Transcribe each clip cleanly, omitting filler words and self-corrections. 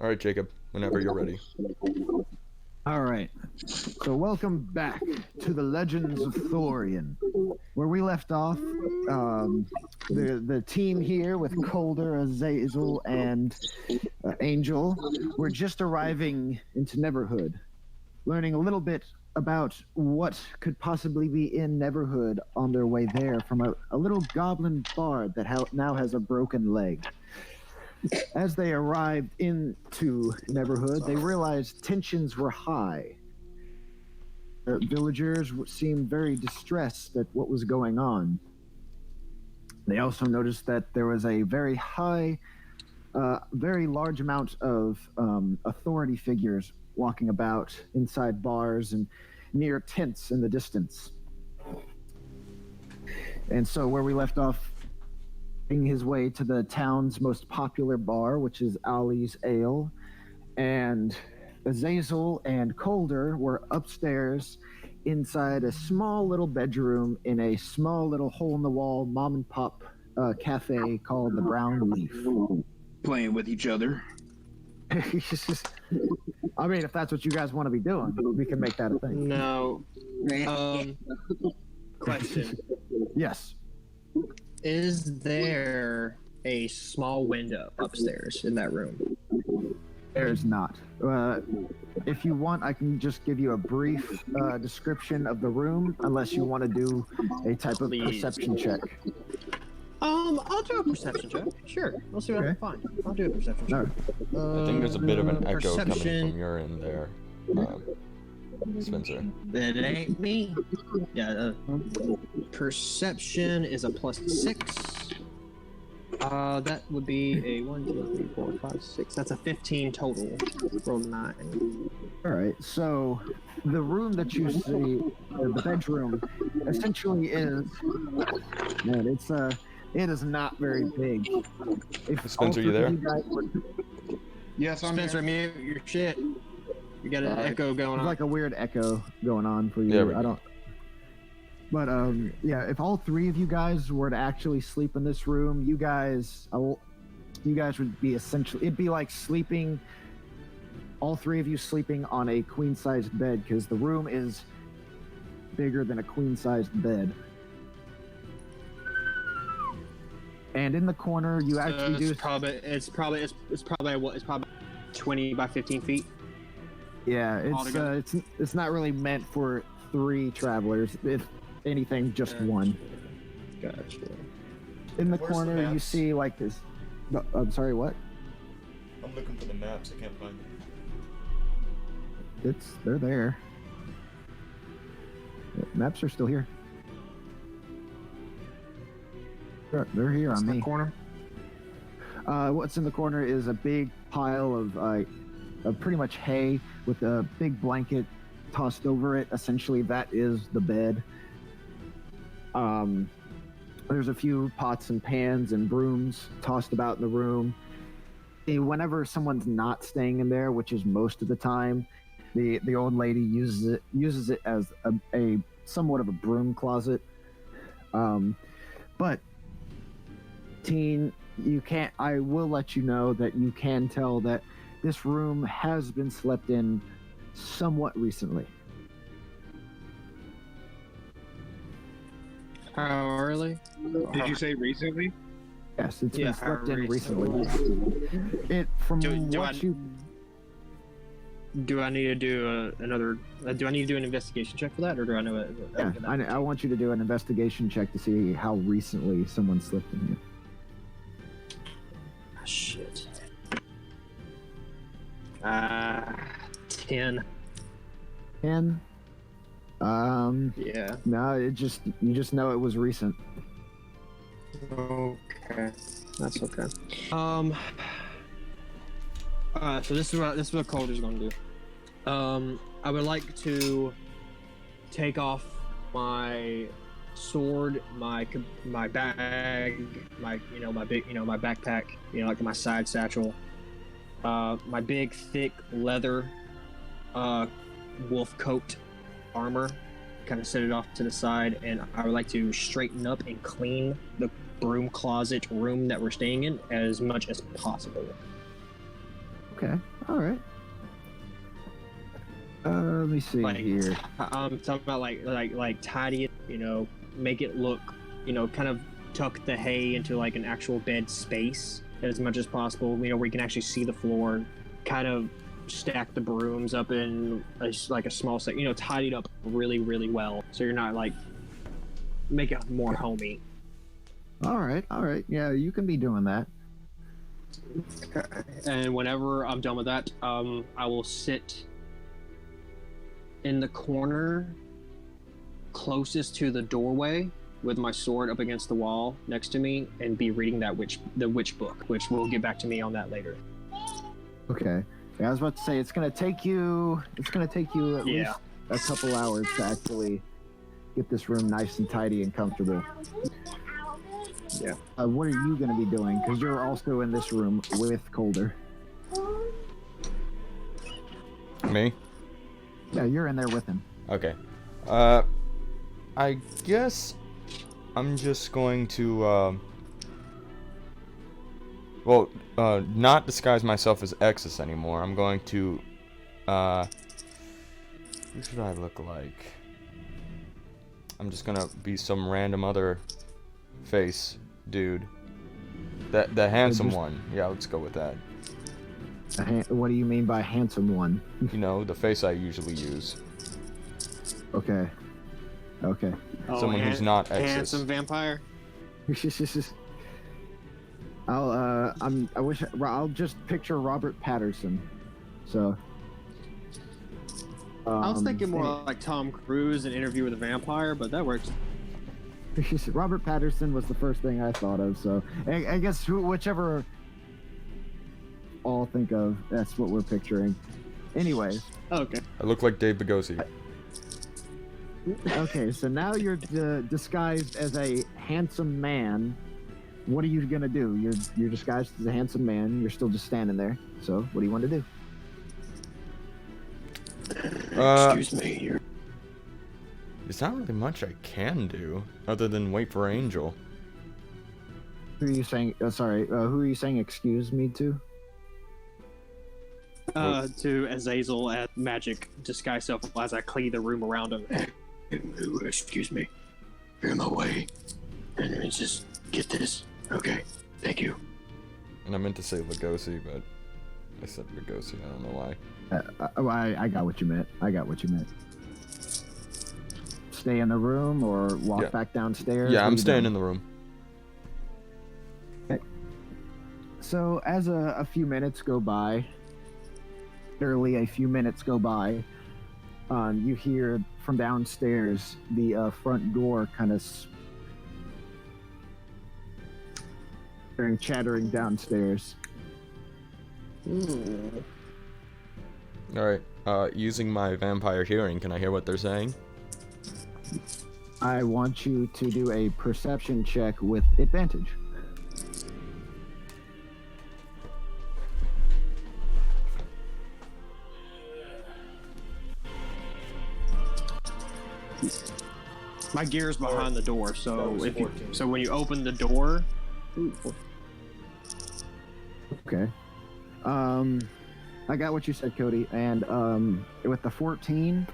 All right, Jacob, whenever you're ready. All right. So welcome back to the Legends of Thoriane. Where we left off, the team here with Calder, Azazel, and Angel were just arriving into Neverhood, learning a little bit about what could possibly be in Neverhood on their way there from a little goblin bard that now has a broken leg. As they arrived into Neverhood, they realized tensions were high. The villagers seemed very distressed at what was going on. They also noticed that there was a very large amount of authority figures walking about inside bars and near tents in the distance. And so where we left off, making his way to the town's most popular bar, which is Ali's Ale, and Azazel and Calder were upstairs inside a small little bedroom in a small little hole-in-the-wall mom-and-pop cafe called the Brown Leaf. Playing with each other. I mean, if that's what you guys want to be doing, we can make that a thing. No. Question. Yes. Is there a small window upstairs in that room? There's not. If you want, I can just give you a brief description of the room, unless you want to do a type of perception check. I'll do a perception check. Sure. We'll see what I can find. I'll do a perception check. I think there's a bit of an echo coming from your end there, Spencer. That ain't me. Yeah, perception is a +6. That would be a 1, 2, 3, 4, 5, 6. That's a 15 total. Roll 9. All right. So the room that you see, the bedroom, essentially is. Man, it is not very big. Spencer, you there? Yes, I'm Spencer, here. mute your shit. You got an echo going on. Like a weird echo going on for you. Yeah, I don't. But yeah, if all three of you guys were to actually sleep in this room, you guys would be essentially. It'd be like sleeping. All three of you sleeping on a queen-sized bed, because the room is bigger than a queen-sized bed. And in the corner, you actually do. It's probably 20 by 15 feet. Yeah, it's not really meant for 3 travelers. If anything, just one. Gotcha. In the Where's corner, the you maps? see like this. I'm sorry, what? I'm looking for the maps. I can't find them. They're there. Maps are still here. They're here on me. Corner. What's in the corner is a big pile of pretty much hay with a big blanket tossed over it. Essentially, that is the bed. There's a few pots and pans and brooms tossed about in the room. Whenever someone's not staying in there, which is most of the time, the old lady uses it as a somewhat of a broom closet. But Teen, I will let you know that you can tell that this room has been slept in somewhat recently. How early? Did you say recently? Yes, it's been slept in recently. Do I need to do do I need to do an investigation check for that, or do I know it? Yeah, I want you to do an investigation check to see how recently someone slept in here. Shit. 10. 10? Yeah. No, you just know it was recent. Okay. That's okay. So this is what Calder's gonna do. I would like to take off my sword, my bag, my backpack, like my side satchel, my big thick leather wolf coat armor, kind of set it off to the side, and I would like to straighten up and clean the broom closet room that we're staying in as much as possible. Okay. All right. Let me see Like, here. I'm talking about like tidy it, you know, make it look, you know, kind of tuck the hay into like an actual bed space as much as possible, you know, where you can actually see the floor, kind of stack the brooms up in like a small set, you know, tidy it up really, really well, so you're not like, make it more homey. All right. Yeah, you can be doing that. And whenever I'm done with that, I will sit in the corner closest to the doorway with my sword up against the wall next to me and be reading the witch book, which will get back to me on that later. Okay. Yeah, I was about to say it's gonna take you at least a couple hours to actually get this room nice and tidy and comfortable. Yeah. What are you gonna be doing? Because you're also in this room with Colder. Me? Yeah, you're in there with him. Okay. I guess I'm just going to, not disguise myself as Exus anymore. I'm going to, who should I look like? I'm just gonna be some random other face dude. The handsome one. Yeah, let's go with that. What do you mean by handsome one? You know, the face I usually use. Okay. Someone who's not Exus. Handsome vampire. I'll just picture Robert Patterson. So. I was thinking more like Tom Cruise in Interview with a Vampire, but that works. Robert Patterson was the first thing I thought of, so I guess whichever I'll think of, that's what we're picturing. Anyways. Okay. I look like Dave Bagosi. Okay, so now you're disguised as a handsome man. What are you gonna do? You're disguised as a handsome man. You're still just standing there. So what do you want to do? Excuse me. There's not really much I can do other than wait for Angel. Who are you saying? Who are you saying? Excuse me to? To Azazel at magic disguise self as I clean the room around him. Excuse me. You're in my way. And just get this. Okay. Thank you. And I meant to say Lugosi, but I said Lugosi. I don't know why. I got what you meant. Stay in the room or walk back downstairs? Yeah, I'm staying in the room. Okay. So as a few minutes go by, literally a few minutes go by, you hear from downstairs the front door kind of chattering downstairs. Alright, using my vampire hearing, can I hear what they're saying? I want you to do a perception check with advantage. My gear's behind the door, so when you open the door. Okay. I got what you said, Cody. And with the 14,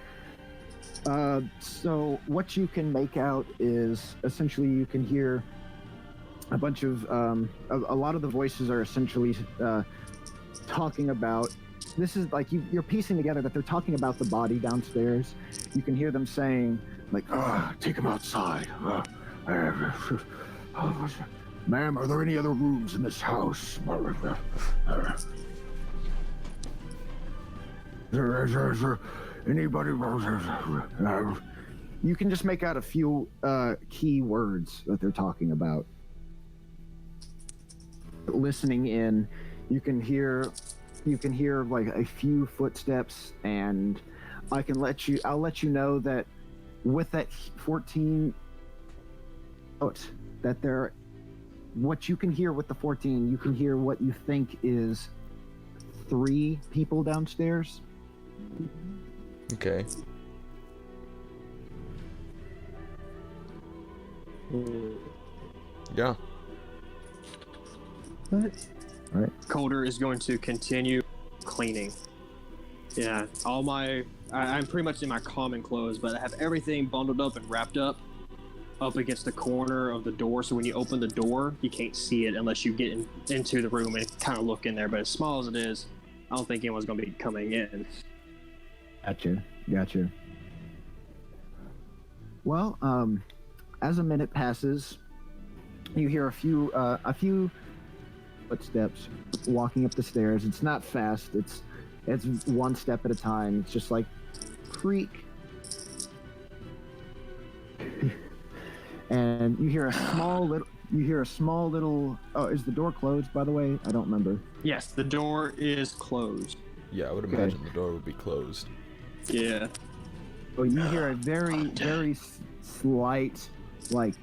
so what you can make out is essentially you can hear a bunch of a lot of the voices are essentially talking about. This is like you're piecing together that they're talking about the body downstairs. You can hear them saying like, "Take him outside." Ma'am, are there any other rooms in this house? Is there anybody? You can just make out a few key words that they're talking about. Listening in, you can hear like a few footsteps, and I'll let you know that with that 14 that there, what you can hear with the 14, you can hear what you think is 3 people downstairs. Okay. Yeah. All right. Colder is going to continue cleaning. Yeah, I'm pretty much in my common clothes, but I have everything bundled up and wrapped up against the corner of the door, so when you open the door, you can't see it unless you get into the room and kind of look in there. But as small as it is, I don't think anyone's going to be coming in. Gotcha. Well, as a minute passes, you hear a few footsteps walking up the stairs. It's not fast. It's one step at a time. It's just like creak. And you hear a small little. Oh, is the door closed, by the way? I don't remember. Yes, the door is closed. Yeah, I would imagine the door would be closed. Yeah. Well, you hear a very slight, like,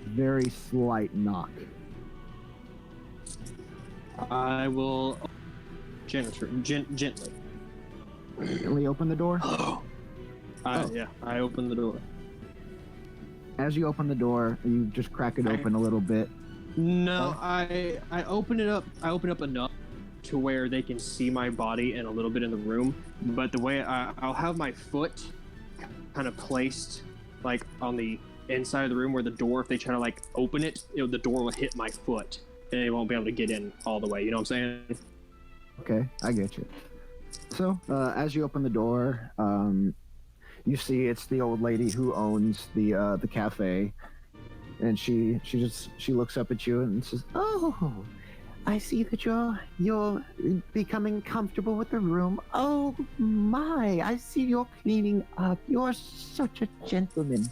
very slight knock. I will gently. Gently open the door. Hello. Yeah, I open the door. As you open the door, you just crack it open a little bit. No, I open it up. I open up enough to where they can see my body and a little bit in the room. But the way I'll have my foot kind of placed like on the inside of the room where the door, if they try to like open it, the door will hit my foot and they won't be able to get in all the way. You know what I'm saying? Okay, I get you. So, as you open the door, you see it's the old lady who owns the cafe, and she looks up at you and says, "Oh, I see that you're becoming comfortable with the room. Oh my, I see you're cleaning up. You're such a gentleman.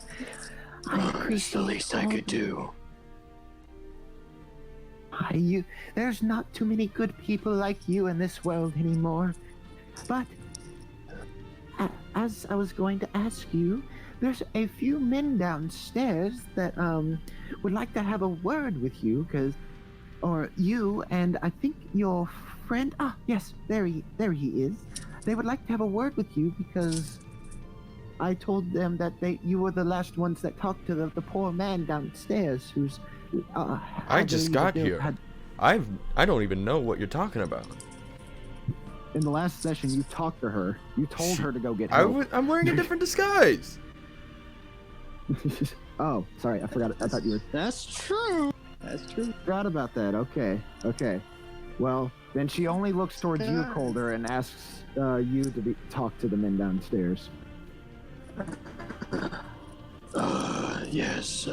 I appreciate It's the least I could do. There's not too many good people like you in this world anymore. But as I was going to ask you, there's a few men downstairs that would like to have a word with you, or you and I think your friend. Ah, yes, there he is. They would like to have a word with you because I told them that you were the last ones that talked to the poor man downstairs who's. I just got here. I don't even know what you're talking about. In the last session, you talked to her. You told her to go get help. I'm wearing a different disguise. Oh, sorry, I forgot. I thought you were. That's true. Forgot about that. Okay. Well, then she only looks towards you, Colder, and asks you to talk to the men downstairs. Yes.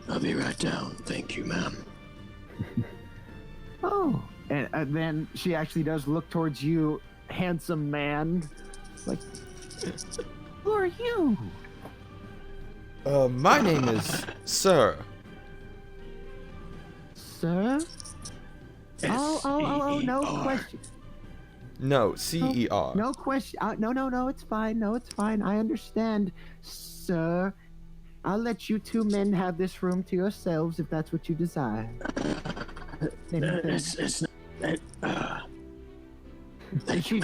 I'll be right down. Thank you, ma'am. Oh. And then she actually does look towards you, handsome man. Like, who are you? My name is Sir. Sir? Oh, no question. No, C-E-R. No question. No, it's fine. No, it's fine. I understand, sir. I'll let you two men have this room to yourselves if that's what you desire. It's And she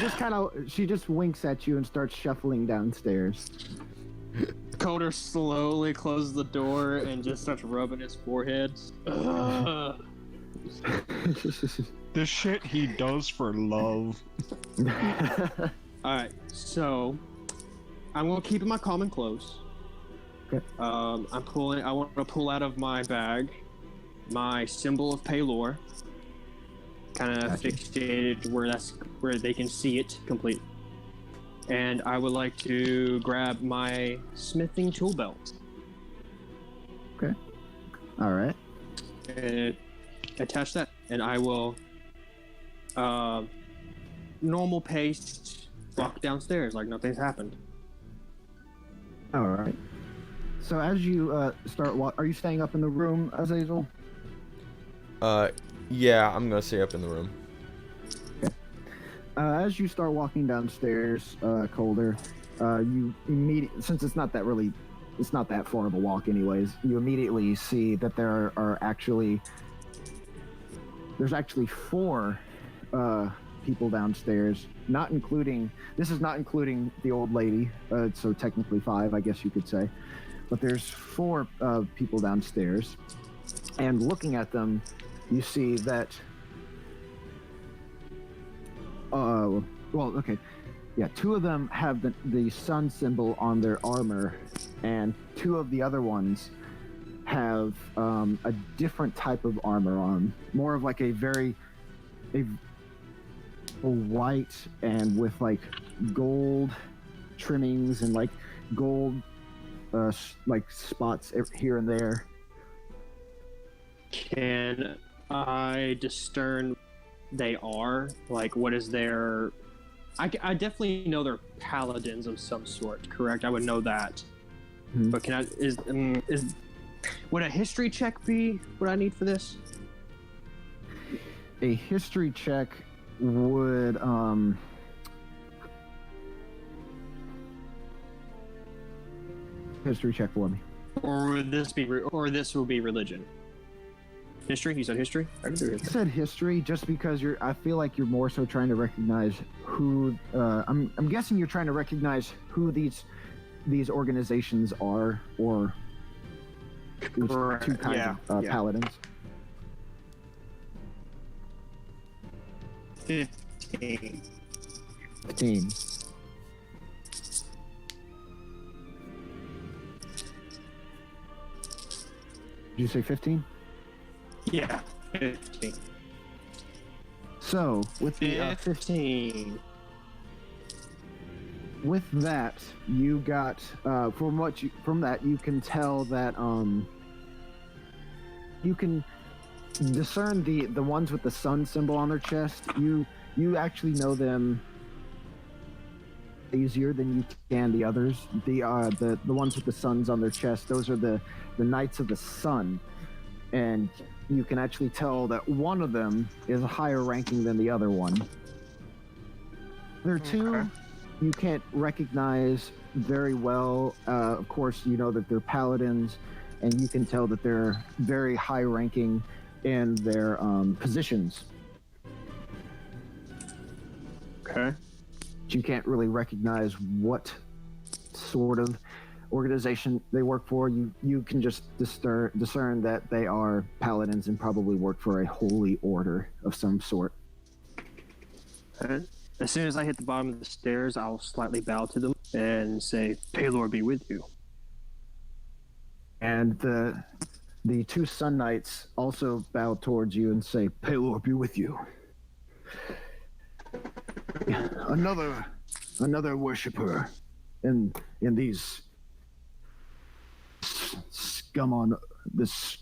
just winks at you and starts shuffling downstairs. Coder slowly closes the door and just starts rubbing his forehead. The shit he does for love. Alright, so I'm gonna keep in my common clothes. Okay. I want to pull out of my bag my symbol of Paylor, kind of fixated where they can see it complete. And I would like to grab my smithing tool belt. Okay. All right. And attach that, and I will normal pace walk downstairs like nothing's happened. All right. So as you are you staying up in the room, Azazel? Yeah, I'm gonna stay up in the room. Okay. As you start walking downstairs, Colder, you immediately, since it's not that far of a walk anyways, you immediately see that there's actually 4 people downstairs, this is not including the old lady, so technically 5, I guess you could say. But there's 4 people downstairs, and looking at them, you see that well, okay. Yeah, two of them have the sun symbol on their armor, and two of the other ones have a different type of armor on, more of like a white and with like gold trimmings and like gold like spots here and there. Can I discern they are? Like, what is their... I definitely know they're paladins of some sort, correct? I would know that. Hmm. But can I... Would a history check be what I need for this? A history check would history check for me. Or would this be... Or this will be religion? History? You said history? I can do I history. said history just because I feel like you're more so trying to recognize who. I'm guessing you're trying to recognize who these organizations are, or there's Correct. two kinds of Yeah. paladins. 15. 15. Did you say 15? Yeah, 15. So with the 15. with that, you got from that you can tell that you can discern the ones with the sun symbol on their chest. You actually know them easier than you can the others. The ones with the suns on their chest, those are the Knights of the Sun, and you can actually tell that one of them is higher ranking than the other one. There are two you can't recognize very well. Of course, you know that they're paladins, and you can tell that they're very high ranking in their positions. Okay. But you can't really recognize what sort of organization they work for. You can just discern that they are paladins and probably work for a holy order of some sort. Okay. As soon as I hit the bottom of the stairs, I'll slightly bow to them and say, "Paylor be with you." And the two Sun Knights also bow towards you and say, "Paylor be with you." Another worshiper in these scum on this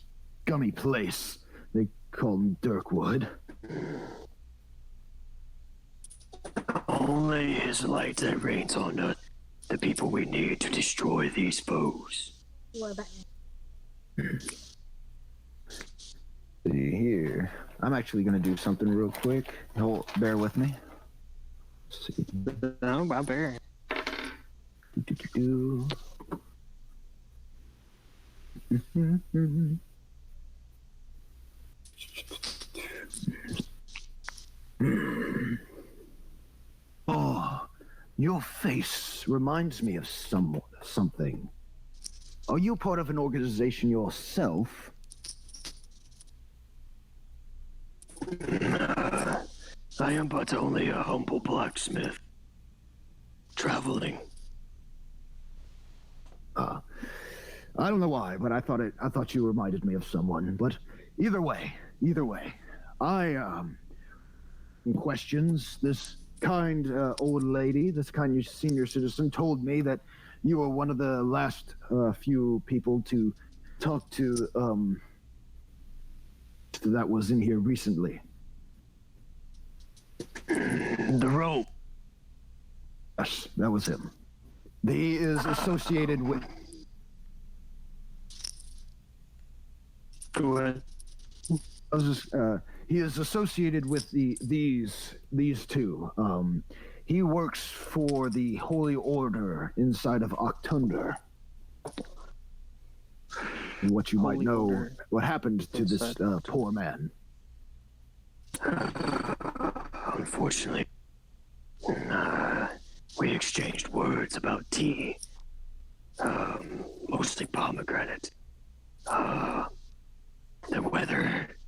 scummy place they call Dirkwood. Only his light that reigns on us, the people we need to destroy these foes. What about See here. I'm actually going to do something real quick. Bear with me. Let's see. No, about bear. Do. Oh, your face reminds me of something. Are you part of an organization yourself? I am but only a humble blacksmith, traveling. I don't know why, but I thought you reminded me of someone. But either way, I questions. This kind old lady, this kind senior citizen, told me that you were one of the last few people to talk to that was in here recently. The rope. Yes, that was him. He is associated with. Go ahead. He is associated with these two. He works for the Holy Order inside of Octunder. What you might Holy know, Order what happened to this inside poor man. Unfortunately, we exchanged words about tea. Mostly pomegranate. The weather,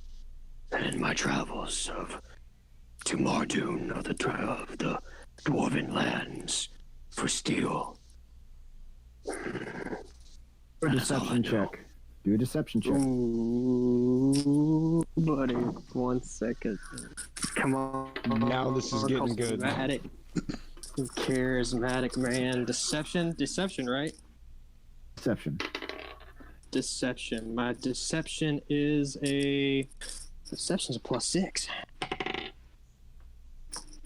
and my travels of to Mardoon of the Dwarven lands for steel. Do a That's all I deception know. check. Do a deception check. Ooh, buddy. 1 second. Come on. Now this is getting good. Charismatic. Charismatic man. Deception, right? Deception. Deception. My deception is a. Deception's a +6.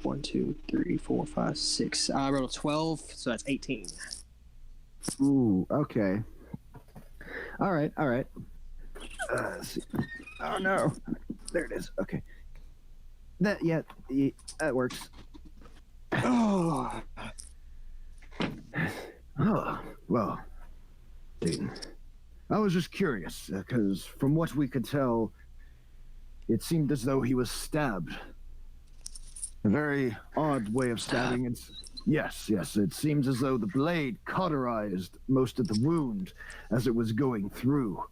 1, 2, 3, 4, 5, 6. I rolled a 12, so that's 18. Ooh, okay. All right. Let's see. Oh no, there it is. Okay. That that works. Oh, Oh well, dude. I was just curious because from what we could tell, it seemed as though he was stabbed. A very odd way of stabbing. Yes. It seems as though the blade cauterized most of the wound as it was going through.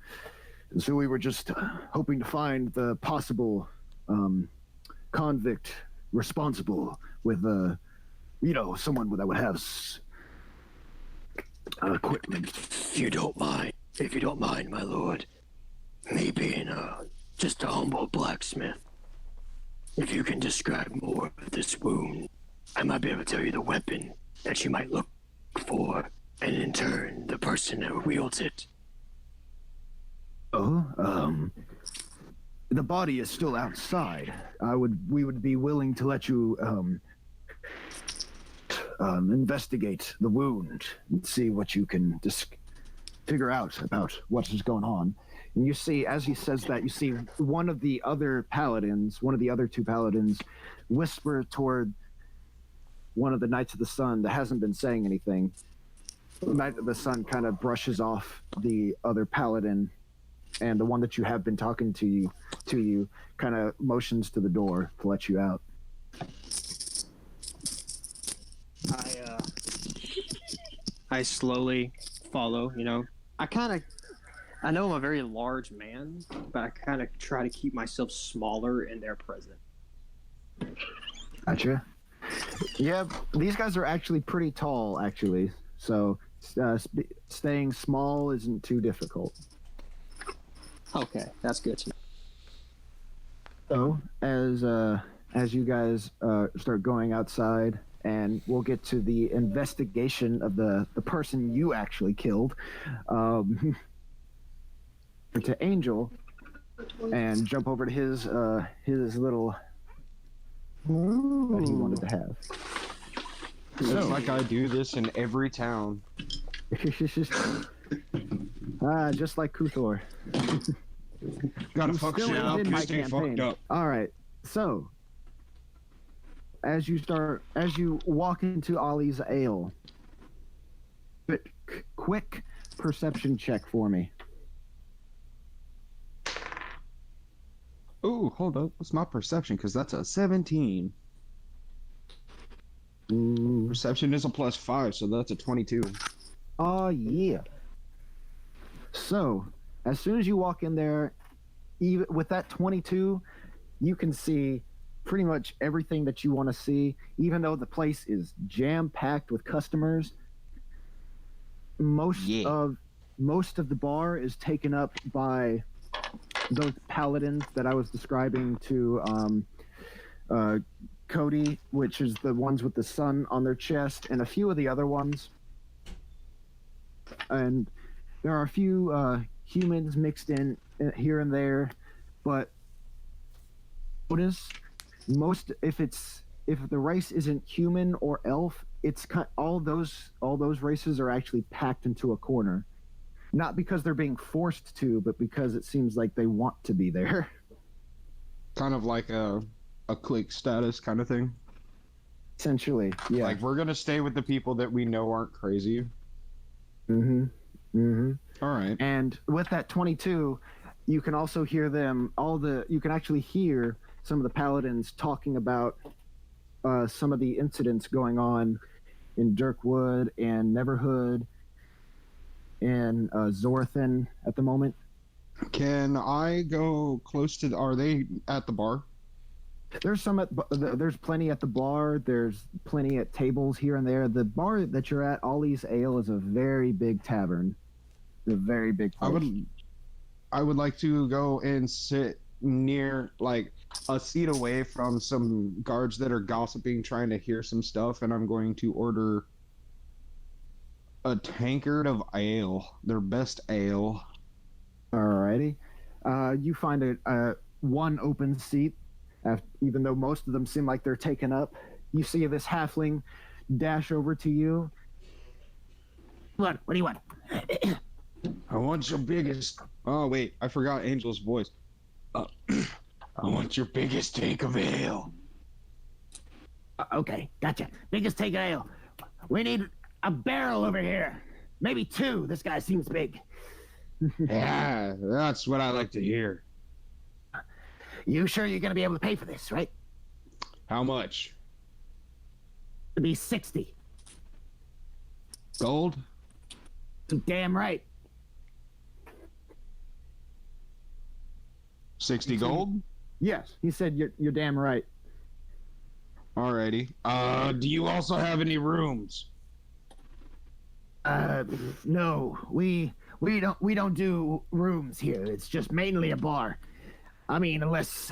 And so we were just hoping to find the possible convict responsible with, someone that would have equipment. If you don't mind, my lord, me being just a humble blacksmith, if you can describe more of this wound, I might be able to tell you the weapon that you might look for, and in turn, the person who wields it. The body is still outside. We would be willing to let you investigate the wound and see what you can figure out about what is going on. And you see, as he says that, you see one of the other two paladins, whisper toward one of the Knights of the Sun that hasn't been saying anything. The Knight of the Sun kind of brushes off the other paladin, and the one that you have been talking to you kind of motions to the door to let you out. I slowly follow, I know I'm a very large man, but I kind of try to keep myself smaller in their presence. Gotcha. Yeah, these guys are actually pretty tall, actually. So staying small isn't too difficult. Okay, that's good to So know. as you guys start going outside, and we'll get to the investigation of the person you actually killed, to Angel, and jump over to his little that he wanted to have. It's like I do this in every town. Just like Kuthor. Gotta He's fuck still shit up, within you my stay campaign. fucked up. All right, so as you walk into Ollie's Ale, quick perception check for me. Ooh, hold up. What's my perception? Because that's a 17. Ooh. Perception is a +5, so that's a 22. Oh, yeah. So, as soon as you walk in there, even with that 22, you can see pretty much everything that you want to see, even though the place is jam-packed with customers. Most of the bar is taken up by those paladins that I was describing to Cody, which is the ones with the sun on their chest, and a few of the other ones. And there are a few humans mixed in here and there, but notice if the race isn't human or elf, it's all those races are actually packed into a corner. Not because they're being forced to, but because it seems like they want to be there. Kind of like a clique status kind of thing. Essentially, yeah. Like, we're gonna stay with the people that we know aren't crazy. All right. And with that 22, you can also hear them. You can actually hear some of the paladins talking about some of the incidents going on in Dirkwood and Neverhood and Zorothin at the moment. Can I go close to are they at the bar? There's some there's plenty at the bar. There's plenty at tables here and there. The bar that you're at, Ollie's Ale, is a very big tavern. It's a very big place. I would like to go and sit near, like, a seat away from some guards that are gossiping, trying to hear some stuff, and I'm going to order a tankard of ale, their best ale. Alrighty. You find a one open seat, even though most of them seem like they're taken up. You see this halfling dash over to you. What do you want? I want your biggest... Oh, wait, I forgot Angel's voice. I want your biggest take of ale. Okay, gotcha. Biggest take of ale. We need a barrel over here. Maybe two. This guy seems big. Yeah, that's what I like to hear. You sure you're going to be able to pay for this, right? How much? It'll be 60. Gold? Damn right. 60 gold? Yes, he said you're damn right. Alrighty. Do you also have any rooms? No, we don't do rooms here. It's just mainly a bar. I mean, unless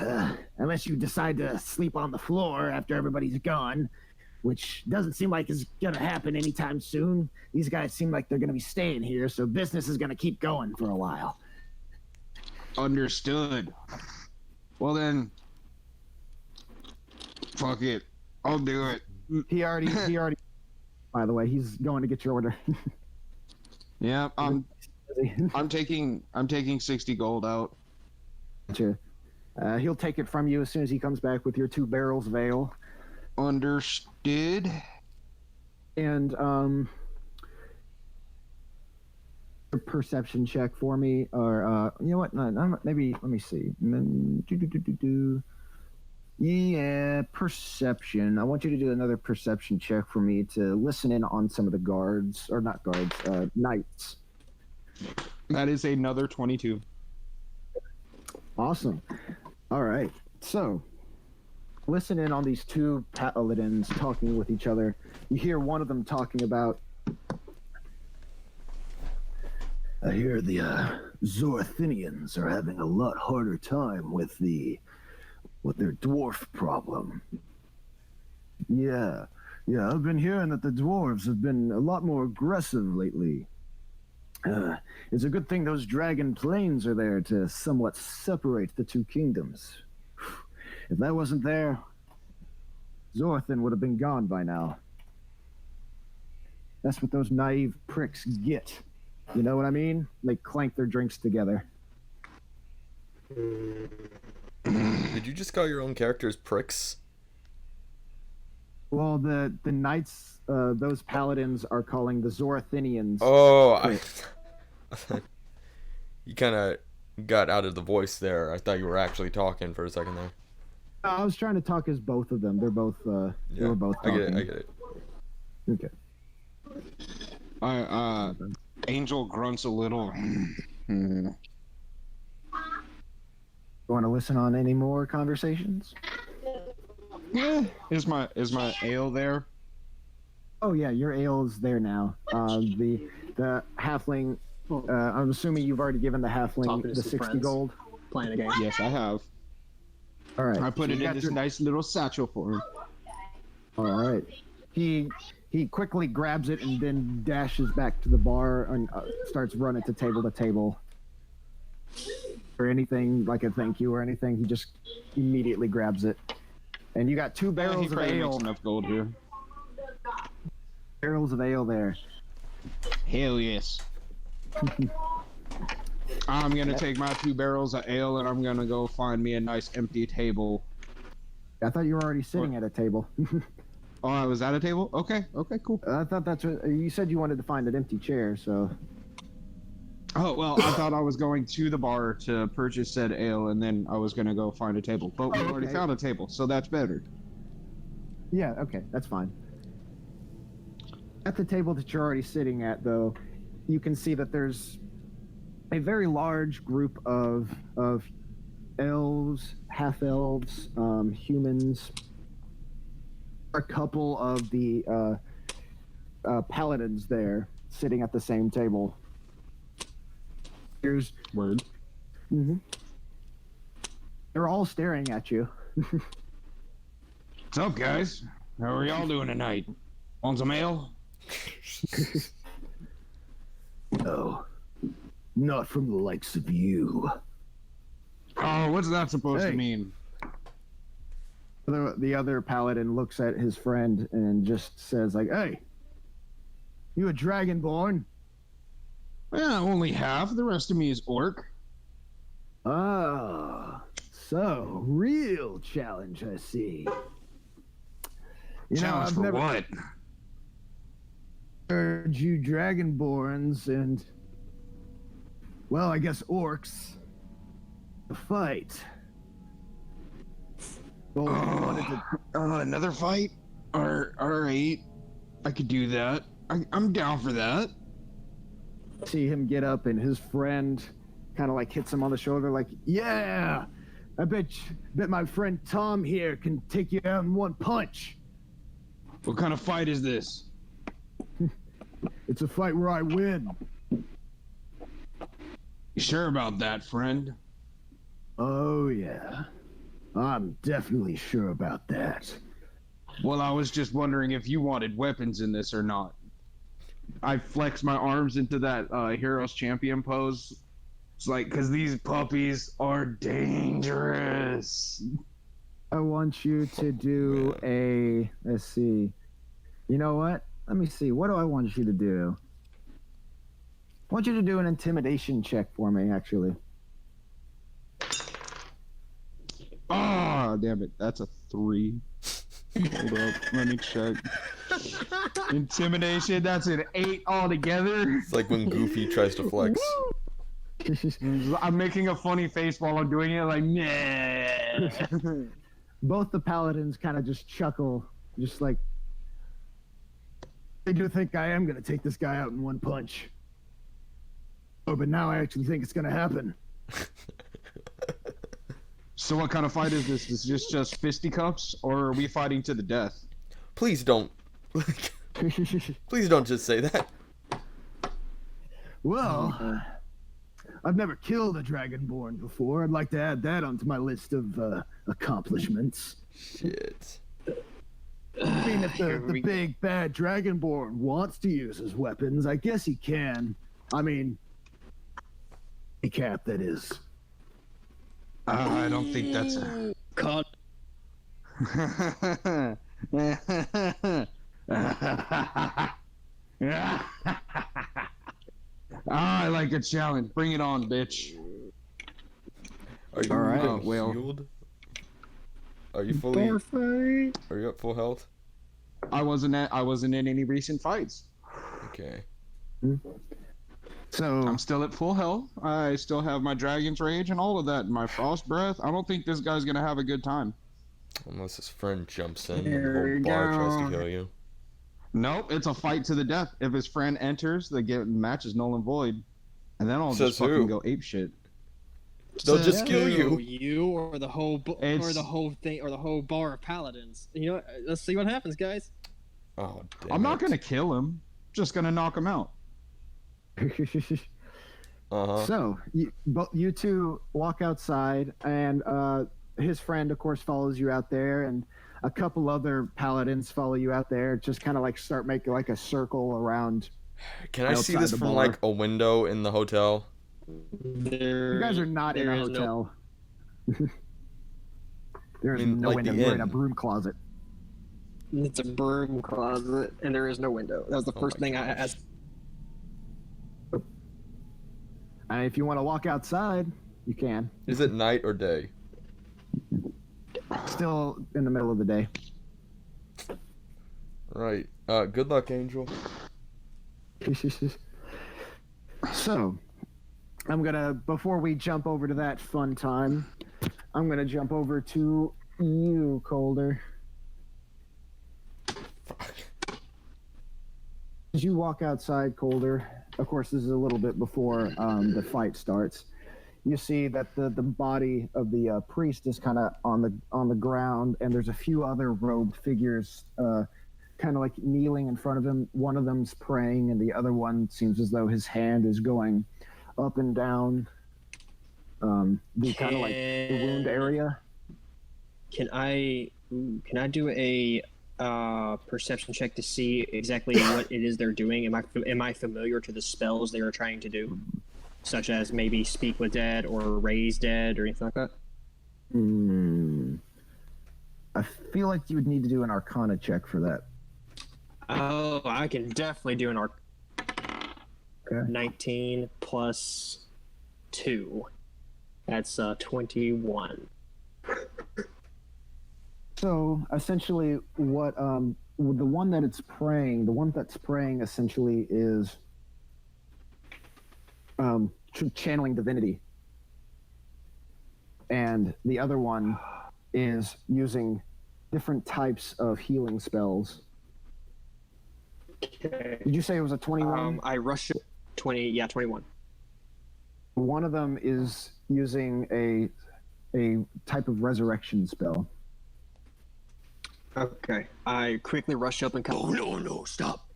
you decide to sleep on the floor after everybody's gone, which doesn't seem like is gonna happen anytime soon. These guys seem like they're gonna be staying here, so business is gonna keep going for a while. Understood. Well then, fuck it. I'll do it. He already. By the way, he's going to get your order. Yeah, I'm taking 60 gold out. Gotcha. He'll take it from you as soon as he comes back with your 2 barrels of ale. Understood. And a perception check for me, or you know what? No, maybe let me see. Yeah, perception. I want you to do another perception check for me to listen in on some of the guards, or not guards, knights. That is another 22. Awesome. All right. So, listen in on these 2 paladins talking with each other. You hear one of them talking about, I hear the Zorothinians are having a lot harder time with their dwarf problem. Yeah, I've been hearing that the dwarves have been a lot more aggressive lately. It's a good thing those dragon plains are there to somewhat separate the 2 kingdoms. If that wasn't there, Zorothin would have been gone by now. That's what those naive pricks get. You know what I mean? They clank their drinks together. Did you just call your own characters pricks? Well, the knights, those paladins are calling the Zorothinians. Oh, you kind of got out of the voice there. I thought you were actually talking for a second there. I was trying to talk as both of them. They're both. They were both talking. I get it. Okay. Angel grunts a little. You want to listen on any more conversations? Yeah. Is my ale there? Oh yeah, your ale is there now. The halfling. I'm assuming you've already given the halfling the 60 friends. gold. Playing a game. Yes, I have. All right. I put so it in this nice little satchel for him. All right. He quickly grabs it and then dashes back to the bar and starts running to table. Or anything like a thank you or anything, he just immediately grabs it. And you got 2 barrels of probably ale. makes enough gold here. Barrels of ale there. Hell yes. I'm gonna take my 2 barrels of ale and I'm gonna go find me a nice empty table. I thought you were already sitting at a table. Oh, I was at a table? Okay, cool. I thought that's what you said. You wanted to find an empty chair, so. Oh, well, I thought I was going to the bar to purchase said ale and then I was gonna go find a table. But we already found a table, so that's better. Yeah, okay, that's fine. At the table that you're already sitting at, though, you can see that there's a very large group of elves, half elves, humans, a couple of the paladins there sitting at the same table. Here's Word. They're all staring at you. What's up, guys? How are y'all doing tonight? Want some ale? No, not from the likes of you. Oh, what's that supposed to Hey. mean? The other paladin looks at his friend and just says, like, "Hey, you a dragonborn?" Yeah, only half. The rest of me is orc. Ah, so real challenge, I see. Challenge I've for never what? heard you dragonborns and, well, I guess orcs fight. Well, if you wanted to, Another fight? Alright. I could do that. I'm down for that. see him get up, and his friend kind of like hits him on the shoulder, like, "Yeah, I bet my friend Tom here can take you out in one punch. What kind of fight is this? It's a fight where I win." You sure about that, friend? Oh yeah, I'm definitely sure about that. Well, I was just wondering if you wanted weapons in this or not. I flex my arms into that Heroes Champion pose. It's like, because these puppies are dangerous. I want you to do a, let's see. You know what? Let me see. What do I want you to do? I want you to do an intimidation check for me, actually. Ah, damn it. That's a 3. Hold up. Let me check. Intimidation, that's an 8 altogether. It's like when Goofy tries to flex. I'm making a funny face while I'm doing it, like, nah. Both the paladins kind of just chuckle, just like, "I do think I am going to take this guy out in one punch. Oh, but now I actually think it's going to happen." So what kind of fight is this? Is this just fisticuffs, or are we fighting to the death? Please don't. Please don't just say that. Well, I've never killed a dragonborn before. I'd like to add that onto my list of accomplishments. Shit. I mean, if the big bad dragonborn wants to use his weapons, I guess he can. I mean, a cap, that is. I don't think that's a... Cut. I like a challenge. Bring it on, bitch. Are you All right, healed? Are you fully? Are you at full health? I wasn't in any recent fights. Okay. So I'm still at full health. I still have my dragon's rage and all of that. My frost breath. I don't think this guy's gonna have a good time. Unless his friend jumps in Here and the whole bar we tries to go. kill you. Nope, it's a fight to the death. If his friend enters, the match is null and void, and then I'll just Says who? fucking go ape shit. They'll just kill you. You or the whole or It's- the whole thing or the whole bar of paladins. You know, what? Let's see what happens, guys. Oh, damn I'm not it. gonna kill him. Just gonna knock him out. Uh-huh. So you two walk outside, and his friend, of course, follows you out there, and a couple other paladins follow you out there. Just kind of like start making like a circle around. Can I see outside this the from bar. like a window in the hotel? You guys are not in a hotel. There's I mean, no like window. the You're in a inn. broom closet. It's a broom closet, and there is no window. That was the Oh first my thing I gosh. asked. And if you want to walk outside, you can. Is it night or day? Still in the middle of the day. Right. Good luck, Angel. So, before we jump over to that fun time, I'm gonna jump over to you, Colder. As you walk outside, Colder, of course, this is a little bit before the fight starts. you see that the body of the priest is kind of on the ground, and there's a few other robed figures kind of like kneeling in front of him. One of them's praying, and the other one seems as though his hand is going up and down the kind of like the wound area. Can I do a perception check to see exactly what it is they're doing? Am I familiar to the spells they are trying to do, such as maybe speak with dead or raise dead or anything like that? I feel like you would need to do an Arcana check for that. Oh, I can definitely do an Okay. 19 plus 2. That's 21. So essentially, what the one that's praying essentially is channeling divinity, and the other one is using different types of healing spells. Okay. Did you say it was a 21? I rushed 20. Yeah, 21. One of them is using a type of resurrection spell. Okay. I quickly rush up and Oh, no, stop.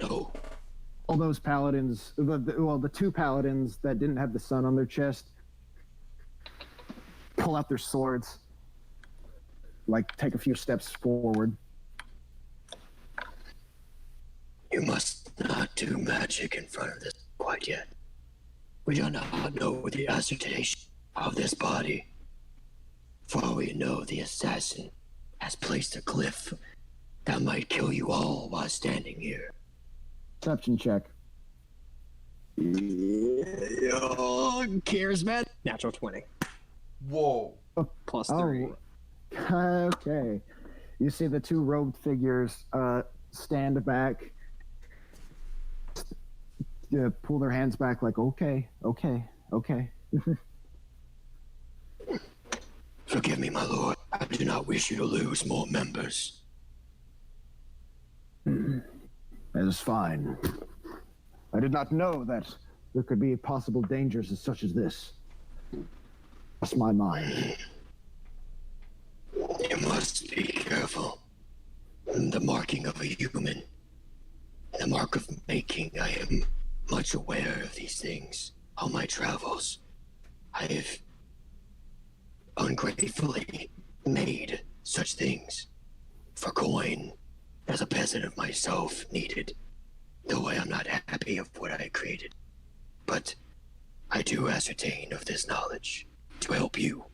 No. All those paladins, the two paladins that didn't have the sun on their chest, pull out their swords, like take a few steps forward. You must not do magic in front of this quite yet. We do not know the assertion of this body. For all we know, the assassin has placed a glyph that might kill you all while standing here. Perception check. Oh, charismatic. Natural 20. Whoa. Plus 3. Okay. You see the two robed figures stand back, pull their hands back like, okay. Forgive me, my lord. I do not wish you to lose more members. That is fine. I did not know that there could be possible dangers such as this. That's my mind. You must be careful. The marking of a human, the mark of making. I am much aware of these things. On my travels, I have ungratefully made such things for coin, as a peasant of myself needed, though I am not happy of what I created. But I do ascertain of this knowledge to help you.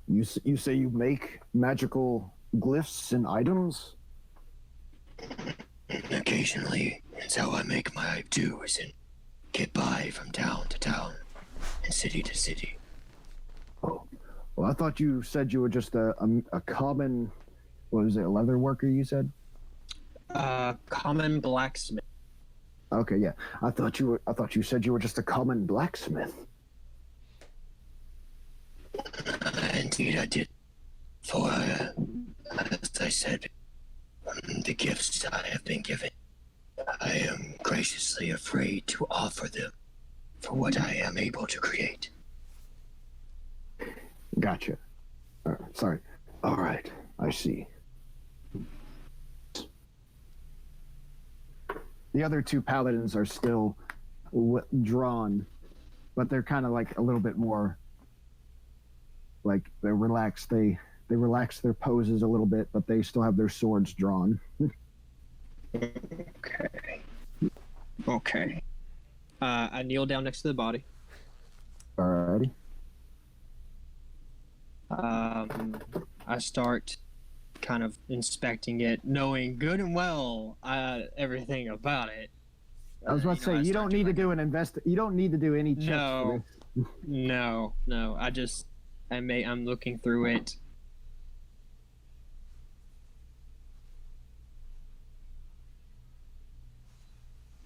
You say you make magical glyphs and items? Occasionally, it's how I make my dues and get by from town to town and city to city. Oh, well, I thought you said you were just a common, what was it, a leather worker, you said? Common blacksmith. Okay, yeah. I thought you said you were just a common blacksmith. Indeed, I did. For, as I said, the gifts I have been given, I am graciously afraid to offer them for what I am able to create. Gotcha. Sorry. All right, I see. The other two paladins are still drawn, but they're kind of like a little bit more like they're relaxed. They relax their poses a little bit, but they still have their swords drawn. Okay. I kneel down next to the body. Alrighty. I start kind of inspecting it, knowing good and well everything about it. I was about to say, you don't need to do an You don't need to do any checks for this. No. I'm looking through it.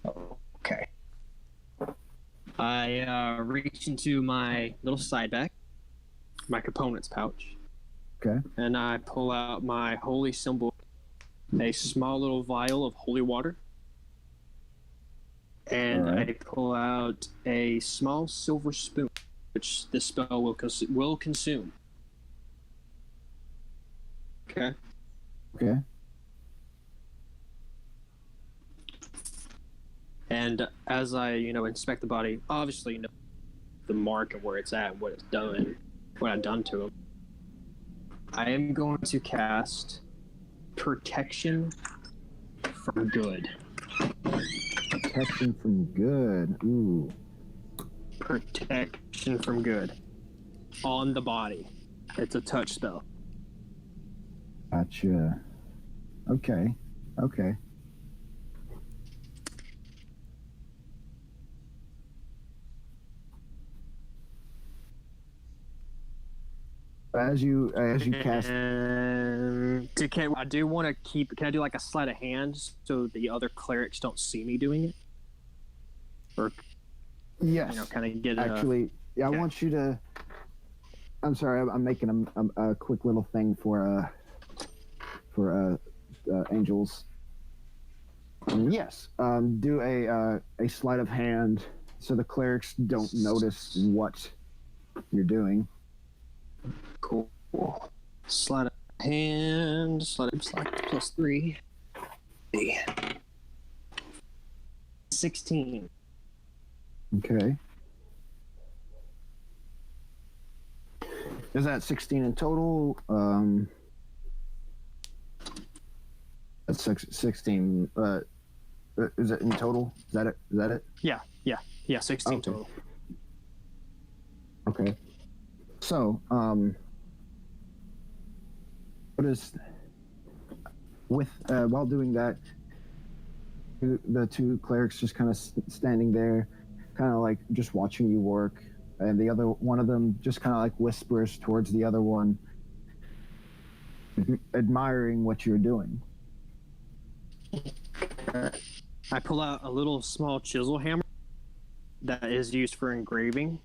Okay. I reach into my little side bag, my components pouch. Okay. And I pull out my holy symbol, a small little vial of holy water. And All right. I pull out a small silver spoon, which this spell will consume. Okay. Okay. And as I, inspect the body, obviously, the mark of where it's at, what it's done, what I've done to him. I am going to cast Protection from Good. Protection from good. Ooh. Protection from Good. On the body. It's a touch spell. Gotcha. Okay. Okay. As you cast. And I do want to keep. Can I do like a sleight of hand so the other clerics don't see me doing it? Or Yes. kind of get Actually, yeah, okay. I want you to. I'm sorry, I'm making a quick little thing for angels. Yes. Do a sleight of hand so the clerics don't notice what you're doing. Cool. Sleight of hand. Sleight +3. 16. Okay. Is that 16 in total? That's 16. Is it in total? Is that it? Yeah. 16 Okay. total. Okay. So, what is while doing that, the two clerics just kind of standing there, kind of like just watching you work, and the other one of them just kind of like whispers towards the other one, admiring what you're doing. I pull out a little small chisel hammer that is used for engraving.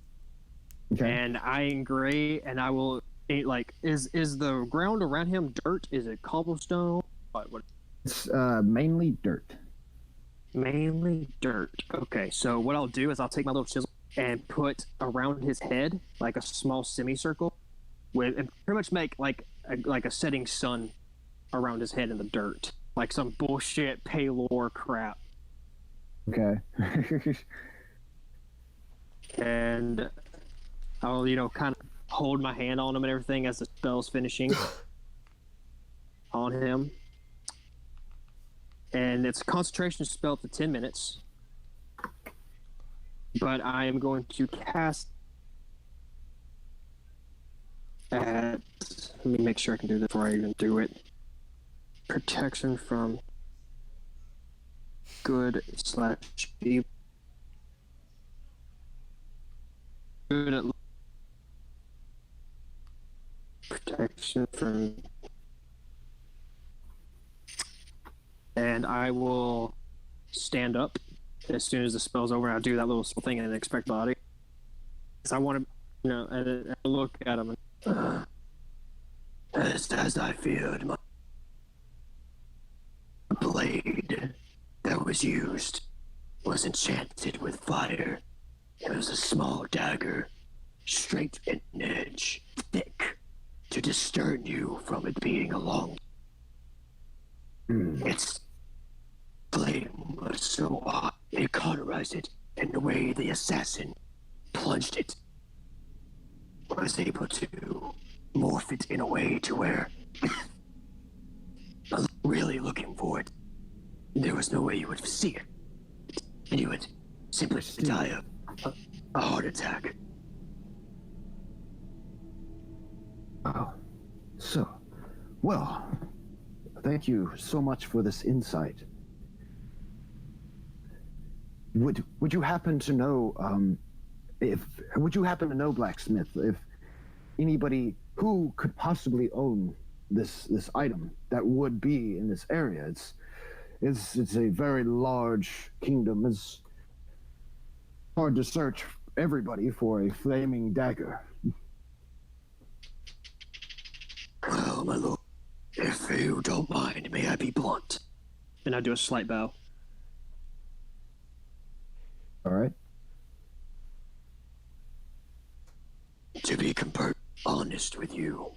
Okay. And I engrave, and I will is the ground around him dirt? Is it cobblestone? What? It's mainly dirt. Mainly dirt. Okay, so what I'll do is I'll take my little chisel and put around his head like a small semicircle, and pretty much make like a setting sun around his head in the dirt, like some bullshit Paylor crap. Okay. And I'll kind of hold my hand on him and everything as the spell's finishing on him. And it's a concentration spell for 10 minutes. But I am going to cast at... Let me make sure I can do this before I even do it. Protection from good/evil. Good at protection from... And I will stand up as soon as the spell's over. I'll do that little thing and expect body. Because I want to, and look at him. As I feared, my blade that was used was enchanted with fire. It was a small dagger, straight in edge, thick, to discern you from it being a long. Its flame was so hot, it cauterized it in the way the assassin plunged it. Was able to morph it in a way to where I was really looking for it. There was no way you would see it. And you would simply die of a heart attack. Oh, so, well, thank you so much for this insight. Would you happen to know would you happen to know, Blacksmith, if anybody who could possibly own this item that would be in this area? It's a very large kingdom. It's hard to search everybody for a flaming dagger. Well, my lord, if you don't mind, may I be blunt? And I do a slight bow. All right. To be honest with you,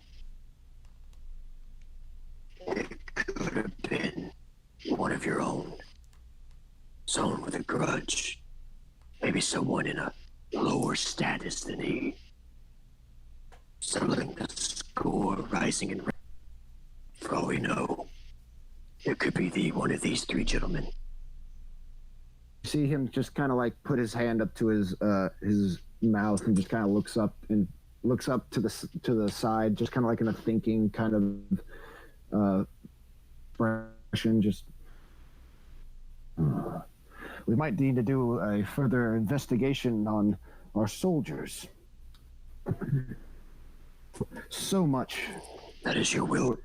it could have been one of your own. Someone with a grudge. Maybe someone in a lower status than he. Settling the score, rising in rank. For all we know, it could be one of these three gentlemen. You see him just kind of like put his hand up to his mouth and just kind of looks up to the side, just kind of like in a thinking kind of expression. Just we might need to do a further investigation on our soldiers. So much. That is your will.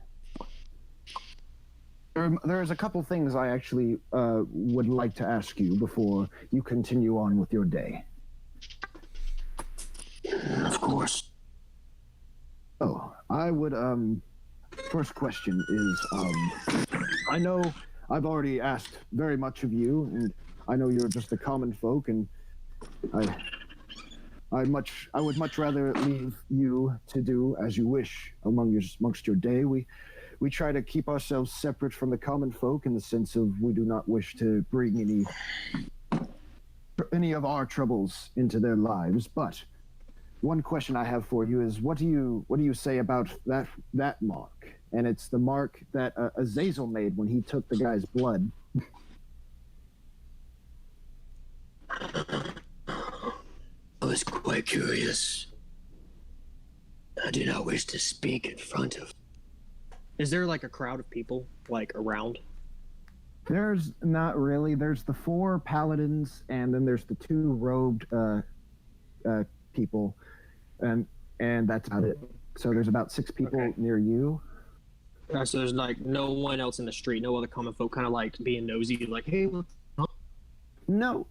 There's a couple things I actually would like to ask you before you continue on with your day. Of course. Oh, I would, first question is, I know I've already asked very much of you, and I know you're just a common folk, and I would much rather leave you to do as you wish amongst your day. We try to keep ourselves separate from the common folk in the sense of we do not wish to bring any of our troubles into their lives. But one question I have for you is, what do you say about that mark? And it's the mark that Azazel made when he took the guy's blood. I was quite curious. I do not wish to speak in front of. Is there like a crowd of people like around? There's not really. There's the 4 paladins, and then there's the 2 robed people, and that's about it. So there's about 6 people near you. So there's like no one else in the street, no other common folk, kind of like being nosy, like, hey, what's up? No.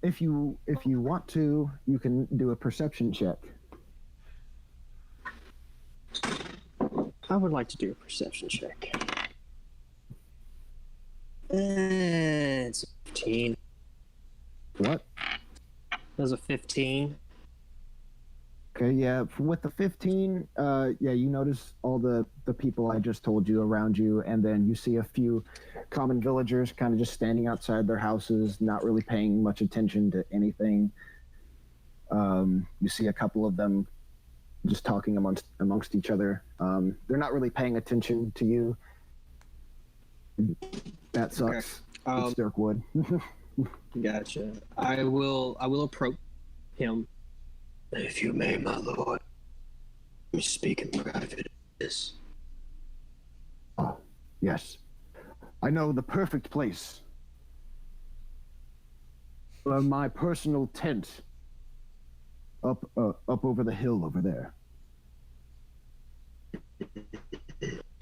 If you want to, you can do a perception check. I would like to do a perception check. It's 15. What? There's a 15. Okay, yeah. With the 15, you notice all the people I just told you around you, and then you see a few common villagers kind of just standing outside their houses, not really paying much attention to anything. You see a couple of them just talking amongst each other. They're not really paying attention to you. That sucks. Okay. It's Dirkwood. Gotcha. I will approach him. If you may, my lord, let me speak in private. This. Oh, yes. I know the perfect place. My personal tent. Up over the hill over there.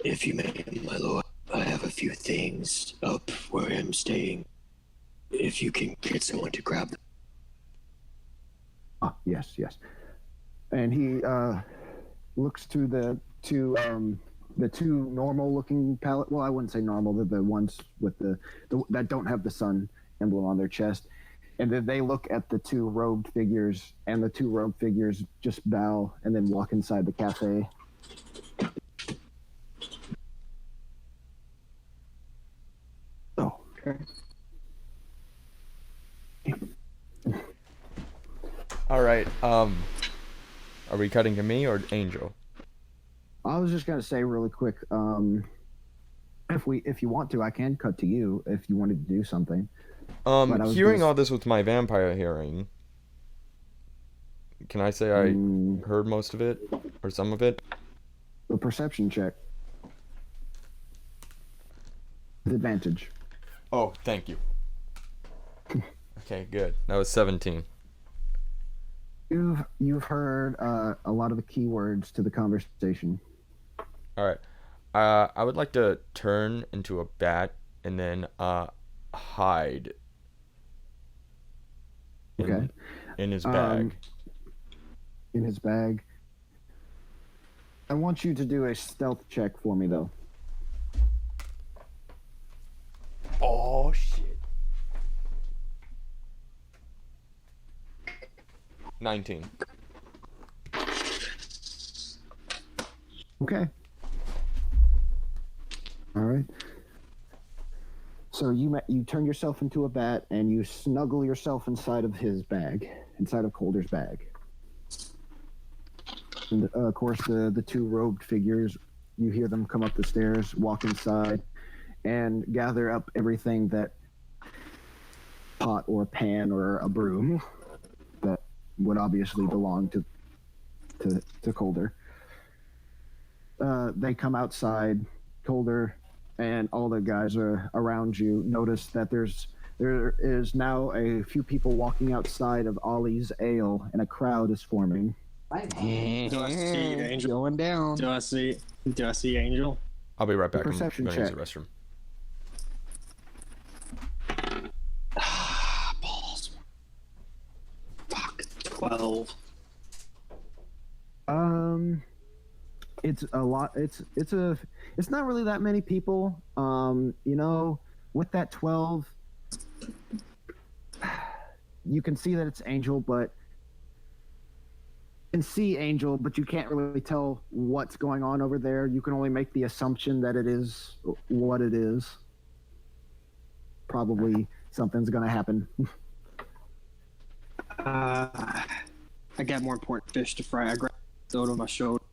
If you may, my lord, I have a few things up where I'm staying. If you can get someone to grab them. Ah, yes. And he looks to the two normal-looking pallet. Well, I wouldn't say normal. They're the ones with the that don't have the sun emblem on their chest. And then they look at the 2 robed figures, and the 2 robed figures just bow and then walk inside the cafe. Oh. Okay. All right. Are we cutting to me or Angel? I was just gonna say really quick. If you want to, I can cut to you if you wanted to do something. Hearing all this with my vampire hearing, can I say I heard most of it or some of it? A perception check. With advantage. Oh, thank you. Okay, good. That was 17. You've heard a lot of the keywords to the conversation. All right. I would like to turn into a bat and then hide. Okay. In his bag. In his bag. I want you to do a stealth check for me, though. Oh, shit. 19. Okay. All right. So you turn yourself into a bat and you snuggle yourself inside of his bag, inside of Coulder's bag. And of course, the two robed figures, you hear them come up the stairs, walk inside, and gather up everything that pot or pan or a broom that would obviously belong to Coulder. They come outside. Coulder and all the guys are around you notice that there is now a few people walking outside of Ollie's Ale, and a crowd is forming. Do I see Angel? Going down. Do I see Angel? I'll be right back. I'm Perception going to use check. the restroom. Balls. Fuck. 12. It's a lot. It's not really that many people. With that 12, you can see that it's Angel, but you can't really tell what's going on over there. You can only make the assumption that it is what it is. Probably something's gonna happen. I got more important fish to fry. I grabbed it over my shoulder.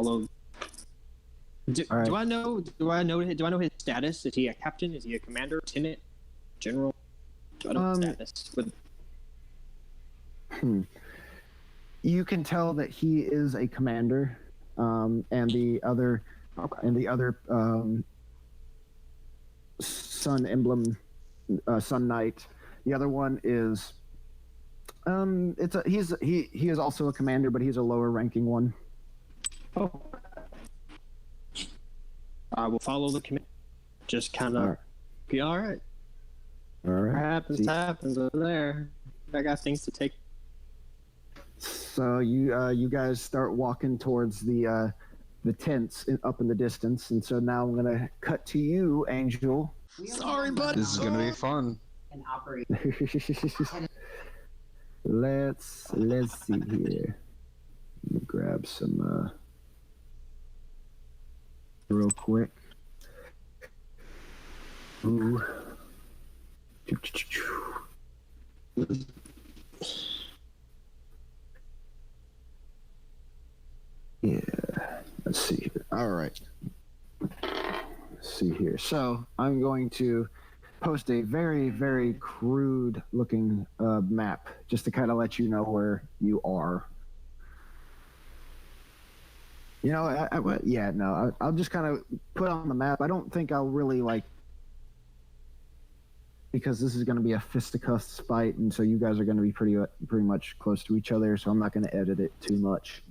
Do All right. I know his status? Is he a captain? Is he a commander, lieutenant, general? Do I know his status? You can tell that he is a commander, and the other sun emblem, sun knight. The other one is he is also a commander, but he's a lower ranking one. Oh. I will follow the command. Just kind of be all right. All right. What happens over there. I got things to take. So you guys start walking towards the tents up in the distance, and so now I'm gonna cut to you, Angel. Sorry, buddy. This is gonna be fun. And operate. Let's see here. Let me grab some real quick. Ooh. Yeah. Let's see here. All right. Let's see here. So I'm going to post a very, very crude looking map just to kind of let you know where you are. You know, I'll just kind of put on the map. I don't think I'll really because this is going to be a fisticuffs fight, and so you guys are going to be pretty much close to each other, so I'm not going to edit it too much.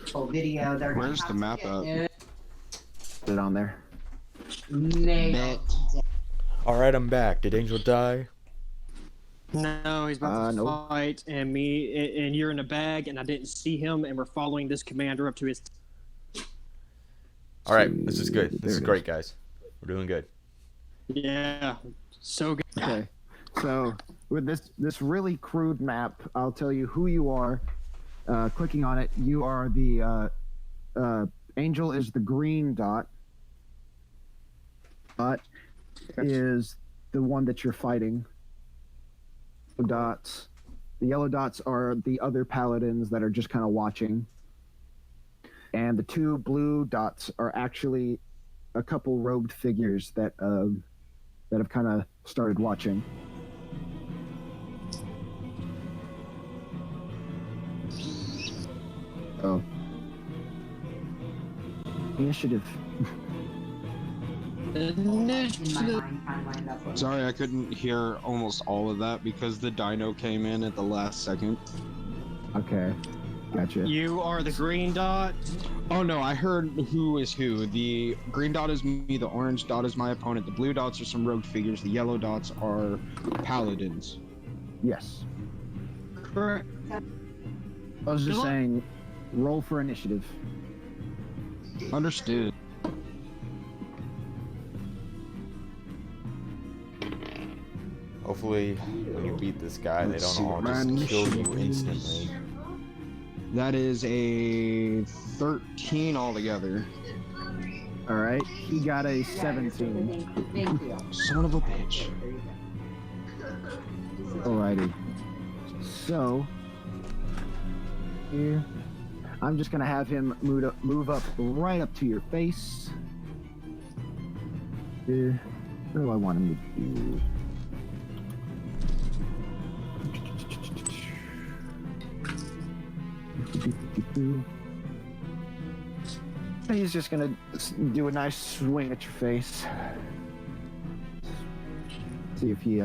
Full video. They're Where's the map at? Put it on there. Nailed. All right, I'm back. Did Angel die? No, he's about to no. fight, and you're in a bag, and I didn't see him, and we're following this commander up to his. All right, this is good. There This is it is. great, guys. We're doing good. Yeah, so good. Okay. So with this really crude map, I'll tell you who you are. Clicking on it, you are the Angel is the green dot. Dot is the one that you're fighting. Dots. The yellow dots are the other paladins that are just kind of watching. And the two blue dots are actually a couple robed figures that have kind of started watching. Oh. Initiative. In my mind, kind of lined up with. Sorry, I couldn't hear almost all of that because the dino came in at the last second. Okay. Gotcha. You are the green dot. Oh no, I heard who is who. The green dot is me, the orange dot is my opponent, the blue dots are some rogue figures, the yellow dots are paladins. Yes. Correct. I was just saying, roll for initiative. Understood. Hopefully, when you beat this guy, Let's they see don't all what my just kill you initiative is. instantly. That is a 13 altogether. All right. He got a 17. Thank you. Son of a bitch. There you go. Alrighty. So here, I'm just gonna have him move up right up to your face. Here. What do I want him to do? He's just gonna do a nice swing at your face. See if he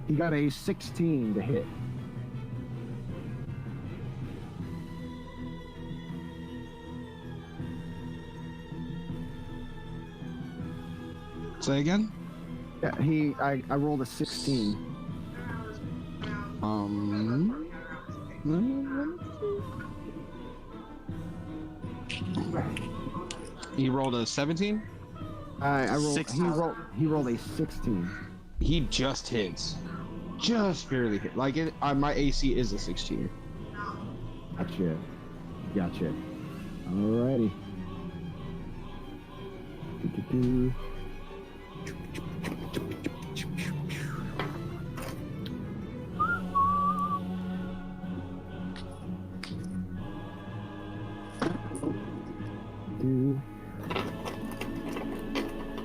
he got a 16 to hit. Say again? Yeah, I rolled a 16. He rolled a 17? I rolled. 16. He rolled a 16. He just hits. Just barely hit. Like, my AC is a 16. Gotcha. Alrighty. Do-do-do.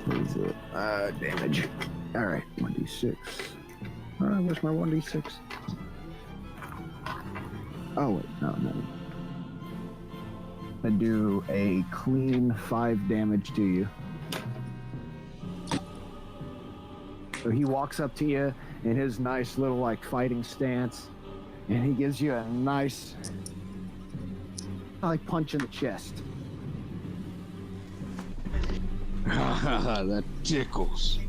What is it? Damage. Alright, 1d6. Where's my 1d6? Oh, wait, no. I do a clean 5 damage to you. So he walks up to you in his nice little, like, fighting stance, and he gives you a nice, like, punch in the chest. That tickles.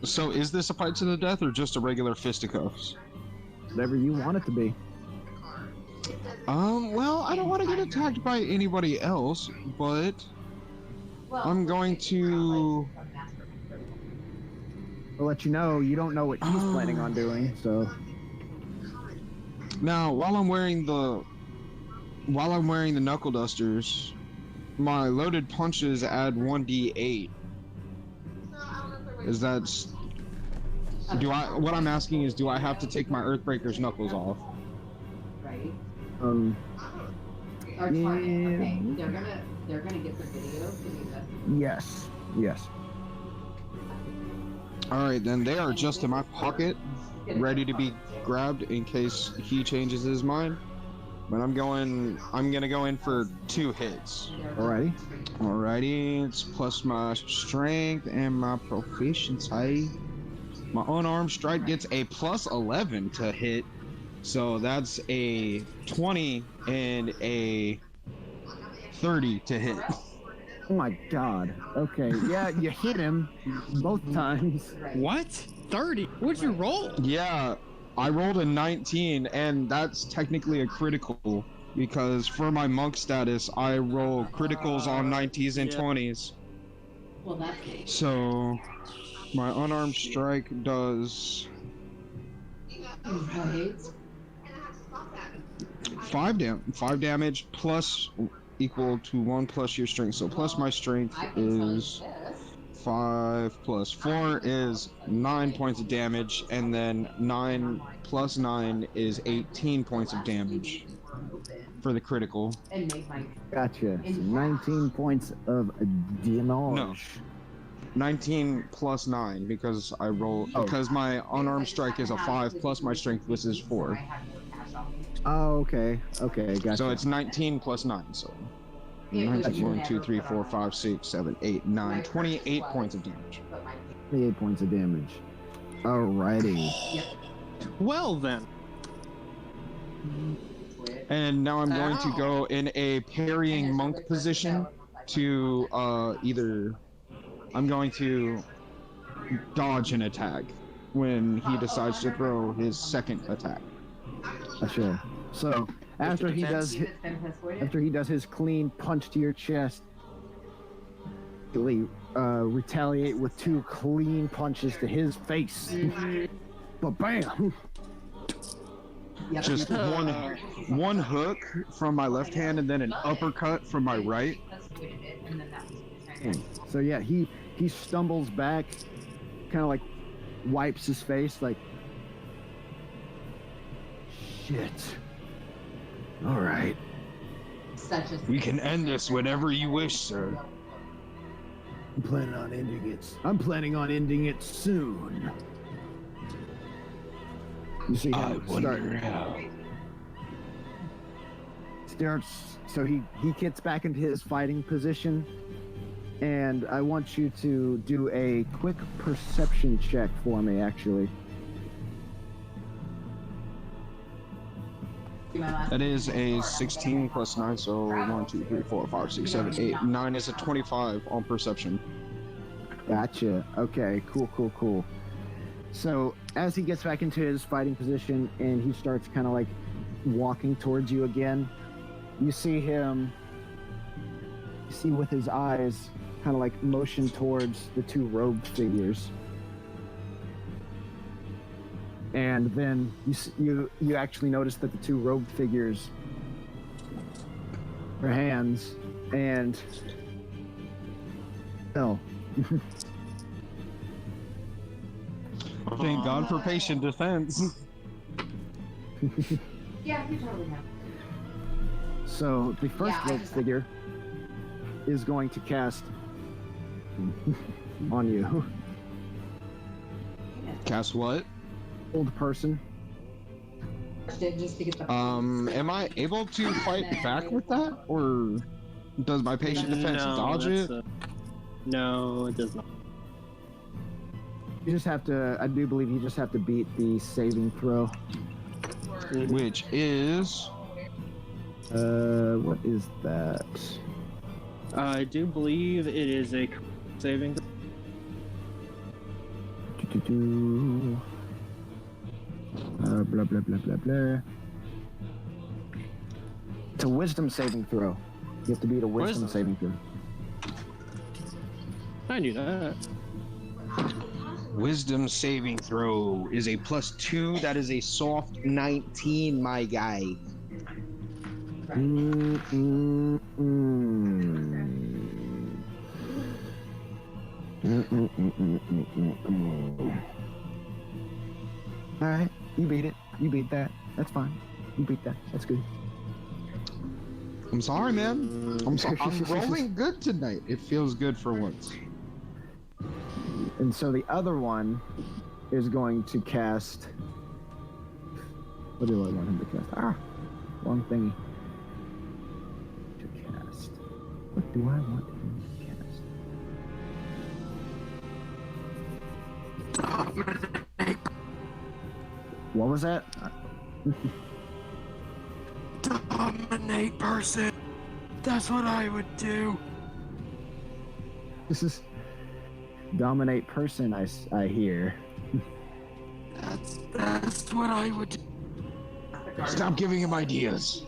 So is this a fight to the death or just a regular fisticuffs? Whatever you want it to be. Well, I don't want to get attacked by anybody else, but I'm going to... I'll let you know, you don't know what he's planning on doing, so... Now, while I'm wearing the knuckle dusters, my loaded punches add 1d8. Is that... What I'm asking is, do I have to take my Earthbreaker's knuckles off? Right? Yeah. Okay, they're gonna get the video. Yes. Alright, then they are just in my pocket, ready to be grabbed in case he changes his mind. But I'm gonna go in for 2 hits. Alrighty, it's plus my strength and my proficiency. My unarmed strike gets a plus 11 to hit, so that's a 20 and a 30 to hit. Oh my god. Okay, yeah, you hit him both times. What? 30? What'd you roll? Yeah, I rolled a 19, and that's technically a critical, because for my monk status, I roll criticals on 90s and 20s. Well, that's So, my unarmed strike does 5 damage plus equal to 1 plus your strength. So plus my strength is 5 plus 4 is 9 points of damage, and then 9 plus 9 is 18 points of damage for the critical. Gotcha. So 19 points of damage. No. 19 plus 9 because I roll because my unarmed strike is a 5 plus my strength, which is 4. Oh, okay. Okay, gotcha. So it's 19 plus 9. So 19, 1, 2, 3, 4, 5, 6, 7, 8, 9, 28 points of damage. 28 points of damage. Alrighty. Well then. And now I'm going to go in a parrying monk position to either I'm going to dodge an attack when he decides to throw his second attack. Sure. So after he does See that's been persuaded? after he does his clean punch to your chest, he'll retaliate with 2 clean punches to his face. But bam! Yep. Just one hook from my left hand and then an uppercut from my right. Persuaded it, and then that was what you're trying to- So yeah, he stumbles back, kind of like wipes his face, like shit. All right. Such a We can end this whenever you wish, sir. I'm planning on ending it soon. You see how it starts. So he gets back into his fighting position, and I want you to do a quick perception check for me, actually. That is a 16 plus 9, so 1, 2, 3, 4, 5, 6, 7, 8, 9 is a 25 on perception. Gotcha. Okay, cool. So as he gets back into his fighting position and he starts kind of like walking towards you again, you see with his eyes kind of like motion towards the 2 robed figures. And then you actually notice that the 2 robed figures, their hands, and Thank God for patient defense. Yeah, you totally have. So the first Yeah, I robed just- figure is going to cast on you. Cast what? Old person. Just to get the Am I able to fight back with that, or does my patient defense dodge it? No, it does not. You just have to. I do believe you just have to beat the saving throw. Which is What is that? I do believe it is a saving. Blah blah blah blah blah. It's a wisdom saving throw. You have to beat a wisdom saving throw. I knew that. wisdom saving throw is a +2. That is a soft 19, my guy. All right, you beat it. You beat that. That's fine. You beat that. That's good. I'm sorry, man. I'm rolling good tonight. It feels good for once. And so the other one is going to cast. What do I want him to cast? Wrong thingy. To cast. What do I want him to cast? What was that? Dominate person. That's what I would do. This is dominate person. I hear. That's what I would do. Stop giving him ideas.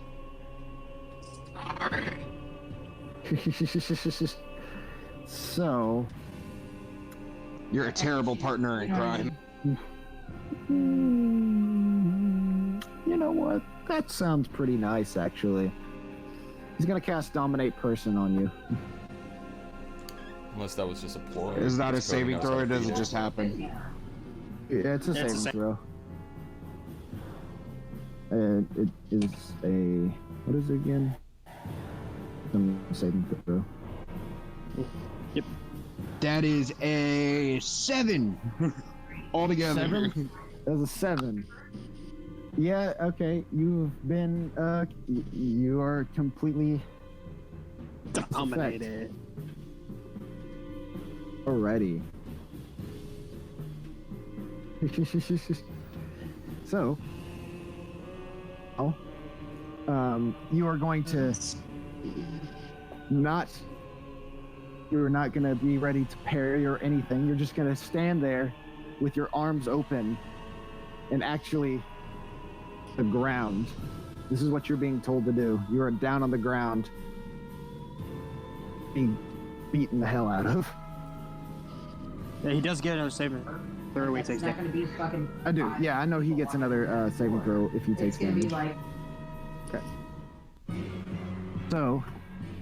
So. You're a terrible partner in crime. You know what? That sounds pretty nice, actually. He's gonna cast Dominate Person on you. Unless that was just a ploy. Is that a Just going saving throw or outside does it people. just happen? Yeah, it's a It's a saving sa- throw. It is a... What is it again? Some saving throw. That is a 7 altogether. 7? That's a 7. Yeah, okay. You've been, you are completely Dominated. already. So, you are going to you're not going to be ready to parry or anything. You're just going to stand there with your arms open and actually the ground. This is what you're being told to do. You are down on the ground, being beaten the hell out of. Yeah, he does get a saving throw. He It's takes not damage. gonna be fucking. I do. Yeah, I know he gets another saving throw if he It's takes gonna be damage. like. So,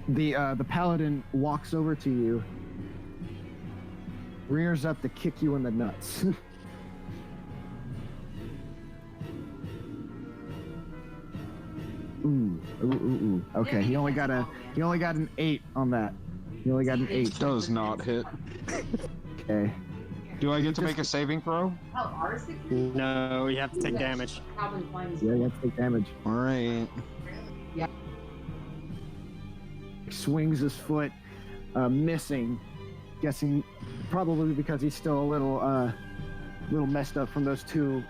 the paladin walks over to you, rears up to kick you in the nuts. Ooh. Okay, he only got an 8 on that. He only got an 8. Does not hit. Okay. Do I get to make a saving throw? Hell, ours 6? No, you have to take damage. Probably fine. Yeah, you have to take damage. All right. Swings his foot, missing. Guessing probably because he's still a little messed up from those 2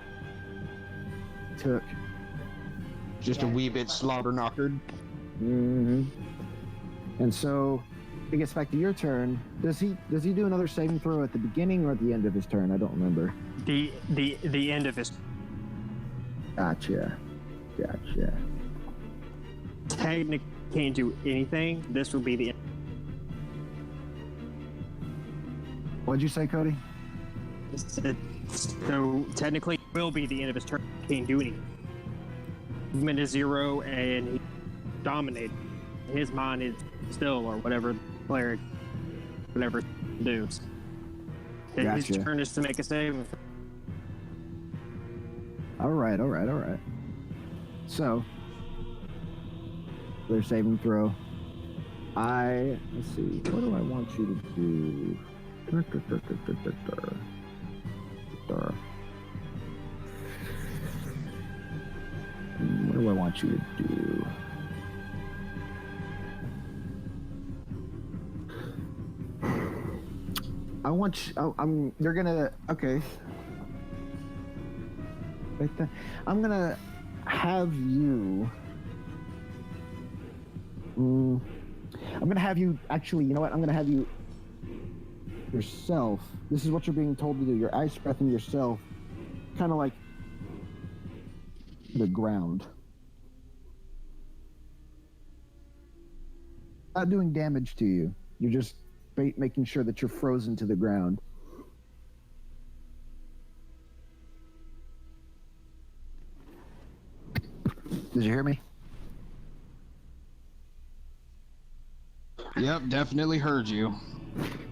took. Just a wee bit slobber knockered. Mm-hmm. And so it gets back to your turn. Does he do another saving throw at the beginning or at the end of his turn? I don't remember. The end of his Gotcha. technically can't do anything. This would be the end. What'd you say, Cody? So technically, it will be the end of his turn. Can't do anything. Movement is 0, and he dominated. His mind is still, or whatever player, whatever does. His Gotcha. turn is to make a save. All right. So, their saving throw. Let's see. What do I want you to do? What do I want you to do? I want you. You're gonna. Okay. Right there. I'm gonna have you. I'm gonna have you. Actually, you know what? I'm gonna have you yourself. This is what you're being told to do. You're ice breathing yourself, kind of like the ground. Not doing damage to you. You're just making sure that you're frozen to the ground. Did you hear me? Yep, definitely heard you.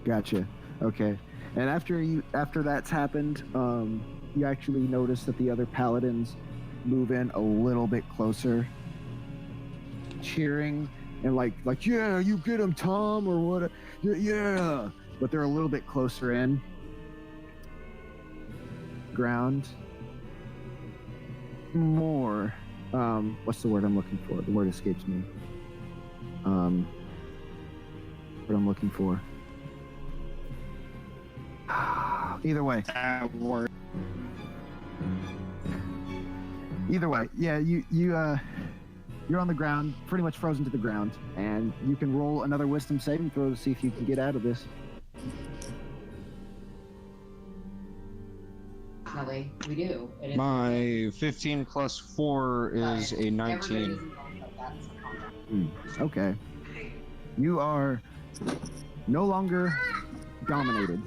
Gotcha. Okay. And after that's happened, you actually notice that the other paladins move in a little bit closer, cheering and like yeah, you get him, Tom, or what? Yeah. But they're a little bit closer in. Ground. More. What's the word I'm looking for? The word escapes me. What I'm looking for. Either way. Either way, yeah, you're on the ground, pretty much frozen to the ground, and you can roll another wisdom saving throw to see if you can get out of this. Definitely, we do. It is- My 15 plus 4 is a 19. Everybody isn't going like that, it's a contract. Okay. You are no longer dominated.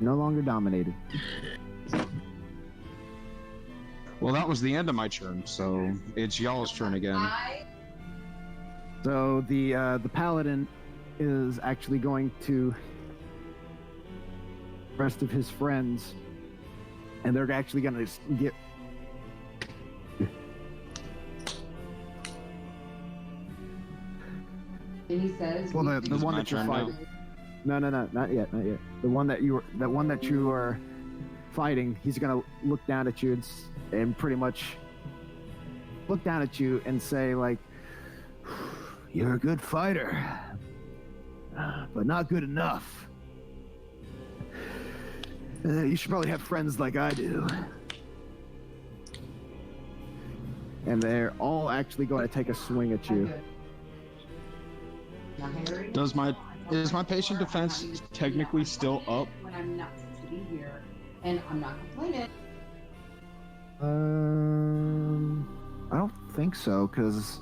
No longer dominated. Well, that was the end of my turn, so it's y'all's turn again. So the paladin is actually going to the rest of his friends, and they're actually going to get. And he says, Well, the It's one my that you're turn now. fighting. No, not yet. The one that you are fighting, he's gonna look down at you and pretty much look down at you and say like, "You're a good fighter, but not good enough. You should probably have friends like I do." And they're all actually going to take a swing at you. Is my patient defense technically still up? When I'm not supposed to be here, and I'm not complaining. think so, because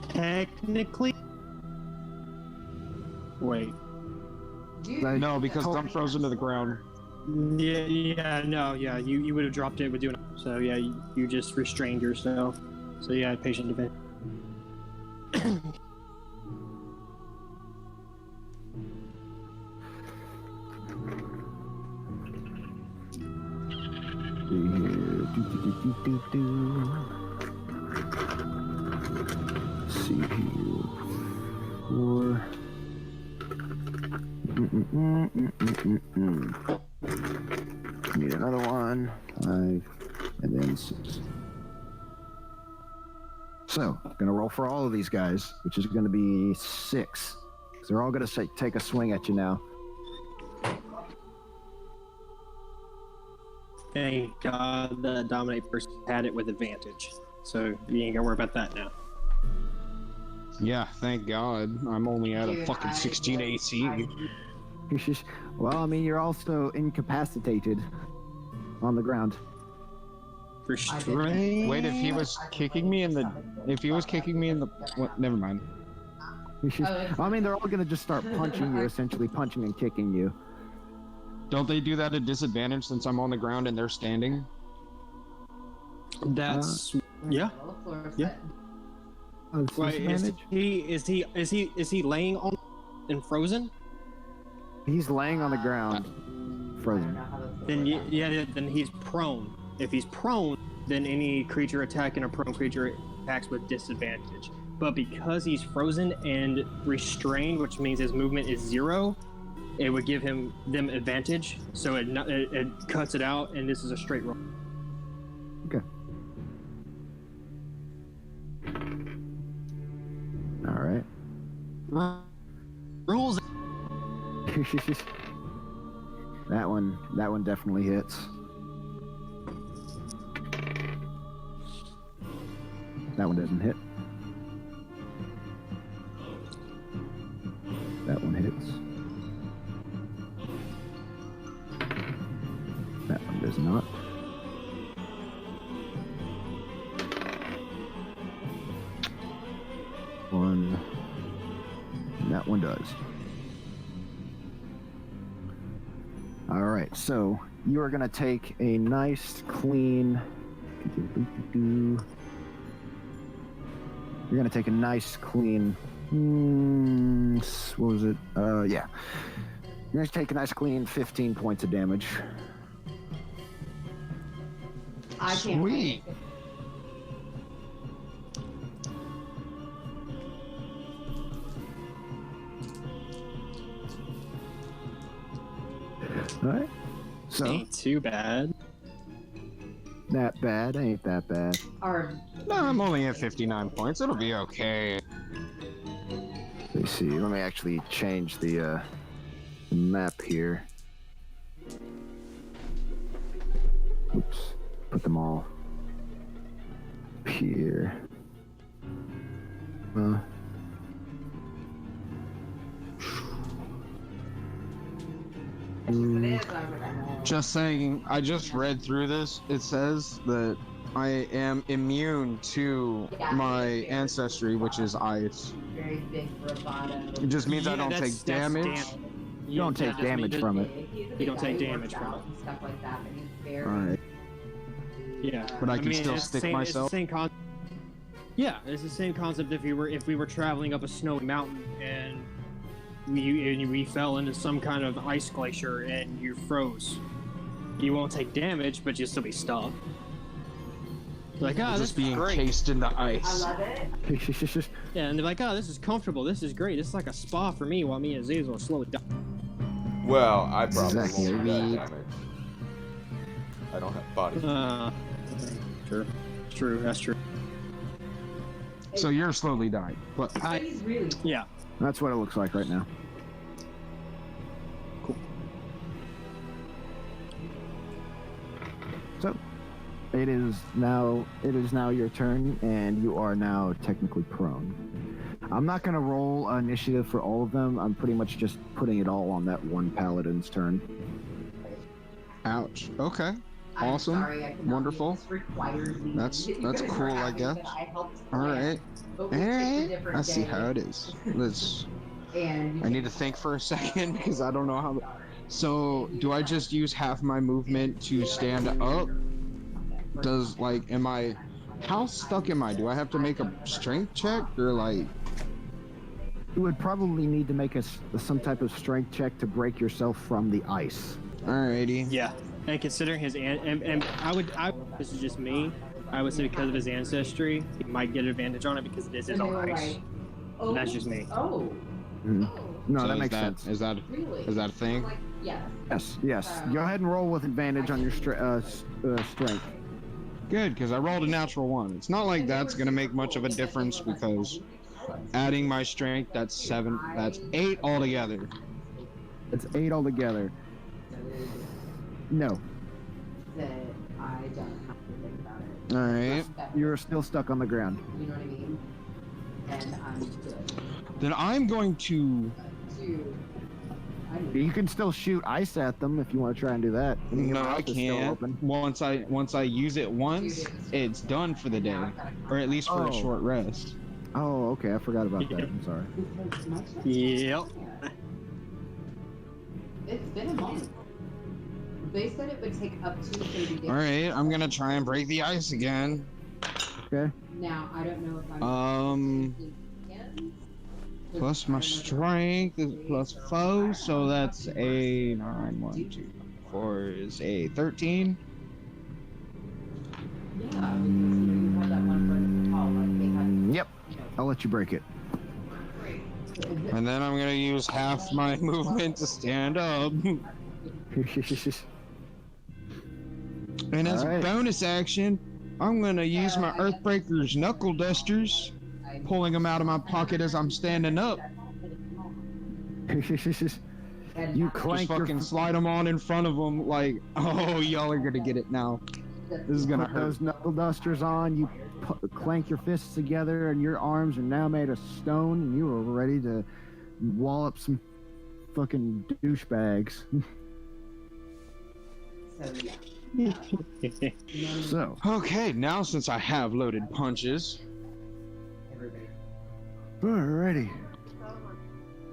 Technically. Wait. No, because I'm frozen to the ground. Yeah, you would have dropped it with doing it. So yeah, you just restrained yourself. So yeah, patient event. See here. 4. Need another one. 5, and then 6. So, gonna roll for all of these guys, which is gonna be 6. Because they're all gonna take a swing at you now. Thank God the dominate person had it with advantage. So you ain't gotta worry about that now. Yeah, thank God. I'm only at a fucking 16 AC. Well, I mean, you're also incapacitated on the ground. Restrain. Wait, if he was kicking me in the... What? Never mind. I mean, they're all gonna just start punching you, essentially punching and kicking you. Don't they do that at disadvantage since I'm on the ground and they're standing? That's yeah. Yeah. Wait, is he laying on and frozen? He's laying on the ground, frozen. Then then he's prone. If he's prone, then any creature attacking a prone creature attacks with disadvantage. But because he's frozen and restrained, which means his movement is 0, it would give them advantage. So it cuts it out, and this is a straight roll. Okay. All right. Rules. That one definitely hits. That one doesn't hit. That one hits. That one does not. One. And that one does. All right, so you are going to take a nice, clean... You're going to take a nice, clean... what was it? Yeah. You're going to take a nice, clean 15 points of damage. I can't. Sweet. All right. So, Ain't too bad. that bad, ain't that bad. Or No, I'm only at 59 points. It'll be okay. Let's see. Let me actually change the map here. Oops. Put them all here. Just saying, I just read through this. It says that I am immune to my ancestry, which is ice. very big bravado. It just means I don't take damage. You don't take damage from it. You don't take damage from it. Stuff like that, but he's very. All right. Yeah, But I can still it's stick the same, myself? It's the same concept. Yeah, it's the same concept. If we were traveling up a snowy mountain and we fell into some kind of ice glacier and you froze, you won't take damage, but you'll still be stuck. Like, this Just is being great. encased in the I ice. love it. Yeah, and they're like, this is comfortable. This is great. This is like a spa for me while me and Azazel are slowly dying. Well, I probably Exactly. won't do that damage. I don't have body. True. That's true. So you're slowly dying. But But he's really. Yeah. That's what it looks like right now. Cool. So, it is now your turn, and you are now technically prone. I'm not gonna roll initiative for all of them. I'm pretty much just putting it all on that one paladin's turn. ouch. Okay. I'm Awesome. sorry, I cannot Wonderful. This requires me. That's You guys cool, were I having guess. that I helped All plan, right. but we picked a different I see day, how it is. Let's. and I need to think for a second because I don't know how. So, do I just use half my movement to stand up? Does like, am I? How stuck am I? Do I have to make a strength check or like? You would probably need to make some type of strength check to break yourself from the ice. Alrighty. Yeah, and considering his and this is just me. I would say because of his ancestry, he might get advantage on it because it is his and they own were ice. like, oh, That's just me. Oh, Mhm. No, So that is makes sense. Is that really? is that a thing? I'm like, yes. Yes. Go ahead and roll with advantage on your strength. Good, because I rolled a natural one. It's not like that's gonna make much of a difference because adding my strength, that's 7. That's 8 altogether. It's 8 altogether. No, That I don't have to think about it. All right. you're still stuck on the ground. You know what I mean? And I'm good. Then I'm going to. Dude, I need You can still shoot ice at them if you want to try and do that. I mean, your No, mouth I is still can't. open. Once I use it once, it's done for the day, or at least for a Oh. short rest. Oh, okay. I forgot about that. I'm sorry. because my stuff- Yep. It's been a month. They said it would take up to 30 days. All right, I'm gonna try and break the ice again. Okay. Now, I don't know if I'm... Plus my strength is plus 4, so that's a 9. 1, 2, 4 is a 13. Yeah, because you had that one person call, like, they had, Yep. you know, I'll let you break it. And then I'm gonna use half my movement to stand up. And as Alright. a bonus action, I'm gonna use my Earthbreaker's knuckle dusters, pulling them out of my pocket as I'm standing up. You Just clank your fucking slide them on in front of them like, oh, y'all are gonna get it now. This is gonna put hurt. those knuckle dusters on. You clank your fists together, and your arms are now made of stone, and you are ready to wallop some fucking douchebags. So, yeah. So, Okay, now since I have loaded punches, Everybody. alrighty.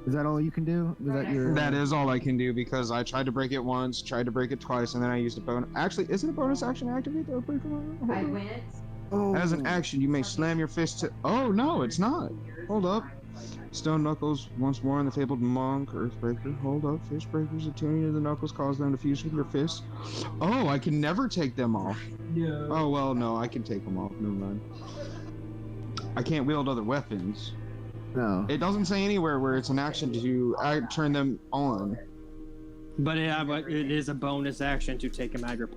Is that all you can do? Is that your? that is all I can do because I tried to break it once, tried to break it twice, and then I used a bonus. Actually, is it a bonus action to activate the Earthbreaker? I went... Oh. As an action, you may slam your fist to. Oh no, it's not. Hold up. Stone knuckles once more in the fabled monk Earthbreaker. Hold up. Fist breakers attuning to the knuckles cause them to fuse with your fists. Oh, I can never take them off. No. Oh well, no, I can take them off. Never mind. I can't wield other weapons. No. It doesn't say anywhere where it's an action to turn them on. But it is a bonus action to take him out of your.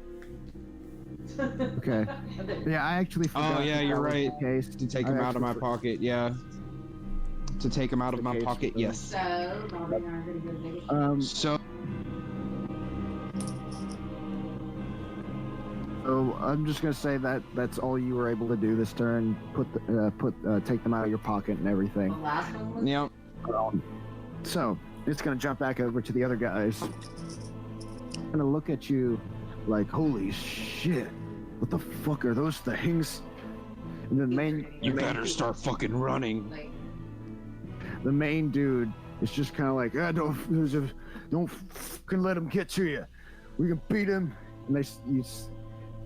Okay. Yeah, I actually forgot. Oh yeah, that you're was right. the case. To take I them out of actually my pocket, yeah. To take them out of my Okay, pocket, so- yes. So, Bobby and I are going to go to Vegas. So So I'm just gonna say that that's all you were able to do this turn. Take them out of your pocket and The everything. last one was... yeah. So it's gonna jump back over to the other guys. Gonna look at you like, holy shit! What the fuck are those things? And the main, You better start fucking running. Like, the main dude is just kind of like, don't fucking let him get to you. We can beat him. And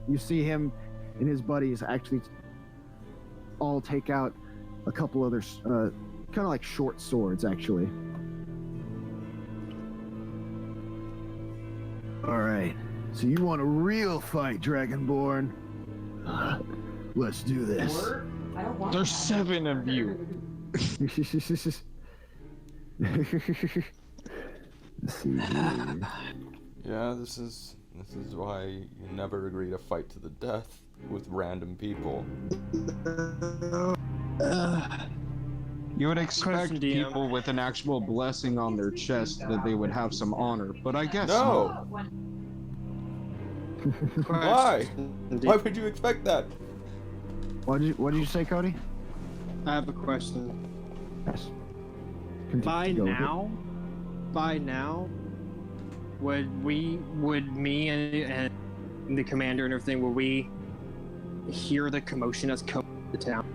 you see him and his buddies actually all take out a couple other kind of like short swords, actually. All right. So you want a real fight, Dragonborn? Let's do this. or... I don't want There's that. 7 of you. Let's see here. Yeah, this is why you never agree to fight to the death with random people. You would expect Question, DM. people with an actual blessing on their chest that they would have some honor, but I guess No! Why? Why would you expect that? What did you say, Cody? I have a question. Yes. By Go with it. now, would me and the commander and everything, will we hear the commotion that's coming to the town?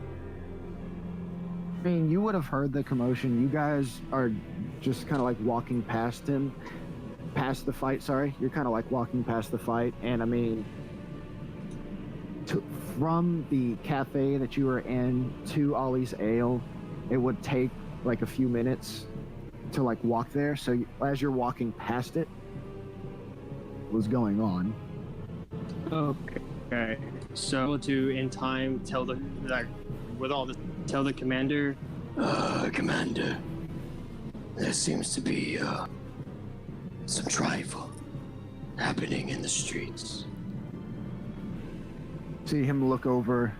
I mean, you would have heard the commotion. You guys are just kind of like walking past the fight, sorry. You're kind of like walking past the fight, and I mean, from the cafe that you were in to Ollie's Ale, it would take like a few minutes to like walk there. So as you're walking past it, what's going on? Okay. So to in time tell the tell the commander. Commander, there seems to be some trifle happening in the streets. See him look over,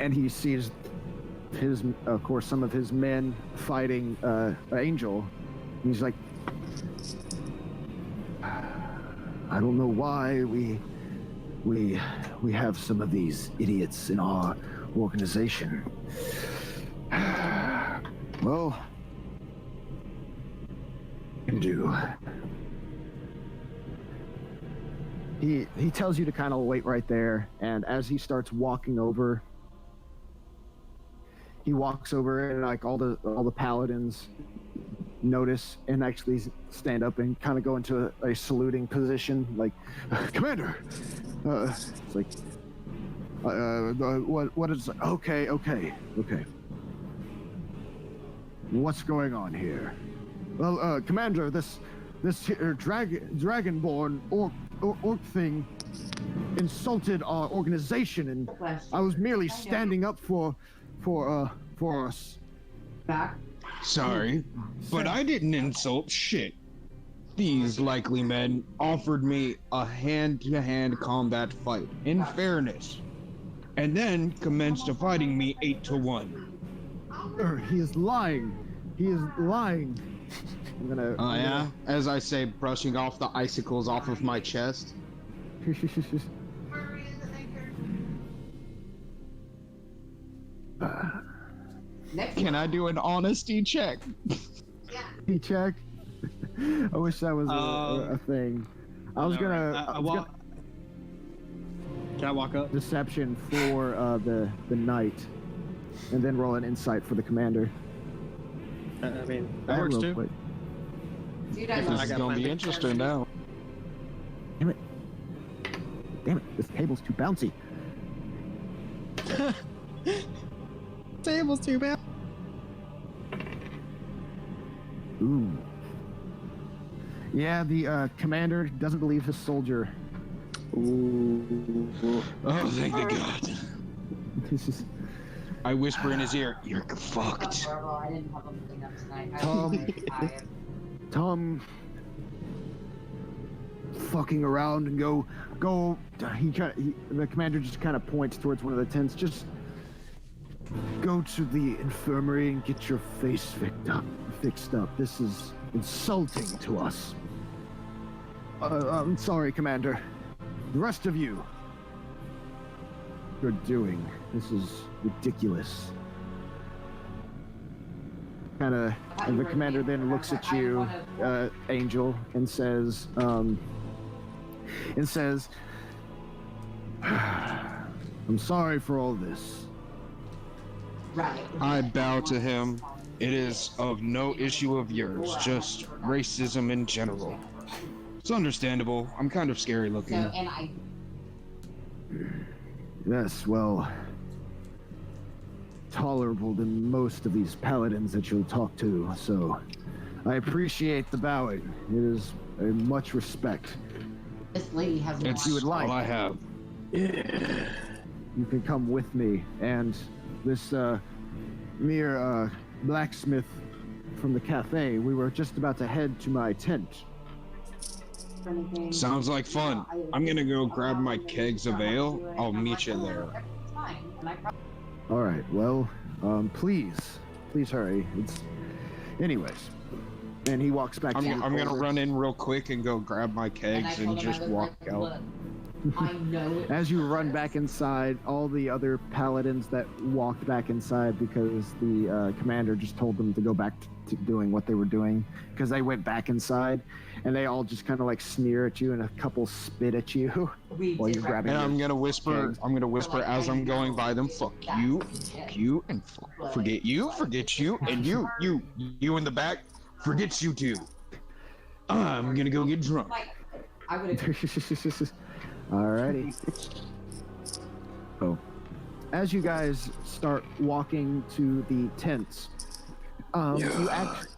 and he sees of course, some of his men fighting Angel. He's like, I don't know why we have some of these idiots in our organization. Well, can do. He tells you to kind of wait right there, and as he starts walking over, he walks over, and like all the paladins notice and actually stand up and kind of go into a saluting position, like, Commander. It's like, what is? Okay. What's going on here? Well, Commander, this here dragonborn orc thing insulted our organization, and I was merely standing up for us. Back. Sorry, but I didn't insult shit. These likely men offered me a hand-to-hand combat fight, in fairness, and then commenced fighting me 8-1. He is lying. I'm gonna. Oh yeah? As I say, brushing off the icicles off of my chest. Can I do an honesty check? He checked. I wish that was a thing. I was gonna. Can I walk up? Deception for the knight, and then roll an insight for the commander. I mean, that works too. Quick. Dude, This is gonna be interesting now. Damn it! This table's too bouncy. Table's too bad. Ooh. Yeah, the commander doesn't believe his soldier. Ooh. Oh, thank the God. This is I whisper in his ear, "You're fucked." I didn't have them clean up tonight. Tom, fucking around and go. The commander just kind of points towards one of the tents. Just go to the infirmary and get your face fixed up. This is insulting to us. I'm sorry, Commander. The rest of you, you're doing. This is ridiculous. And the commander then looks at you, Angel, and says, I'm sorry for all this. Right. I bow to him. It is of no issue of yours, just racism in general. It's understandable. I'm kind of scary looking. So, and I. Yes, well, tolerable than most of these paladins that you'll talk to, so I appreciate the bowing. It is a much respect. This lady has a It's you would like. all I have. You can come with me, and this mere blacksmith from the cafe, we were just about to head to my tent. Sounds like fun. I'm gonna go grab my kegs of ale. I'll meet you there. All right, well, please hurry. Anyways, and he walks back. I'm gonna run in real quick and go grab my kegs and just walk out. I know it. As you run back inside, all the other paladins that walked back inside because the commander just told them to go back to doing what they were doing, because they went back inside, and they all just kind of like sneer at you, and a couple spit at you We while did you're grabbing. And your I'm gonna whisper. gangs. I'm gonna whisper as I'm going by them. Fuck you, and forget you, and you in the back. Forget you too. I'm gonna go get drunk. I would have. Alrighty. Oh, as you guys start walking to the tents, you actually.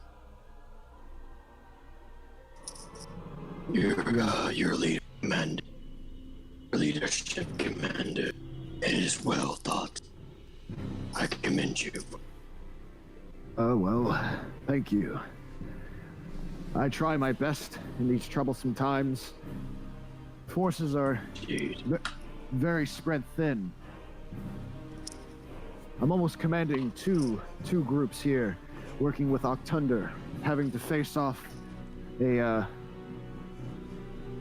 Your leader, commander. Leadership, commander. It is well thought. I commend you. Oh, well, thank you. I try my best in these troublesome times. Forces are Indeed. very spread thin. I'm almost commanding two groups here, working with Octunder, having to face off a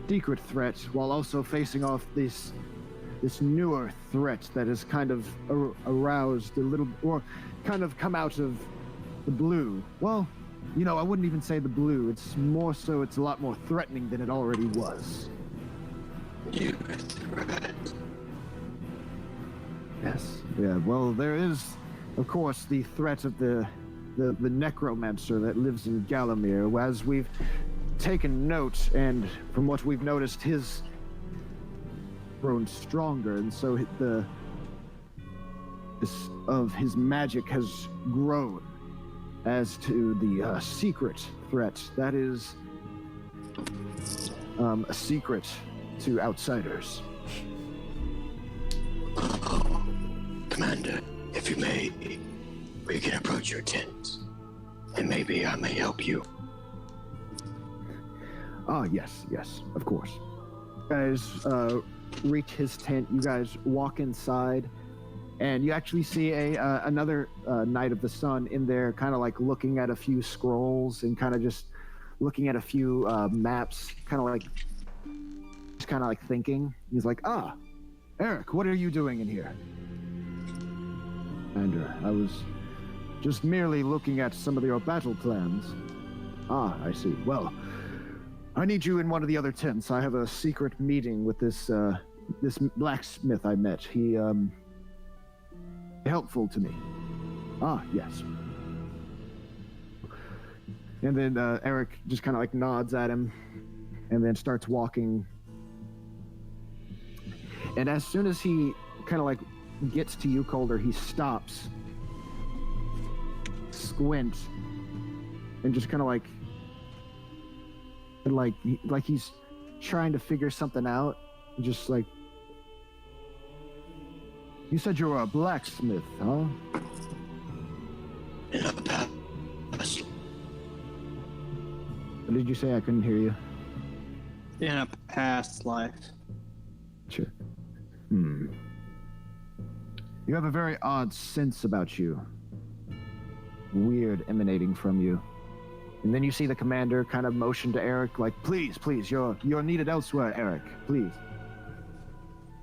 secret threat while also facing off this newer threat that has kind of aroused a little, or kind of come out of the blue. Well, you know, I wouldn't even say the blue. It's more so, it's a lot more threatening than it already was. You threat. Yes. Yeah, well, there is, of course, the threat of the necromancer that lives in Gallowmere. As we've taken note, and from what we've noticed, his grown stronger, and so his magic has grown. As to the secret threat, that is a secret to outsiders. Commander, if you may, we can approach your tent, and maybe I may help you. Ah, yes, of course. You guys reach his tent. You guys walk inside, and you actually see another Knight of the Sun in there, kind of like looking at a few scrolls and kind of just looking at a few maps, kind of like thinking. He's like, Eric, what are you doing in here? Commander, I was just merely looking at some of your battle plans. Ah, I see. Well, I need you in one of the other tents. I have a secret meeting with this blacksmith I met. He helpful to me. Ah, yes. And then Eric just kind of like nods at him and then starts walking. And as soon as he kind of like gets to you, Colder, he stops, squints, and just kind of like he's trying to figure something out. Just like, you said you were a blacksmith, huh? In a past, What did you say? I couldn't hear you. In a past life. Sure. You have a very odd sense about you. Weird emanating from you. And then you see the commander kind of motion to Eric, like, please, you're needed elsewhere, Eric, please.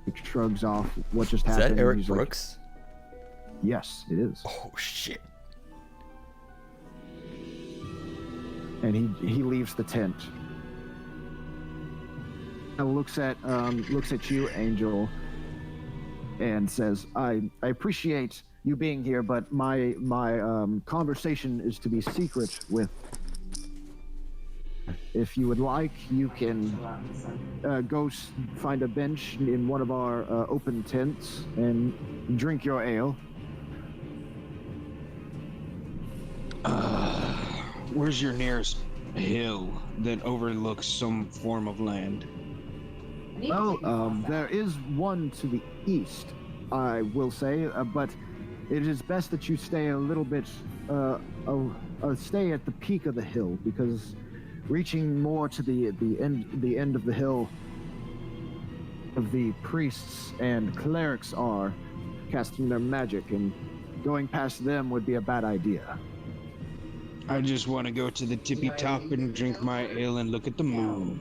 He shrugs off what just Is happened. that Eric He's like, Brooks? yes, it is. Oh shit. And he leaves the tent. And looks at you, Angel, and says, I appreciate you being here, but my conversation is to be secret with. If you would like, you can go find a bench in one of our open tents and drink your ale. Where's your nearest hill that overlooks some form of land? Well, there is one to the east, I will say, but it is best that you stay a little bit, stay at the peak of the hill, because reaching more to the end of the hill of the priests and clerics are casting their magic, and going past them would be a bad idea. I just want to go to the tippy top and drink my ale and look at the moon.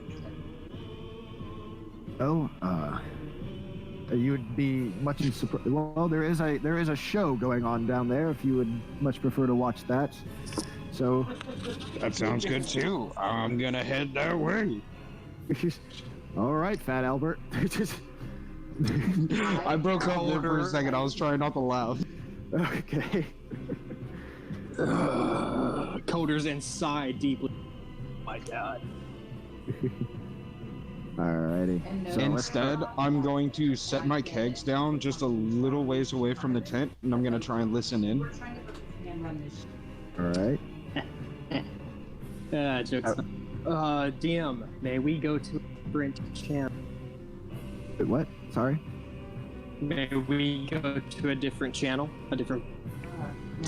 Oh, you would be much in surprise. Well, there is a show going on down there. If you would much prefer to watch that, so That sounds good too. I'm gonna head that way. all right, Fat Albert. I broke up there for a second. I was trying not to laugh. Okay. Coder's inside deeply. Oh my god. Alrighty. And no, So let's- Instead, I'm going to set my kegs down just a little ways away from the tent, and I'm gonna try and listen in. we're trying to put this man run this. all right. Jokes. DM, may we go to a different channel? Wait, what? Sorry. May we go to a different channel? A different.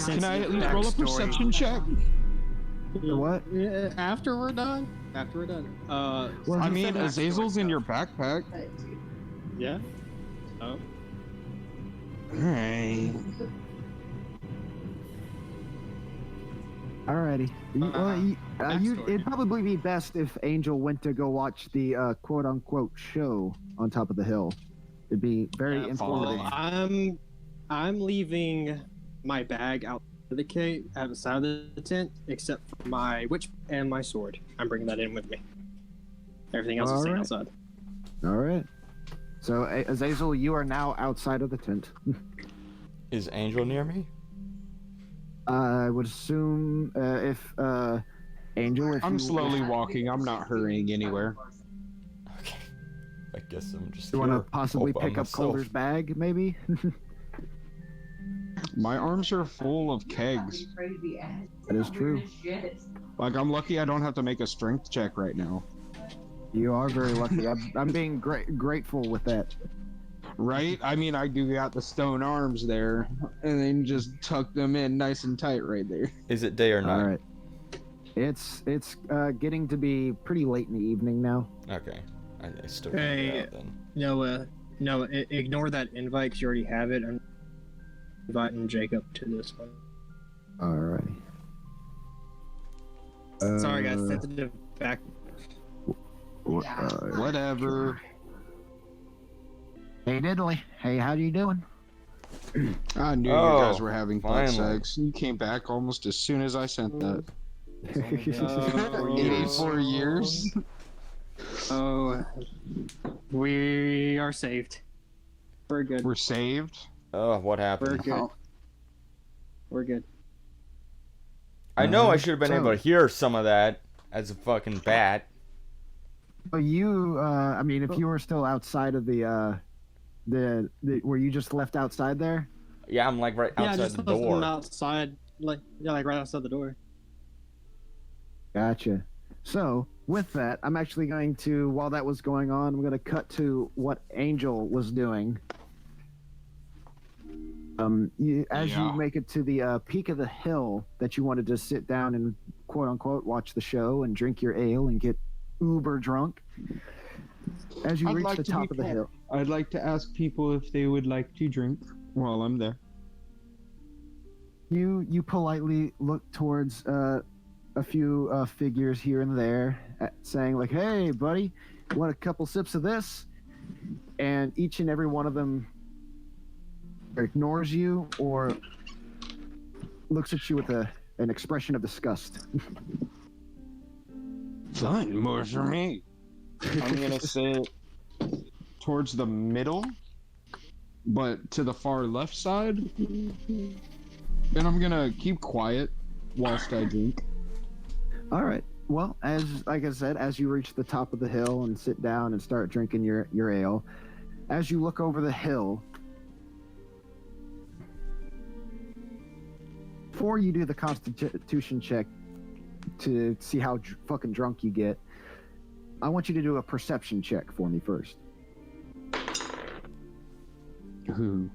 Can I at least roll a perception check? The what? After we're done. After we're done. Well, I he mean, said Azazel's in your backpack. Yeah. Oh. Alright. Alrighty. It'd probably be best if Angel went to go watch the quote-unquote show on top of the hill. It'd be very informative. Well, I'm leaving my bag out of the cave, outside of the tent, except for my witch and my sword. I'm bringing that in with me. Everything else is staying Alright. outside. All right. So, Azazel, you are now outside of the tent. Is Angel near me? I would assume if Angel, if I'm you slowly walking. I'm not hurrying anywhere. Okay. I guess I'm just You want to here possibly all by pick up myself. Calder's bag, maybe? My arms are full of kegs. Crazy ass. That is true. Shit. Like, I'm lucky I don't have to make a strength check right now. You are very lucky. I'm being grateful with that. Right? I mean, I do got the stone arms there, and then just tuck them in nice and tight right there. Is it day or night? All right. It's getting to be pretty late in the evening now. Okay. I still can't Hey. get out then. No, ignore that invite because you already have it. I'm inviting Jacob to this one. Alrighty. Sorry, guys. Sensitive back. Whatever. Hey Diddley. Hey, how you doing? I knew Oh, you guys were having butt finally. sex. You came back almost as soon as I sent that. Oh, 84 years? Oh, we are saved. We're good. We're saved? Oh, what We're happened? good. We're good. I know I should have been So- able to hear some of that as a fucking bat. Well, you, I mean, if you were still outside of the were you just left outside there? Yeah, I'm like right Yeah, outside just the left them door. outside, like right outside the door. Gotcha. So, with that, I'm actually going to, while that was going on, I'm going to cut to what Angel was doing. As you Yeah. make it to the peak of the hill that you wanted to sit down and quote unquote watch the show and drink your ale and get uber drunk. As you I'd reach like the to top be of the part- hill, I'd like to ask people if they would like to drink while I'm there. you politely look towards a few figures here and there, saying like, "Hey, buddy, want a couple sips of this?" And each and every one of them ignores you or looks at you with an expression of disgust. Fine, more for me. I'm gonna sit towards the middle, but to the far left side. And I'm gonna keep quiet whilst I drink. All right. Well, like I said, as you reach the top of the hill and sit down and start drinking your ale, as you look over the hill, before you do the Constitution check to see how fucking drunk you get, I want you to do a perception check for me first. Ooh.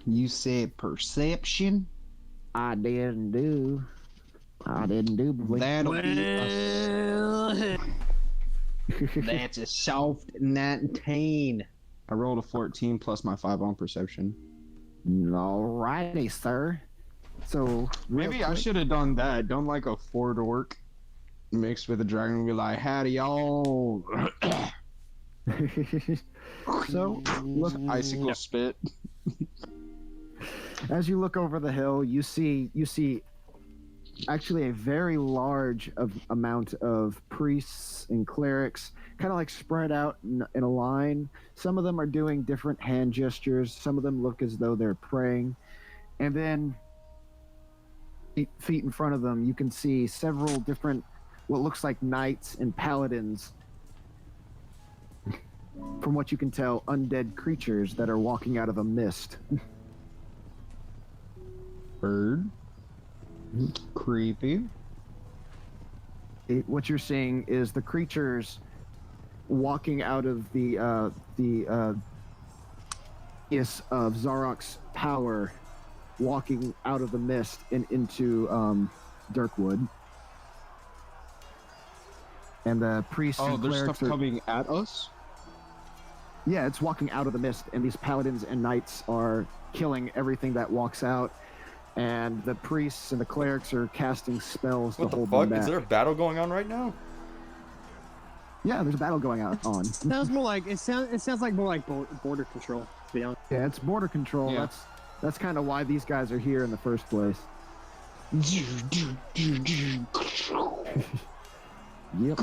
You said perception? I didn't do. Boy. That'll be That's a soft 19. I rolled a 14 plus my 5 on perception. Alrighty, sir. So real Maybe I quick- should have done that. Done like a 4 to work. mixed with a dragon, be like, howdy y'all. So, look, Icicle spit. as you look over the hill, you see actually a very large amount of priests and clerics, kind of like spread out in a line. Some of them are doing different hand gestures. Some of them look as though they're praying. And then, feet in front of them, you can see several different, what looks like knights and paladins. From what you can tell, undead creatures that are walking out of a mist. Bird. Creepy. What you're seeing is the creatures walking out of the of Zarok's power, walking out of the mist and into Dirkwood. And the priests and there's clerics stuff coming at us? Yeah, it's walking out of the mist, and these paladins and knights are killing everything that walks out. And the priests and the clerics are casting spells to hold them back. Is there a battle going on right now? Yeah, there's a battle going on. Sounds more like it sounds like more like border control, to be honest. Yeah, it's border control. Yeah. That's kind of why these guys are here in the first place. Yep.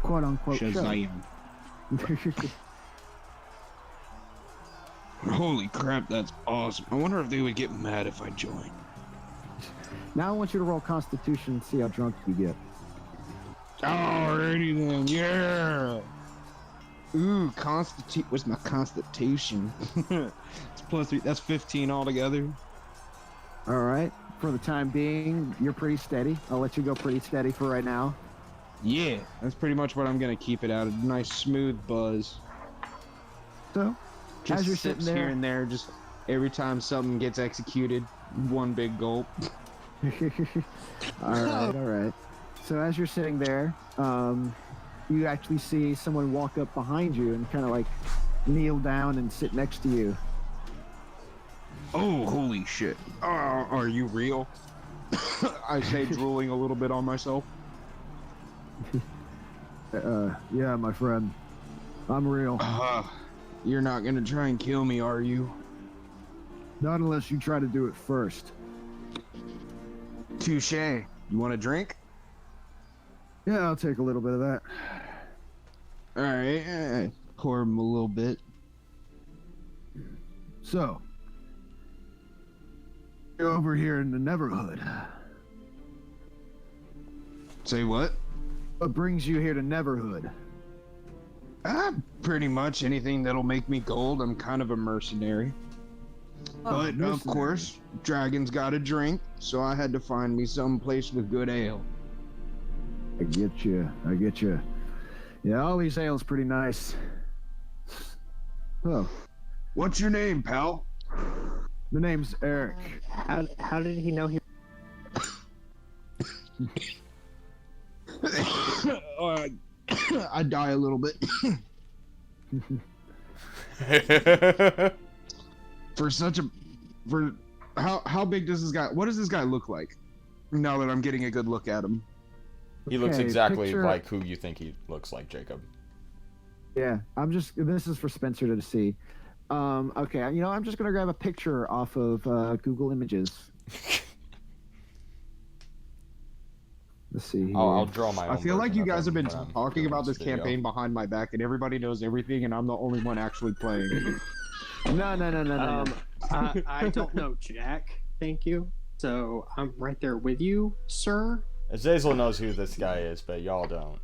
Quote unquote. Shazam. Holy crap, that's awesome. I wonder if they would get mad if I joined. Now I want you to roll Constitution and see how drunk you get. Alrighty then, yeah. Ooh, what's my Constitution? It's +3. That's 15 altogether. All right. For the time being, you're pretty steady. I'll let you go pretty steady for right now. Yeah, that's pretty much what I'm gonna keep it at. A nice smooth buzz. So, Just as you're sips sitting there, here and there, just every time something gets executed, one big gulp. all right. So as you're sitting there, you actually see someone walk up behind you and kind of like kneel down and sit next to you. Oh, holy shit. Are you real? I say, drooling a little bit on myself. Yeah, my friend. I'm real. You're not gonna try and kill me, are you? Not unless you try to do it first. Touche. You want a drink? Yeah, I'll take a little bit of that. Alright, pour him a little bit. So, you're over here in the Neverhood. Say what? What brings you here to Neverhood? Pretty much anything that'll make me gold. I'm kind of a mercenary. But of course, dragons got a drink, so I had to find me some place with good ale. I get you. Yeah, all these ales pretty nice. Oh, What's your name, pal? the name's Eric. How did he know he? I die a little bit. How big does this guy? What does this guy look like? Now that I'm getting a good look at him. He looks Okay, exactly picture- like who you think he looks like, Jacob. Yeah, this is for Spencer to see. Okay, I'm just gonna grab a picture off of Google Images. Let's see here. I'll draw my own. I feel like version you of guys have him been when I'm talking doing about this video. campaign behind my back, and everybody knows everything, and I'm the only one actually playing. No. I don't know, Jack. Thank you. So I'm right there with you, sir. Azazel knows who this guy is, but y'all don't.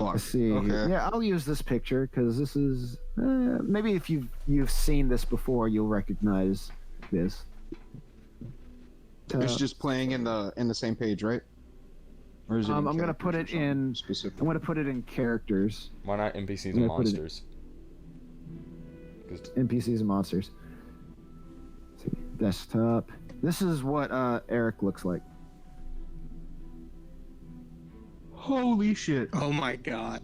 Let's see. Okay. Yeah, I'll use this picture because this is maybe if you've seen this before, you'll recognize this. It's just playing in the same page, right? Or is it I'm gonna put it in. specific. I'm gonna put it in characters. Why not NPCs I'm and gonna put it- monsters? 'Cause NPCs and monsters. Let's see. Desktop. This is what Eric looks like. Holy shit! Oh my god.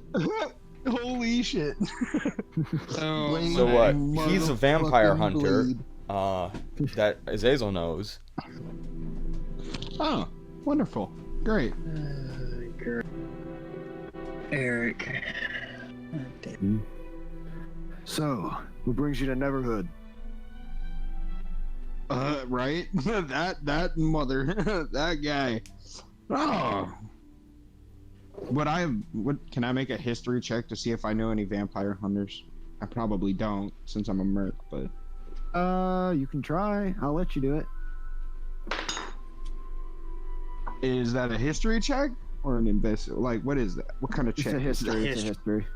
Holy shit! So, So what? My He's a vampire motherfucking hunter. blade. That Azazel knows. Oh, Wonderful. Great. Eric. So, what brings you to Neverhood? Right? that mother, that guy. Oh. What can I make a history check to see if I know any vampire hunters? I probably don't, since I'm a merc, but You can try. I'll let you do it. is that a history check or an invest? Like, what is that? What kind of It's check? a history. It's a history.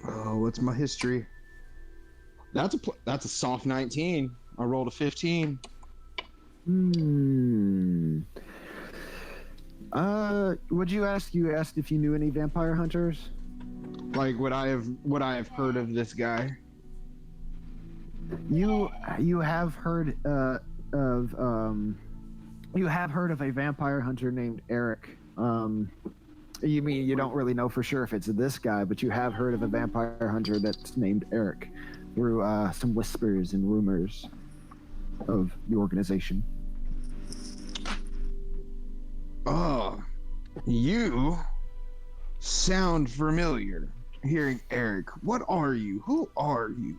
Oh, what's my history? That's a soft 19. I rolled a 15. What'd you ask? You asked if you knew any vampire hunters? Like, would I have heard of this guy? You have heard you have heard of a vampire hunter named Eric. You mean you don't really know for sure if it's this guy, but you have heard of a vampire hunter that's named Eric through some whispers and rumors of the organization. Oh, you sound familiar. Hearing Eric, what are you? Who are you?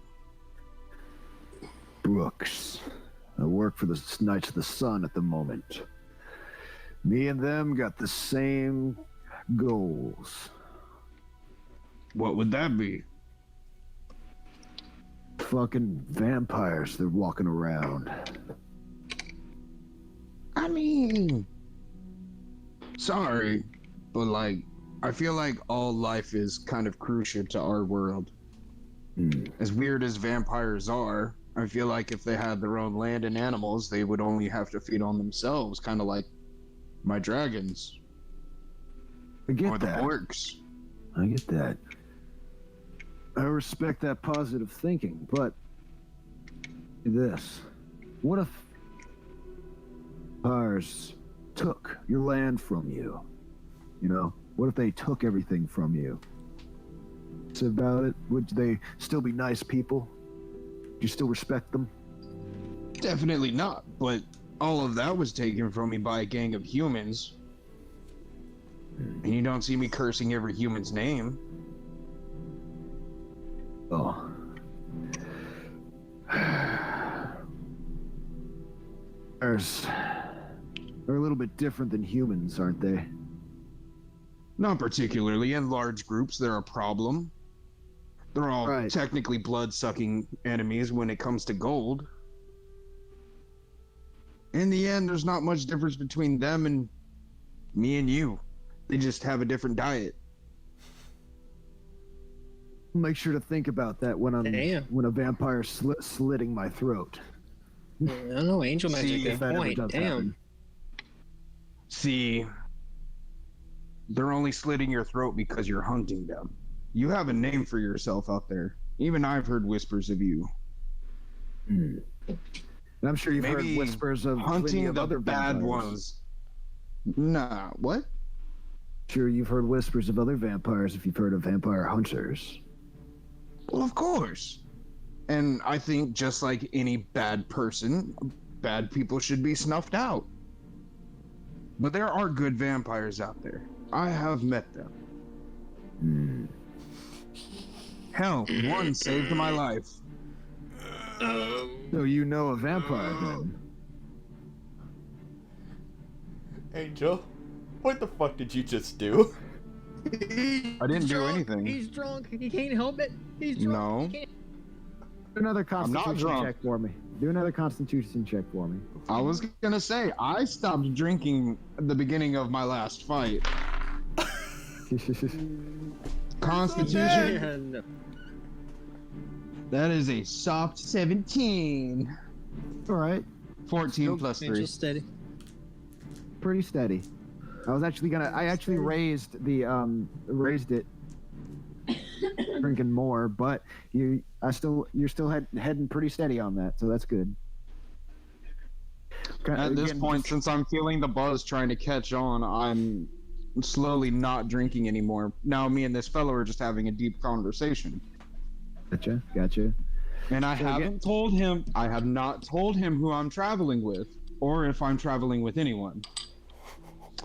Brooks. I work for the Knights of the Sun at the moment. Me and them got the same goals. What would that be? Fucking vampires they're walking around. I mean, sorry, but like, I feel like all life is kind of crucial to our world. As weird as vampires are, I feel like if they had their own land and animals, they would only have to feed on themselves, kind of like my dragons. I get or that. the orcs. I get that. I respect that positive thinking, but this. What if vampires took your land from you? You know, what if they took everything from you? So about it, would they still be nice people? Do you still respect them? Definitely not, but all of that was taken from me by a gang of humans. And you don't see me cursing every human's name. Oh. They're a little bit different than humans, aren't they? Not particularly. In large groups, they're a problem. They're all Right. technically blood-sucking enemies when it comes to gold. In the end, there's not much difference between them and me and you. They just have a different diet. Make sure to think about that when Damn. when a vampire slitting my throat. I don't know, angel magic. See, Good if that ever point. does Damn. happen. See, they're only slitting your throat because you're hunting them. You have a name for yourself out there. Even I've heard whispers of you. And I'm sure you've heard Maybe whispers of plenty hunting of the other bad vampires. ones. Nah, what? Sure, you've heard whispers of other vampires if you've heard of vampire hunters. Well, of course. And I think just like any bad person, bad people should be snuffed out. But there are good vampires out there. I have met them. Hell, one saved my life. So you know a vampire then? Angel, what the fuck did you just do? I didn't do anything. He's drunk. He can't help it. He's drunk. No. He can't. Do another not constitution drunk. check for me. Do another constitution check for me. I was gonna say, I stopped drinking at the beginning of my last fight. Constitution, Yeah, no. that is a soft 17. All right, 14 plus 3. Angel steady. pretty steady. I actually raised it, drinking more, but you're still heading pretty steady on that, so that's good. At this point, since I'm feeling the buzz trying to catch on, I'm slowly not drinking anymore. Now me and this fellow are just having a deep conversation. Gotcha. And I So have not told him who I'm traveling with. or if I'm traveling with anyone.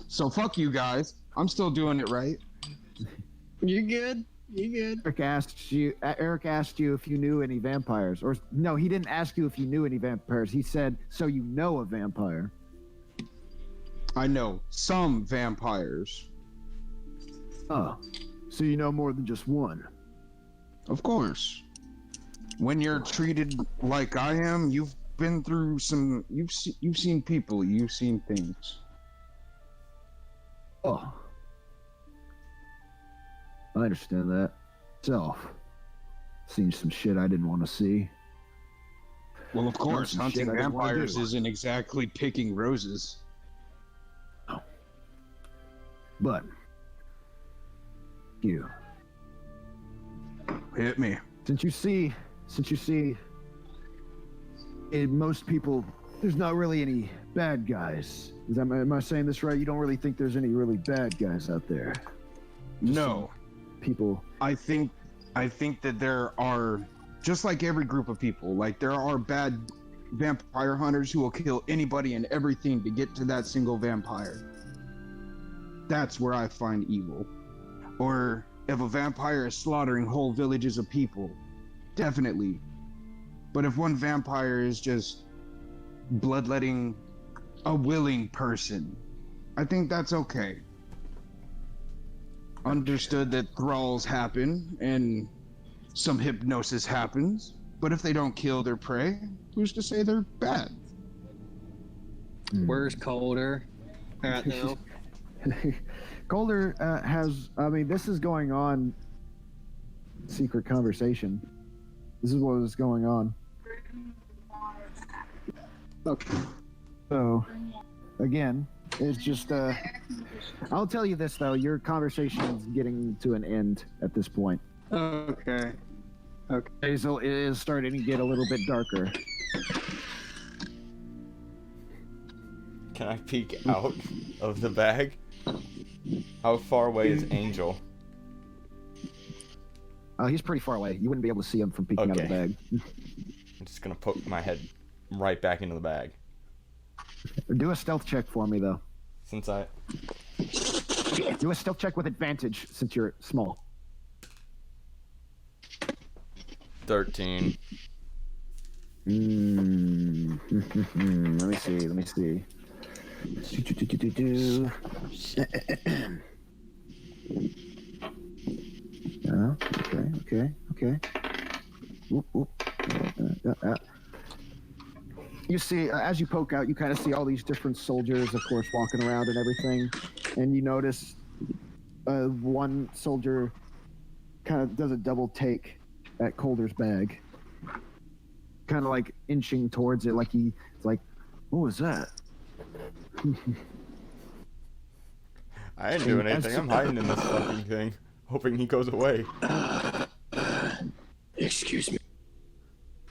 So fuck you guys. I'm still doing it right. You good? You good? Eric asked you if you knew any vampires, or no, he didn't ask you if you knew any vampires. He said, "So you know a vampire." I know some vampires. Oh, so you know more than just one. Of course. When you're treated like I am, you've been through some. You've seen people. You've seen things. Oh, I understand that. Self, seen some shit I didn't want to see. Well, of course, some hunting shit I didn't wanna vampires do. isn't exactly picking roses. But you, Hit me. since you see, in most people, there's not really any bad guys. Am I saying this right? You don't really think there's any really bad guys out there? No, People. I think that there are, just like every group of people, like there are bad vampire hunters who will kill anybody and everything to get to that single vampire. That's where I find evil. Or if a vampire is slaughtering whole villages of people, definitely. But if one vampire is just bloodletting a willing person, I think that's okay. Understood that thralls happen and some hypnosis happens, but if they don't kill their prey, who's to say they're bad? Where's Colder at now? Calder has. I mean, this is going on. Secret conversation. This is what is going on. Okay. So, again, it's just. I'll tell you this though. Your conversation is getting to an end at this point. Okay. Okay. So it is starting to get a little bit darker. Can I peek out of the bag? How far away is Angel? He's pretty far away. You wouldn't be able to see him from peeking out of the Okay. bag. I'm just gonna poke my head right back into the bag. Do a stealth check for me though. Since I... Do a stealth check with advantage since you're small. 13. Let me see. Okay. You see, as you poke out, you kind of see all these different soldiers, of course, walking around and everything. And you notice one soldier kind of does a double take at Calder's bag. Kind of like inching towards it, like he's like, what was that? I ain't doing anything. I'm hiding in this fucking thing, hoping he goes away. Excuse me.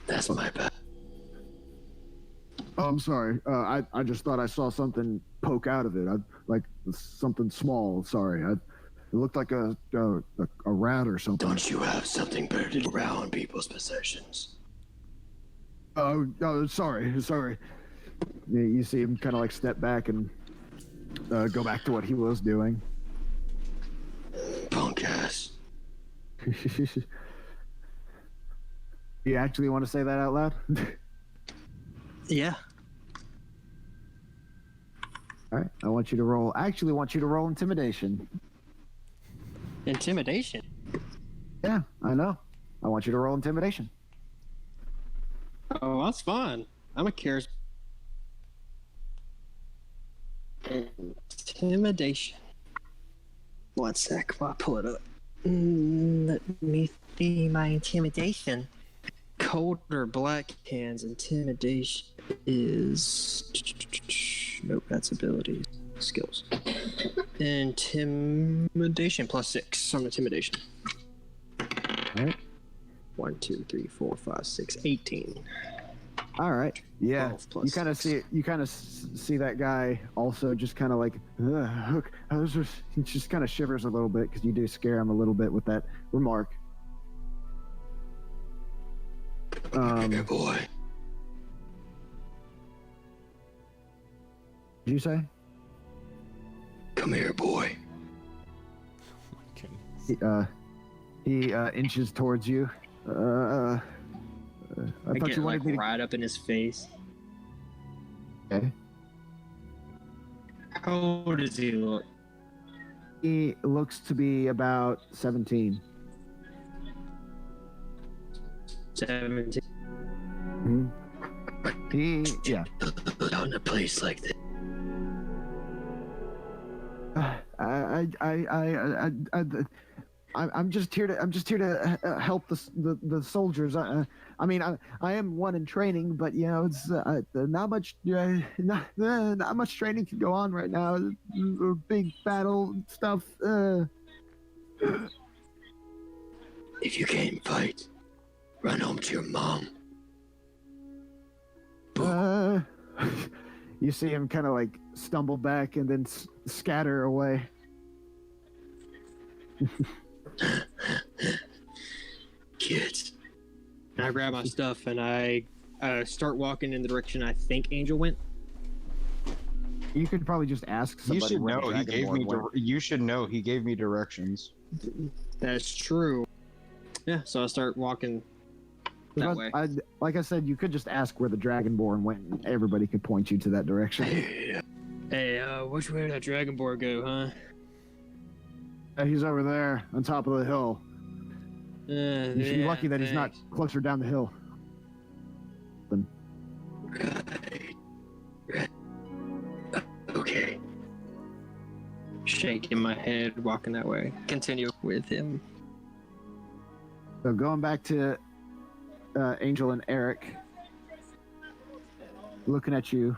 That's my bad. Oh, I'm sorry. I just thought I saw something poke out of it. Like something small. Sorry. It looked like a rat or something. Don't you have something better to do around people's possessions? Oh, sorry. You see him kind of like step back and go back to what he was doing. Punk ass. You actually want to say that out loud? Yeah. All right. I actually want you to roll intimidation. Intimidation. Yeah, I know. I want you to roll intimidation. Oh, that's fine. I'm a charisma. Intimidation. 1 sec while I pull it up. Let me see my intimidation. Colder Black Hand's intimidation is... Nope, that's ability. Skills. Intimidation +6 on intimidation. All right. 1, 2, 3, 4, 5, 6, 18. All right. Yeah. 12 plus You kind of 6. see. You kind of see that guy also just kind of like, he just kind of shivers a little bit because you do scare him a little bit with that remark. Good boy. Did you say? Come here, boy. He inches towards you. I I thought get you wanted me to. right up in his face. Okay. How old does he look? He looks to be about 17. 17. Mm-hmm. Yeah. Put on a place like this. I'm just here to help the soldiers. I mean, I am one in training, but you know, it's not much not much training can go on right now. Big battle stuff. If you can't fight, run home to your mom. You see him kind of like stumble back and then scatter away. Kids. And I grab my stuff and I start walking in the direction I think Angel went. You could probably just ask somebody. You should where know the he gave me. Dragonborn went. You should know he gave me directions. That's true. Yeah, so I start walking that way. Like I said, you could just ask where the Dragonborn went, and everybody could point you to that direction. Hey, which way did that Dragonborn go, huh? He's over there on top of the hill. You should be lucky that he's not closer down the hill. Right. Okay. Shaking my head, walking that way. Continue with him. So going back to Angel and Eric, looking at you.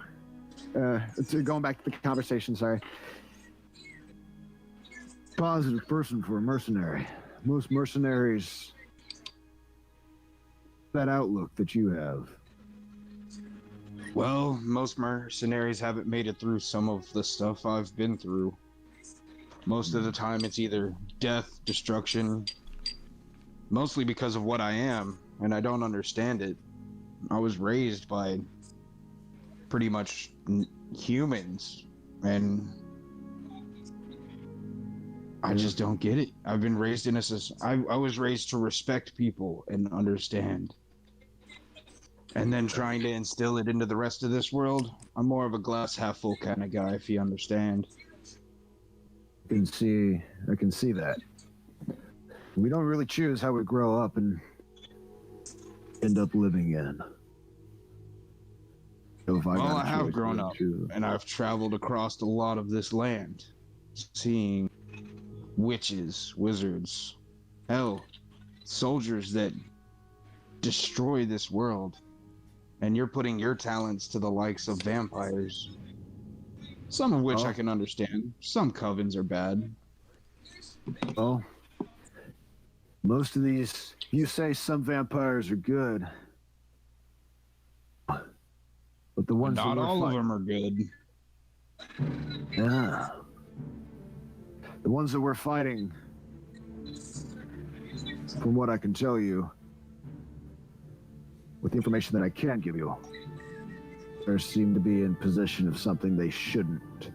Going back to the conversation, sorry. Positive person for a mercenary. Most mercenaries, that outlook that you have. Well, most mercenaries haven't made it through some of the stuff I've been through. Most of the time it's either death, destruction, mostly because of what I am, and I don't understand it. I was raised by pretty much humans, and I just don't get it. I've been raised in I was raised to respect people and understand. And then trying to instill it into the rest of this world, I'm more of a glass half full kind of guy, if you understand. I can see that. We don't really choose how we grow up and end up living in. So well, I have grown up, and I've traveled across a lot of this land, seeing witches, wizards, hell, soldiers that destroy this world. And you're putting your talents to the likes of vampires. Some of which I can understand. Some covens are bad. Well, most of these, you say some vampires are good. But the ones Not all of them are good. Yeah. The ones that we're fighting, from what I can tell you, with the information that I can give you, they seem to be in possession of something they shouldn't.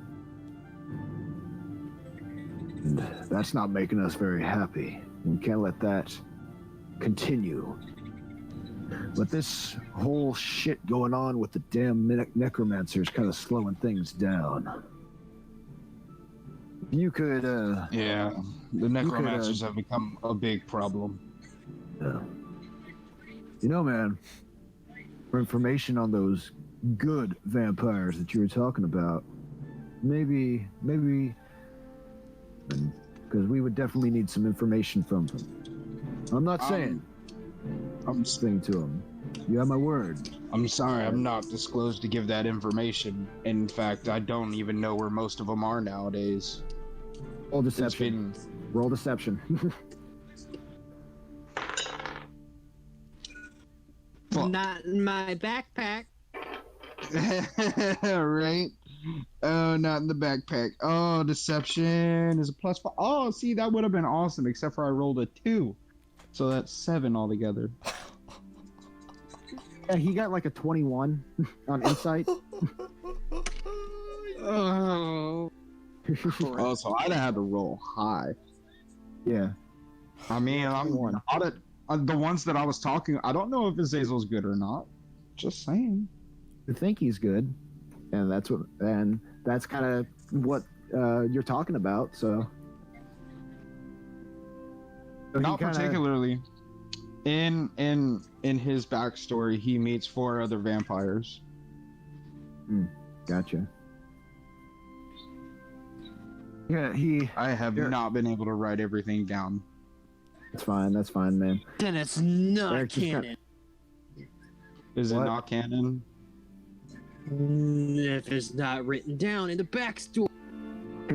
And that's not making us very happy. We can't let that continue. But this whole shit going on with the damn necromancers kind of slowing things down. You could, Yeah, the necromancers have become a big problem. Yeah. You know, man, for information on those good vampires that you were talking about, maybe, because we would definitely need some information from them. I'm not saying. I'm saying to them. You have my word. I'm sorry, I'm not disclosed to give that information. In fact, I don't even know where most of them are nowadays. Roll deception. Roll deception. Not in my backpack. Right? Oh, not in the backpack. Oh, deception is a +5. Oh, see, that would have been awesome, except for I rolled a 2. So that's 7 altogether. Yeah, he got like a 21 on insight. Oh. Oh, so I'd have had to roll high. Yeah. I mean, I'm One. the ones that I was talking. I don't know if Azazel's good or not. Just saying. I think he's good, and that's kind of what you're talking about. So Not particularly. In his backstory, he meets 4 other vampires. Gotcha. Yeah, I have not been able to write everything down. That's fine, man. Then it's not Eric just canon. Is it What? not canon? If it's not written down in the backstory.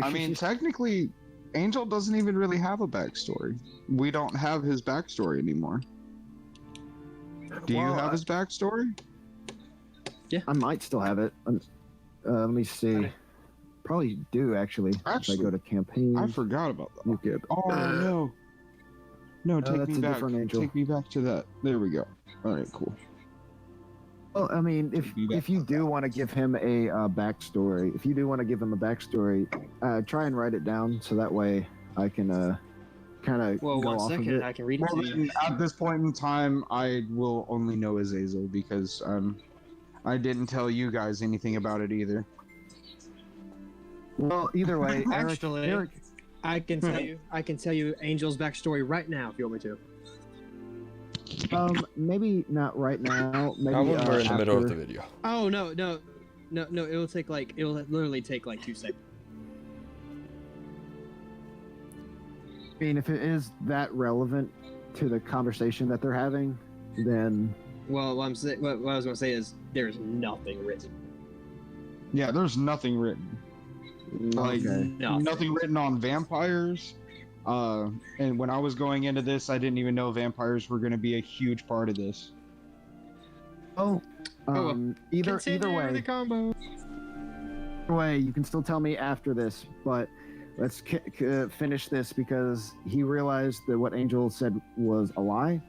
I mean, technically, Angel doesn't even really have a backstory. We don't have his backstory anymore. Do you have his backstory? I might still have it. Let me see. Probably do actually. If I go to campaign. I forgot about that. Look at. Oh no! No, take that's me a back. different Angel. Take me back to that. There we go. All right, cool. Well, I mean, if you do want to give him a backstory, try and write it down so that way I can kind of Well, go one off second, of I it. can read it Well, to you. then, at this point in time, I will only know Azazel because I didn't tell you guys anything about it either. Well, either way, Actually, Eric, I can tell you Angel's backstory right now if you want me to. maybe not right now. Maybe Not when we're in the middle of after. the video. Oh no, it'll literally take like 2 seconds. I mean, if it is that relevant to the conversation that they're having, then Well, what I was gonna say is there's nothing written. Yeah, there's nothing written. Like Okay. nothing written on vampires. And when I was going into this, I didn't even know vampires were going to be a huge part of this. Either Continue way, the combo. you can still tell me after this, but let's finish this because he realized that what Angel said was a lie.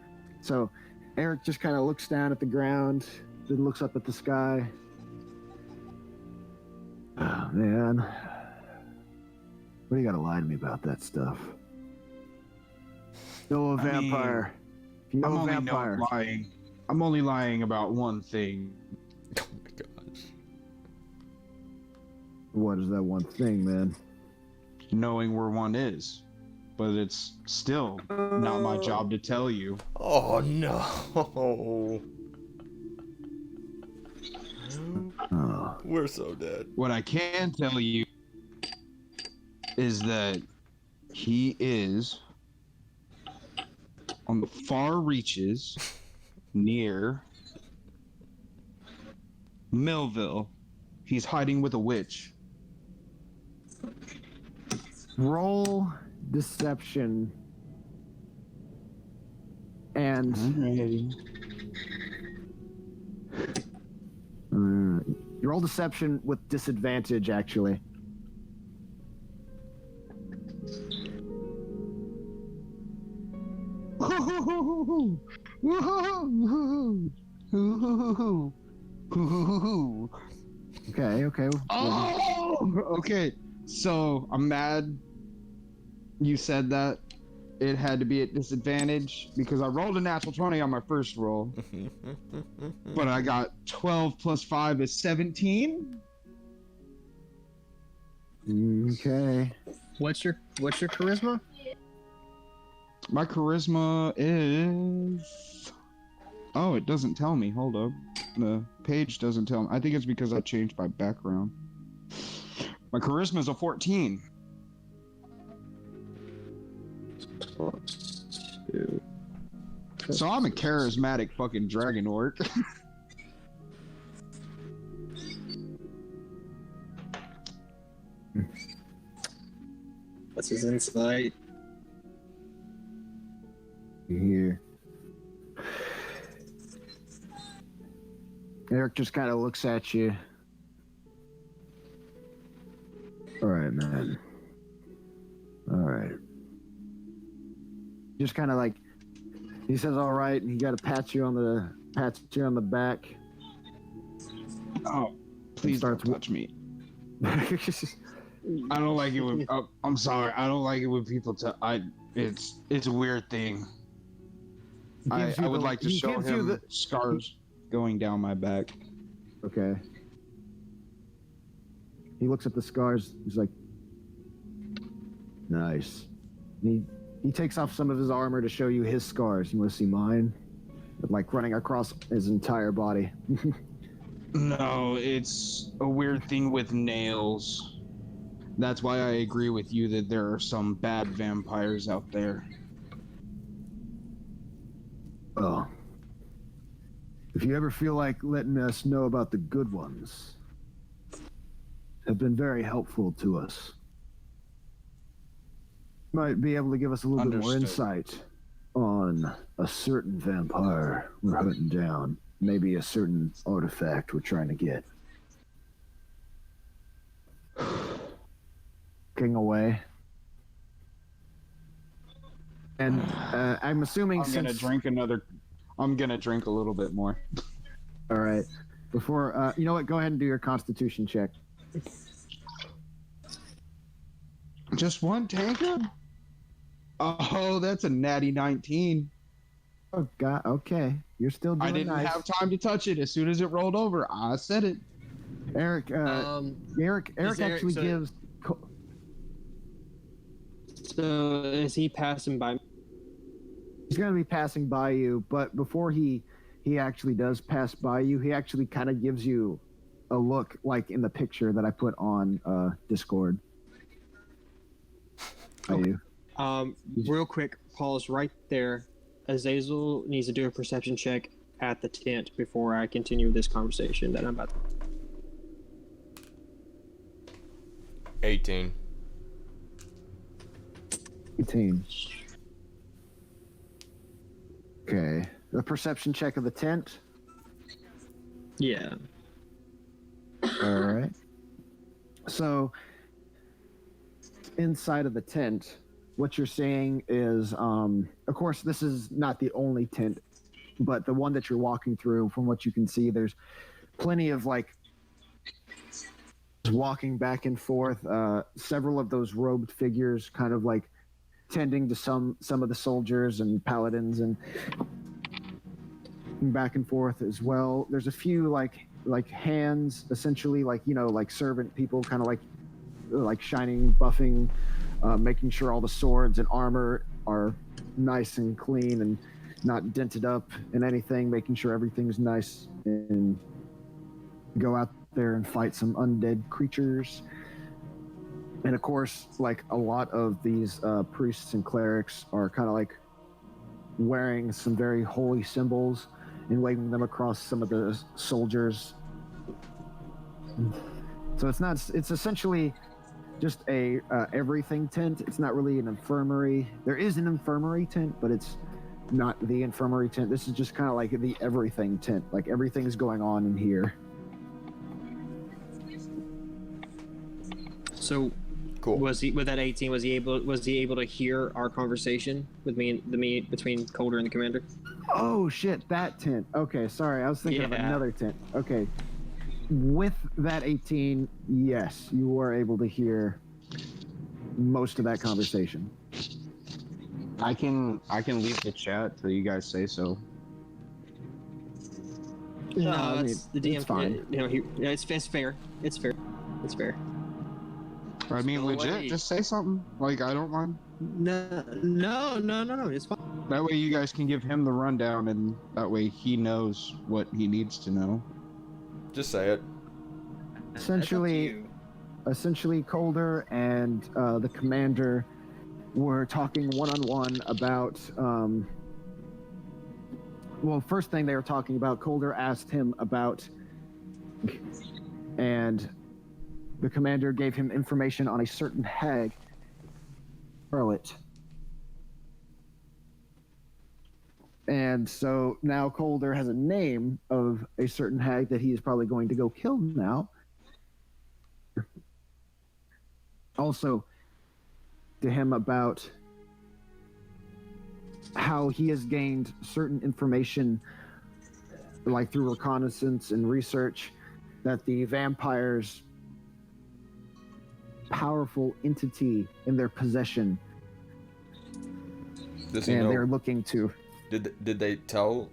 So Eric just kind of looks down at the ground, then looks up at the sky. Oh, man. What do you got to lie to me about that stuff? No, a vampire. You know a vampire. I'm only lying about one thing. Oh my gosh. What is that one thing, man? Knowing where one is. But it's still not my job to tell you. Oh no. Oh. We're so dead. What I can tell you is that he is on the far reaches near Millville. He's hiding with a witch. Roll deception. And you roll deception with disadvantage, actually. Okay. Oh, okay. So I'm mad you said that. It had to be at disadvantage because I rolled a natural 20 on my first roll. But I got 12 plus 5 is 17. Okay. What's your charisma? My charisma is... Oh, it doesn't tell me. Hold up. The page doesn't tell me. I think it's because I changed my background. My charisma is a 14. So I'm a charismatic fucking dragon orc. What's his insight? Here. Eric just kind of looks at you. All right, man. All right. Just kind of like, he says, "All right," and he got to pat you on the back. Oh, please don't starts touch me. I don't like it when. I'm sorry. I don't like it when people tell. It's a weird thing. I would like to show him scars going down my back. Okay. He looks at the scars. He's like, nice. He takes off some of his armor to show you his scars. You want to see mine? Like running across his entire body. No, it's a weird thing with nails. That's why I agree with you that there are some bad vampires out there. Oh. If you ever feel like letting us know about the good ones, have been very helpful to us. Might be able to give us a little bit more insight on a certain vampire we're hunting down. Maybe a certain artifact we're trying to get. King away. And I'm assuming I'm gonna drink a little bit more. All right. Before, you know what? Go ahead and do your Constitution check. Just one tankard? Oh, that's a natty 19. Oh God. Okay, you're still doing I didn't nice. have time to touch it. As soon as it rolled over, I said it. Eric. Eric actually gives. So is he passing by? He's going to be passing by you, but before he actually does pass by you, he actually kind of gives you a look like in the picture that I put on Discord. Okay. Real quick, pause right there. Azazel needs to do a perception check at the tent before I continue this conversation that I'm about to... 18. 18. Okay. The perception check of the tent. Yeah. All right. So, inside of the tent, what you're seeing is, of course, this is not the only tent, but the one that you're walking through, from what you can see, there's plenty of, like, walking back and forth. Several of those robed figures kind of, like, tending to some of the soldiers and paladins and back and forth as well. There's a few, like hands, essentially, like, you know, like servant people, kind of like shining, buffing, making sure all the swords and armor are nice and clean and not dented up and anything, making sure everything's nice, and go out there and fight some undead creatures. And of course, like a lot of these priests and clerics are kind of like wearing some very holy symbols and waving them across some of the soldiers. So it's essentially just a everything tent. It's not really an infirmary. There is an infirmary tent, but it's not the infirmary tent. This is just kind of like the everything tent. Like everything's going on in here. So, cool. Was he with that 18? Was he able to hear our conversation with me between Colder and the commander? Oh shit, that tent. Okay, sorry, I was thinking of another tent. Okay. With that 18, yes, you were able to hear most of that conversation. I can leave the chat till you guys say so. No, I mean, the DM. it's fine. You know, it's fair. It's fair. It's fair. I mean, legit, just say something. Like, I don't mind. No. It's fine. That way you guys can give him the rundown, and that way he knows what he needs to know. Just say it. Essentially, Colder and the commander were talking one-on-one about... well, first thing they were talking about, Colder asked him about... And the commander gave him information on a certain hag. Harlot. And so now Colder has a name of a certain hag that he is probably going to go kill now. Also, to him about how he has gained certain information, like through reconnaissance and research, that the vampires powerful entity in their possession, Does he and know? they're looking to. Did they tell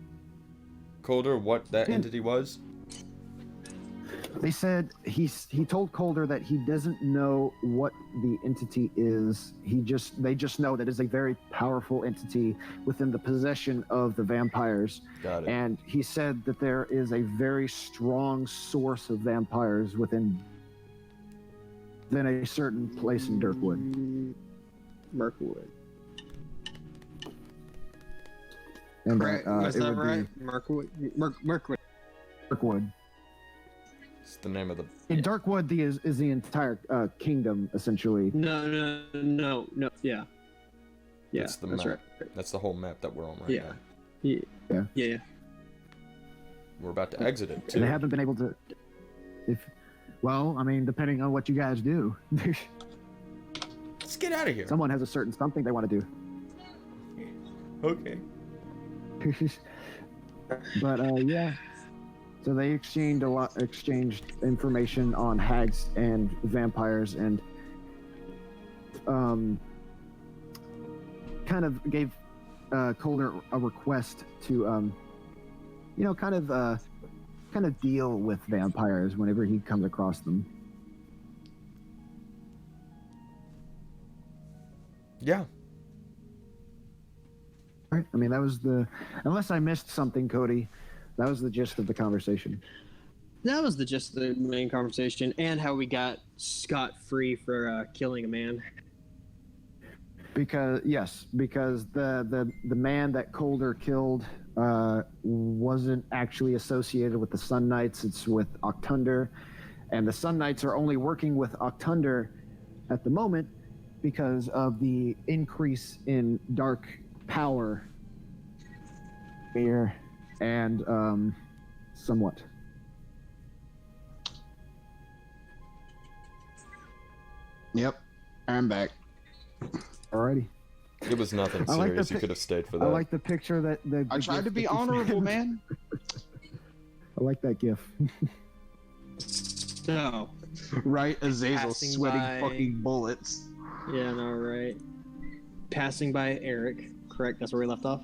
Calder what that Yeah. entity was? They said he told Calder that he doesn't know what the entity is. They just know that it's a very powerful entity within the possession of the vampires. Got it. And he said that there is a very strong source of vampires within a certain place in Dirkwood. Mirkwood. And Correct. that, Is it that would right? Mirkwood. Mirkwood. be Dirkwood. It's the name of the. In Darkwood, is the entire kingdom essentially. No. Yeah. Yeah. That's the that's map. right. That's the whole map that we're on right Yeah. now. Yeah. We're about to exit it And too. they haven't been able to. Well, I mean, depending on what you guys do, Let's get out of here. someone has a certain something they want to do. Okay. But yeah, so they exchanged information on hags and vampires, and kind of gave Calder a request to kind of deal with vampires whenever he comes across them. Yeah. Right? I mean, that was unless I missed something, Cody, that was the gist of the conversation. That was the gist of the main conversation, and how we got scot-free for killing a man. Because the man that Calder killed wasn't actually associated with the Sun Knights. It's with Octunder, and the Sun Knights are only working with Octunder at the moment because of the increase in dark power here, and somewhat. Yep, I'm back. Alrighty. It was nothing I like the serious. You pic- could have stayed for that. I like the picture that the I tried gif to be that you honorable, sent. man. I like that gif. So, Right, Azazel Passing sweating by- fucking bullets. yeah, no, right. Passing by Eric, correct? That's where we left off?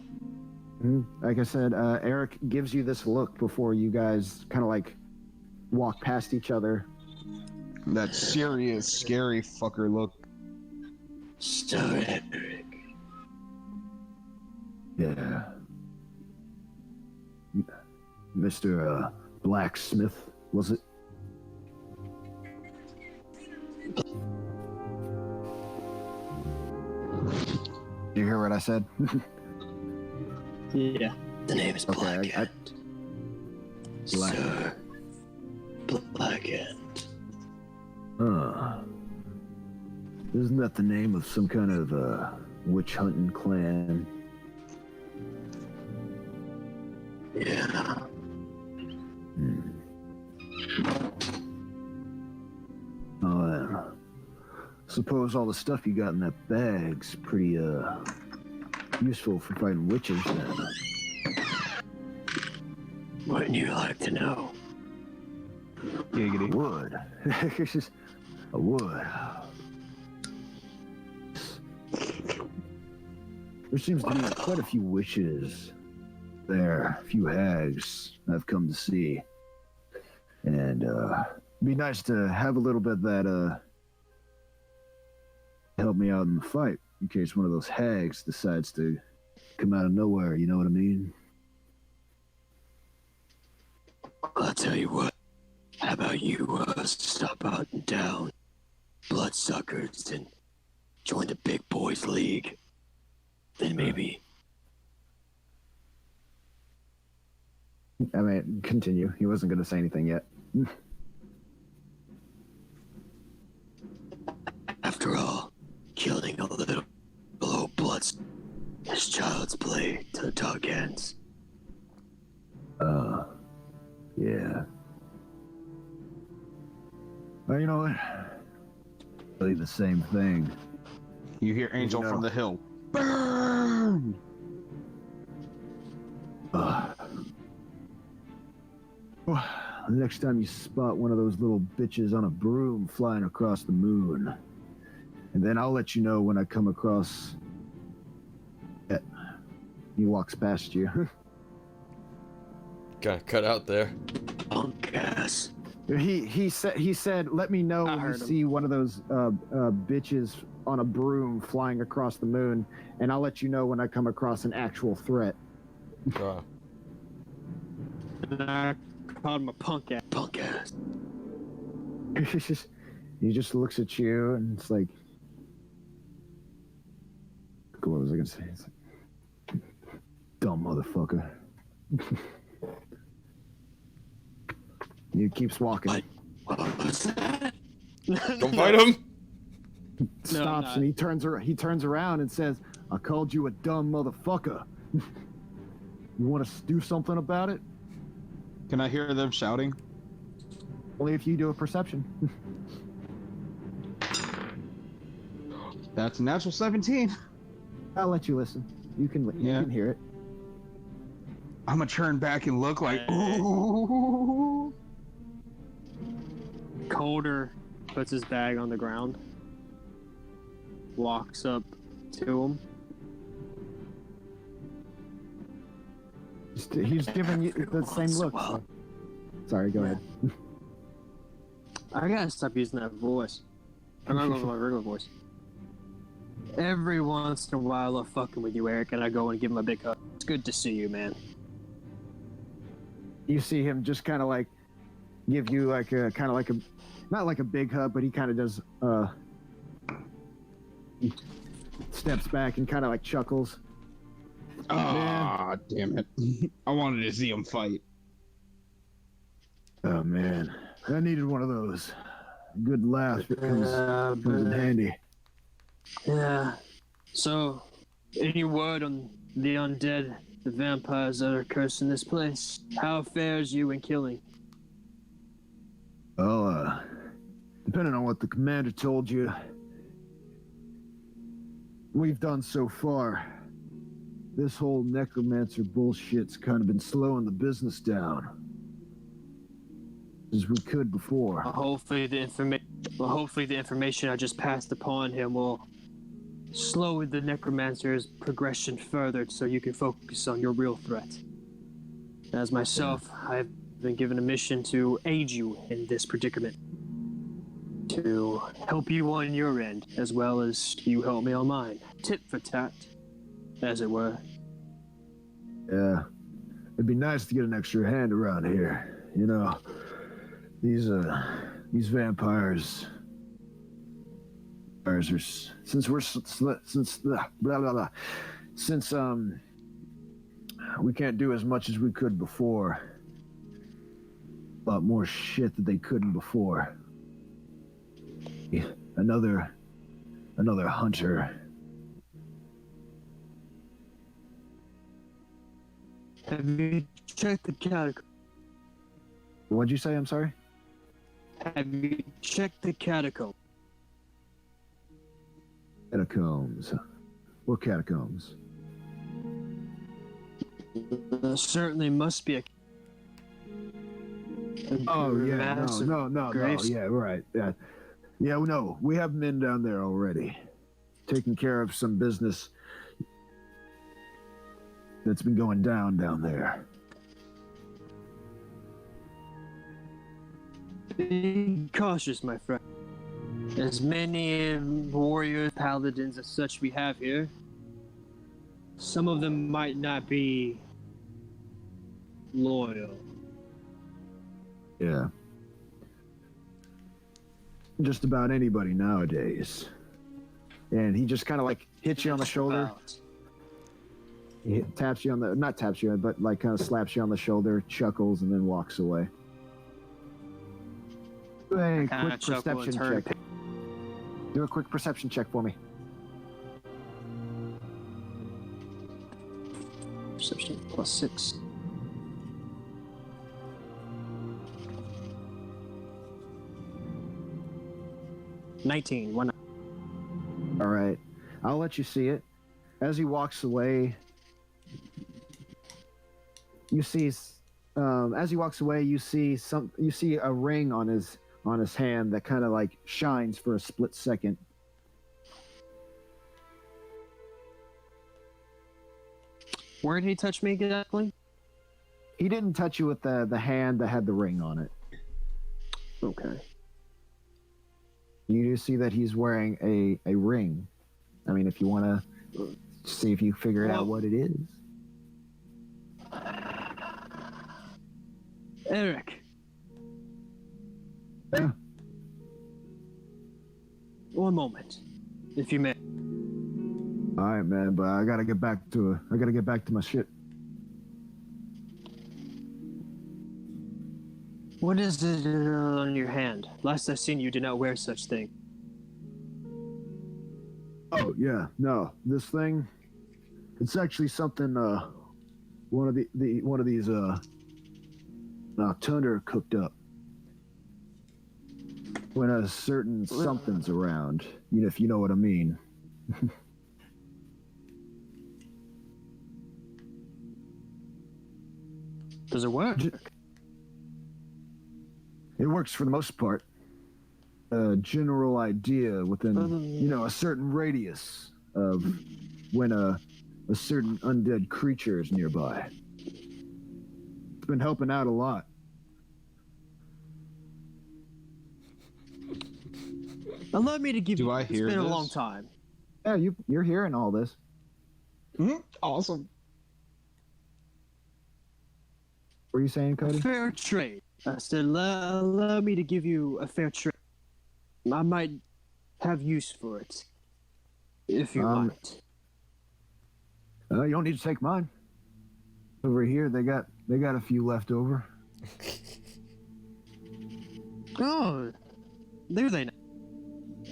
Like I said, Eric gives you this look before you guys kind of like walk past each other. That serious, scary fucker look. So, Eric, Yeah. Mr. Blacksmith, was it? Did you hear what I said? Yeah. the name is Okay, Blackhand. Black- Sir Blackhand. Isn't that the name of some kind of witch hunting clan? Yeah. Oh, suppose all the stuff you got in that bag's pretty useful for fighting witches then. Wouldn't you like to know? Giggity. Would. I would. There seems to be quite a few witches there, a few hags I've come to see. And it'd be nice to have a little bit that help me out in the fight in case one of those hags decides to come out of nowhere, you know what I mean? I'll tell you what. How about you stop out and down, bloodsuckers, and join the big boys league? Then maybe. I mean, continue. He wasn't going to say anything yet. After all, killing a little old bloods is child's play to the dog ends. Yeah. Well, you know what? Really the same thing. You hear Angel You know. from the hill. Burn! the next time you spot one of those little bitches on a broom flying across the moon. And then I'll let you know when I come across it. He walks past you. Got cut out there. Punk ass. He said, let me know when you see one of those bitches on a broom flying across the moon, and I'll let you know when I come across an actual threat. And I called him a punk ass. Punk ass. He just looks at you and it's like, what was I gonna say? It's like, dumb motherfucker. He keeps walking. What was that? Don't fight him. Stops and he turns around and says, I called you a dumb motherfucker. You want to do something about it? Can I hear them shouting? Only if you do a perception. That's a natural 17. I'll let you listen. You can hear it. I'm gonna turn back and look like, ooh. Colder puts his bag on the ground, walks up to him. He's giving you the same look. So. Sorry, go ahead. I gotta stop using that voice. I'm gonna go with my regular voice. Every once in a while, I love fucking with you, Eric, and I go and give him a big hug. It's good to see you, man. You see him just kind of like give you like a kind of like a, not like a big hug, but he kind of does. He steps back and kind of like chuckles. Ah, damn it! I wanted to see him fight. Oh man, I needed one of those. A good laugh that comes in handy. Yeah. So, any word on the undead, the vampires that are cursing this place? How fares you in killing? Well, depending on what the commander told you, we've done so far. This whole necromancer bullshit's kind of been slowing the business down. As we could before. Hopefully the information I just passed upon him will slow the necromancer's progression further so you can focus on your real threat. As myself, I've been given a mission to aid you in this predicament. To help you on your end, as well as you help me on mine. Tit for tat, as it were. Yeah. It'd be nice to get an extra hand around here. You know, these vampires are, since we can't do as much as we could before. A lot more shit that they couldn't before. Another hunter. Have you checked the catacomb? What'd you say? I'm sorry? Have you checked the catacomb? Catacombs. What catacombs? There certainly must be a Oh yeah, massive no. Yeah, right. Yeah, no. We have men down there already, taking care of some business that's been going down there. Be cautious, my friend. As many warriors, paladins, and such we have here, some of them might not be loyal. Yeah. Just about anybody nowadays. And he just kind of like hits you on the shoulder. He taps you on the, not taps you, but like kind of slaps you on the shoulder, chuckles, and then walks away. Do a quick perception check. Do a quick perception check for me. Perception +6. $19. Why not? All right. I'll let you see it. As he walks away, you see as he walks away, you see a ring on his hand that kind of like shines for a split second. Where did he touch me exactly? He didn't touch you with the hand that had the ring on it. Okay. You do see that he's wearing a ring. I mean, if you want to see if you figure out what it is. Eric. Yeah. One moment, if you may. All right, man, but I gotta get back to my shit. What is it on your hand? Last I seen, you did not wear such thing. Oh yeah, no, this thing. It's actually something. One of these Octunder cooked up. When a certain something's around, if you know what I mean. Does it work? It works for the most part. A general idea within, a certain radius of when a certain undead creature is nearby. It's been helping out a lot. Allow me to give Do you. I hear It's been a this? long time. Yeah, you're hearing all this. Awesome. What are you saying, A Cody? fair trade. I said, allow me to give you a fair trade. I might have use for it, if you want. You don't need to take mine. Over here, they got a few left over. Oh, there they.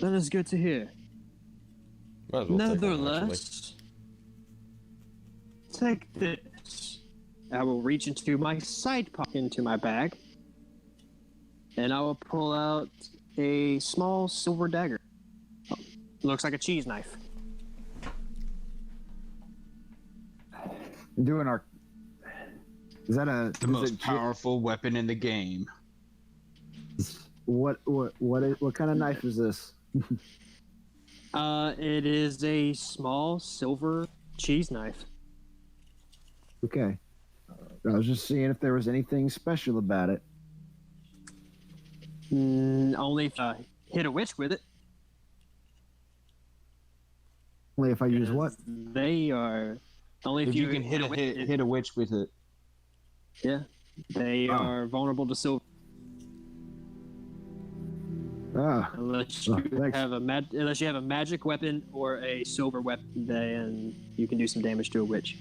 That is good to hear. Might as well take one, actually. Nevertheless, take this. I will reach into my side pocket into my bag, and I will pull out a small silver dagger. Oh, looks like a cheese knife. Doing our. Is that The most powerful weapon in the game. What kind of knife is this? It is a small silver cheese knife. Okay. I was just seeing if there was anything special about it. Only if I hit a witch with it. Only if I use what? They are only if If you can hit a witch with it. Yeah, they are vulnerable to silver unless you thanks. have unless you have a magic weapon or a silver weapon. Then you can do some damage to a witch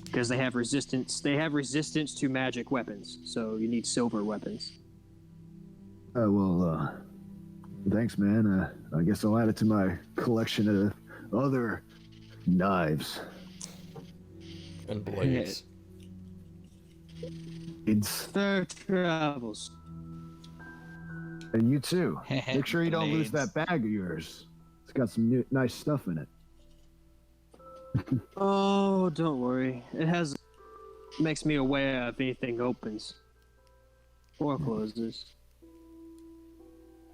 because they have resistance. They have resistance to magic weapons, so you need silver weapons. Thanks, man. I guess I'll add it to my collection of other knives. And blades. It's Fair travels. and you too. Make sure you don't lose Blades. that bag of yours. It's got some nice stuff in it. Oh, don't worry. It makes me aware if anything opens or closes.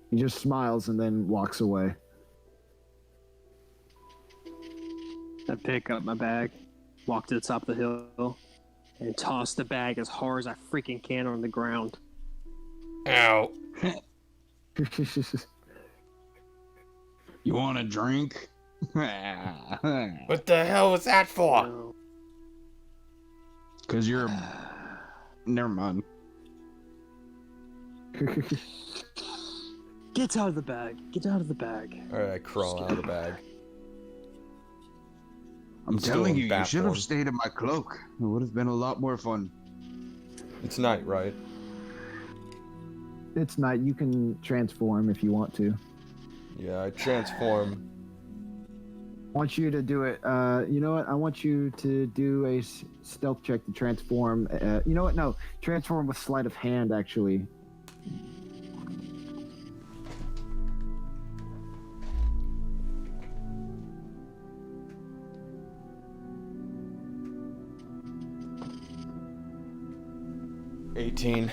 He just smiles and then walks away. I pick up my bag, walk to the top of the hill, and toss the bag as hard as I freaking can on the ground. Ow. You want a drink? What the hell was that for? No. Because you're. Never mind. Get out of the bag. Get out of the bag. Alright, I crawl out of the bag. I'm Still telling in you, you bat should have form. stayed in my cloak. It would have been a lot more fun. It's night, right? It's night. You can transform if you want to. Yeah, I transform. I want you to do it. You know what? I want you to do a stealth check to transform. You know what? No, transform with sleight of hand. Actually, 18.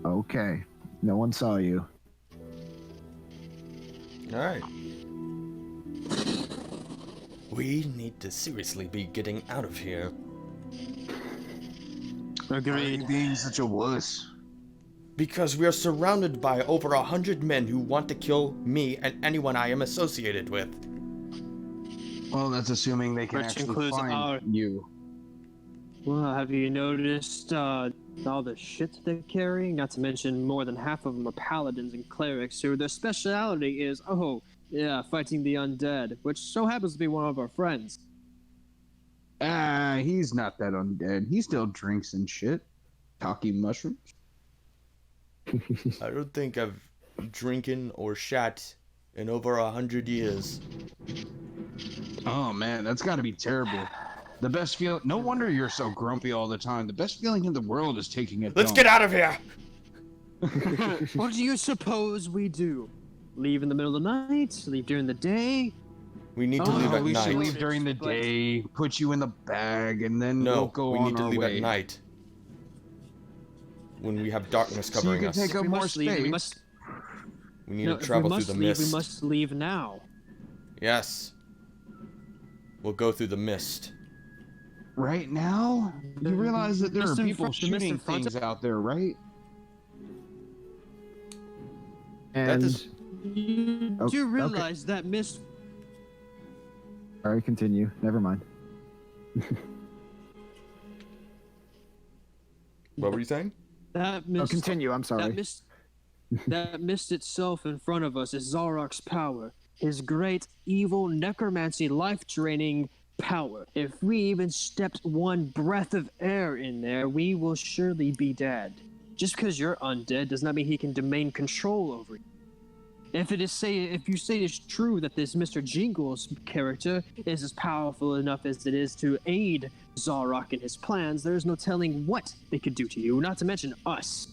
Okay. No one saw you. Alright. We need to seriously be getting out of here. Why are you being such a wuss? Because we are surrounded by over 100 men who want to kill me and anyone I am associated with. Well, that's assuming they can Which actually includes find our- you. Well, have you noticed all the shit they're carrying? Not to mention more than half of them are paladins and clerics who their speciality is, fighting the undead, which so happens to be one of our friends. Ah, he's not that undead. He still drinks and shit. Talking mushrooms. I don't think I've drinking or shat in over 100 years. Oh man, that's gotta be terrible. The best feeling. No wonder you're so grumpy all the time. The best feeling in the world is taking a Let's dump. get out of here! What do you suppose we do? Leave in the middle of the night? Leave during the day? We need to leave Oh, at we should night. leave during the day, put you in the bag, and then we'll No, go we on need to our leave way. at night. When we have darkness So you covering can us. take up We more must leave. We space. must. We need No, to if travel we through must the leave, mist. we must leave now. Yes. We'll go through the mist. Right now? You realize that there are Mist in people front- the mist shooting in front things of- out there, right? And is- You Oh, do okay. realize that mist. Sorry, continue. Never mind. What were you saying? That Oh, mist. continue. I'm sorry. That mist itself in front of us is Zarok's power. His great, evil, necromancy, life-draining power. If we even stepped one breath of air in there, we will surely be dead. Just because you're undead does not mean he can domain control over you. If you say it's true that this Mr.Jingles character is as powerful enough as it is to aid Zarok in his plans, there's no telling what they could do to you, not to mention us.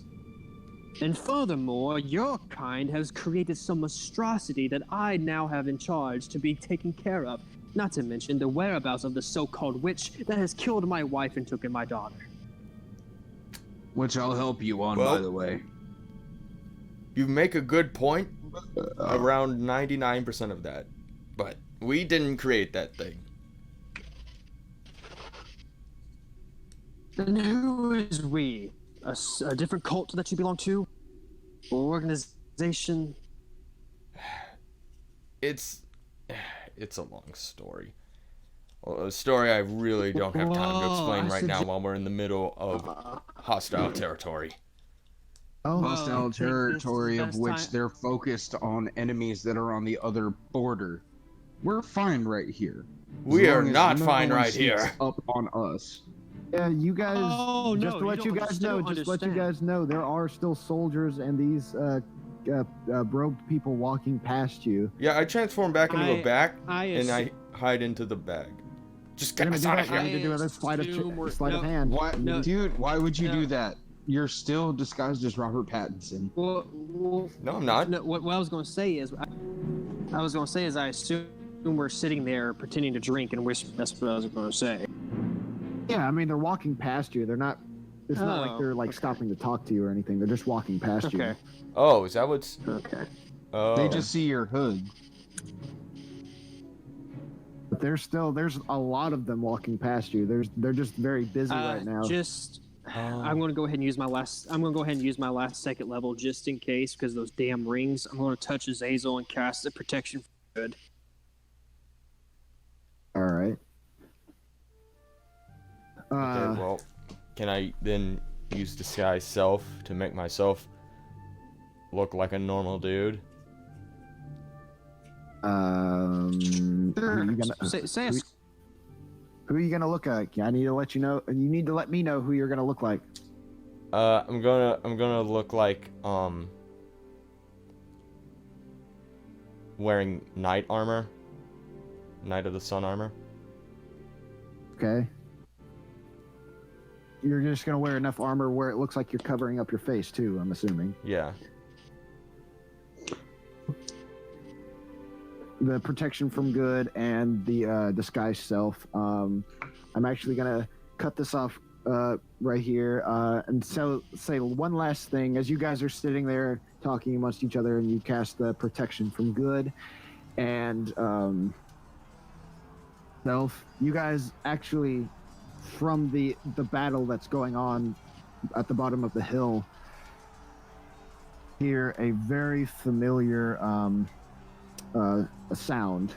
And furthermore, your kind has created some monstrosity that I now have in charge to be taken care of, not to mention the whereabouts of the so-called witch that has killed my wife and taken my daughter. Which I'll help you on, Well- by the way. You make a good point. Around 99% of that. But we didn't create that thing. And who is we? A different cult that you belong to? Or organization? It's a long story. Well, a story I really don't have time to explain right now while we're in the middle of hostile territory. Oh, Well, I Hostile think this is the territory of best which time- they're focused on enemies that are on the other border. We're fine right here. As We are long as not no fine one right sneaks here. Up on us. yeah, you guys. Oh, just no, to let you don't guys understand- know, don't just to let you understand. guys know, there are still soldiers and these robed people walking past you. Yeah, I transform back into a bag and assume- I hide into the bag. Just You're get gonna us do out that. of You here. need to do another sleight of assume we're- sleight of no. hand. Why, No. dude? Why would you No. do that? You're still disguised as Robert Pattinson. Well, No, I'm not. no, what I was going to say is, I assume we're sitting there pretending to drink and whisper. That's what I was going to say. Yeah, I mean they're walking past you. They're not. It's not like Oh, they're like okay. stopping to talk to you or anything. They're just walking past Okay. you. Oh, is that what's... Okay. Oh. They just see your hood. But there's a lot of them walking past you. They're just very busy right now. I'm going to go ahead and use my last. I'm going to go ahead and use my last second level just in case, because those damn rings. I'm going to touch Azazel and cast the protection for good. All right. Okay, well, can I then use disguise self to make myself look like a normal dude? Who are you gonna, Say who, who are you gonna look like? I need to let you know. You need to let me know who you're gonna look like. I'm gonna look like wearing knight armor, Knight of the Sun armor. Okay. you're just gonna wear enough armor where it looks like you're covering up your face too. I'm assuming. Yeah. The protection from good and the disguise self. I'm actually gonna cut this off right here and say one last thing. As you guys are sitting there talking amongst each other, and you cast the protection from good and self, you guys actually, from the battle that's going on at the bottom of the hill, hear a very familiar a sound.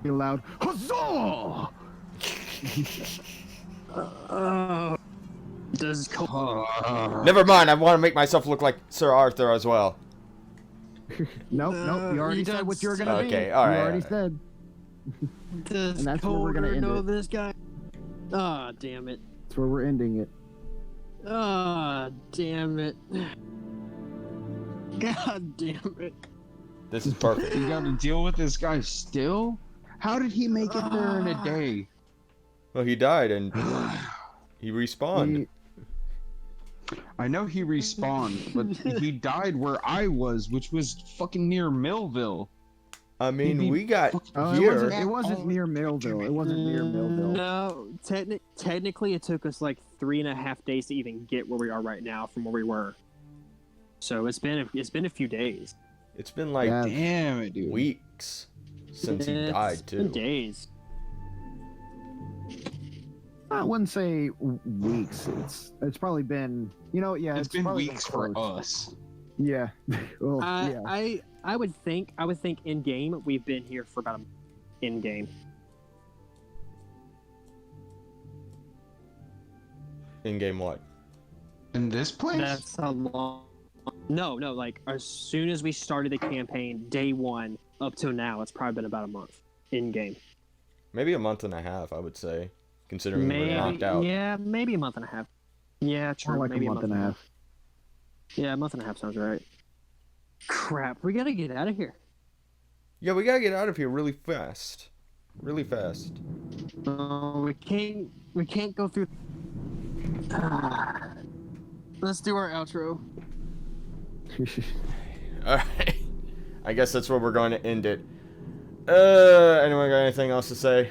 Be loud, huzzah! Does Never mind. I want to make myself look like Sir Arthur as well. Nope. You already you said don't what you're gonna be. Okay, all right, You already all said. Does And that's where we're gonna Colder end know it. this guy? Ah, damn it. That's where we're ending it. Ah, damn it. God damn it. This is perfect. You gotta deal with this guy still? How did he make it there in a day? Well, he died and he respawned. I know he respawned, but he died where I was, which was fucking near Millville. I mean, He- we got Oh, here. it wasn't near Millville. It wasn't near Millville. No, technically it took us like 3.5 days to even get where we are right now from where we were. So it's been a few days. It's been like Yeah. Damn it, dude. weeks since he It's died been too. days. I wouldn't say weeks. It's probably been, It's been probably weeks been for close. us. Yeah. Well, yeah. I would think in game we've been here for about in game. In game what? In this place? That's a long. No, like as soon as we started the campaign, day one up till now, it's probably been about a month in game. Maybe a month and a half, I would say, considering we were knocked out. Yeah, maybe a month and a half. Yeah, true. More like maybe a month and a half. Yeah, a month and a half sounds right. Crap, we gotta get out of here. Yeah, we gotta get out of here really fast. Really fast. We can't go through. Let's do our outro. Alright. I guess that's where we're going to end it. Anyone got anything else to say?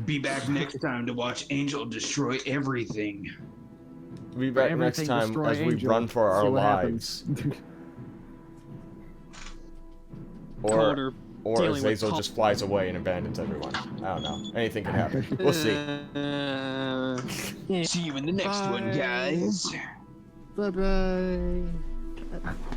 Be back next time to watch Angel destroy everything. Be back next Everything time destroy as we Angel. run for our See what lives. happens. Or Colder dealing with Azazel Col- just flies away and abandons everyone. I don't know. Anything can happen. We'll see. Yeah. See you in the next one, Bye. guys. Bye bye.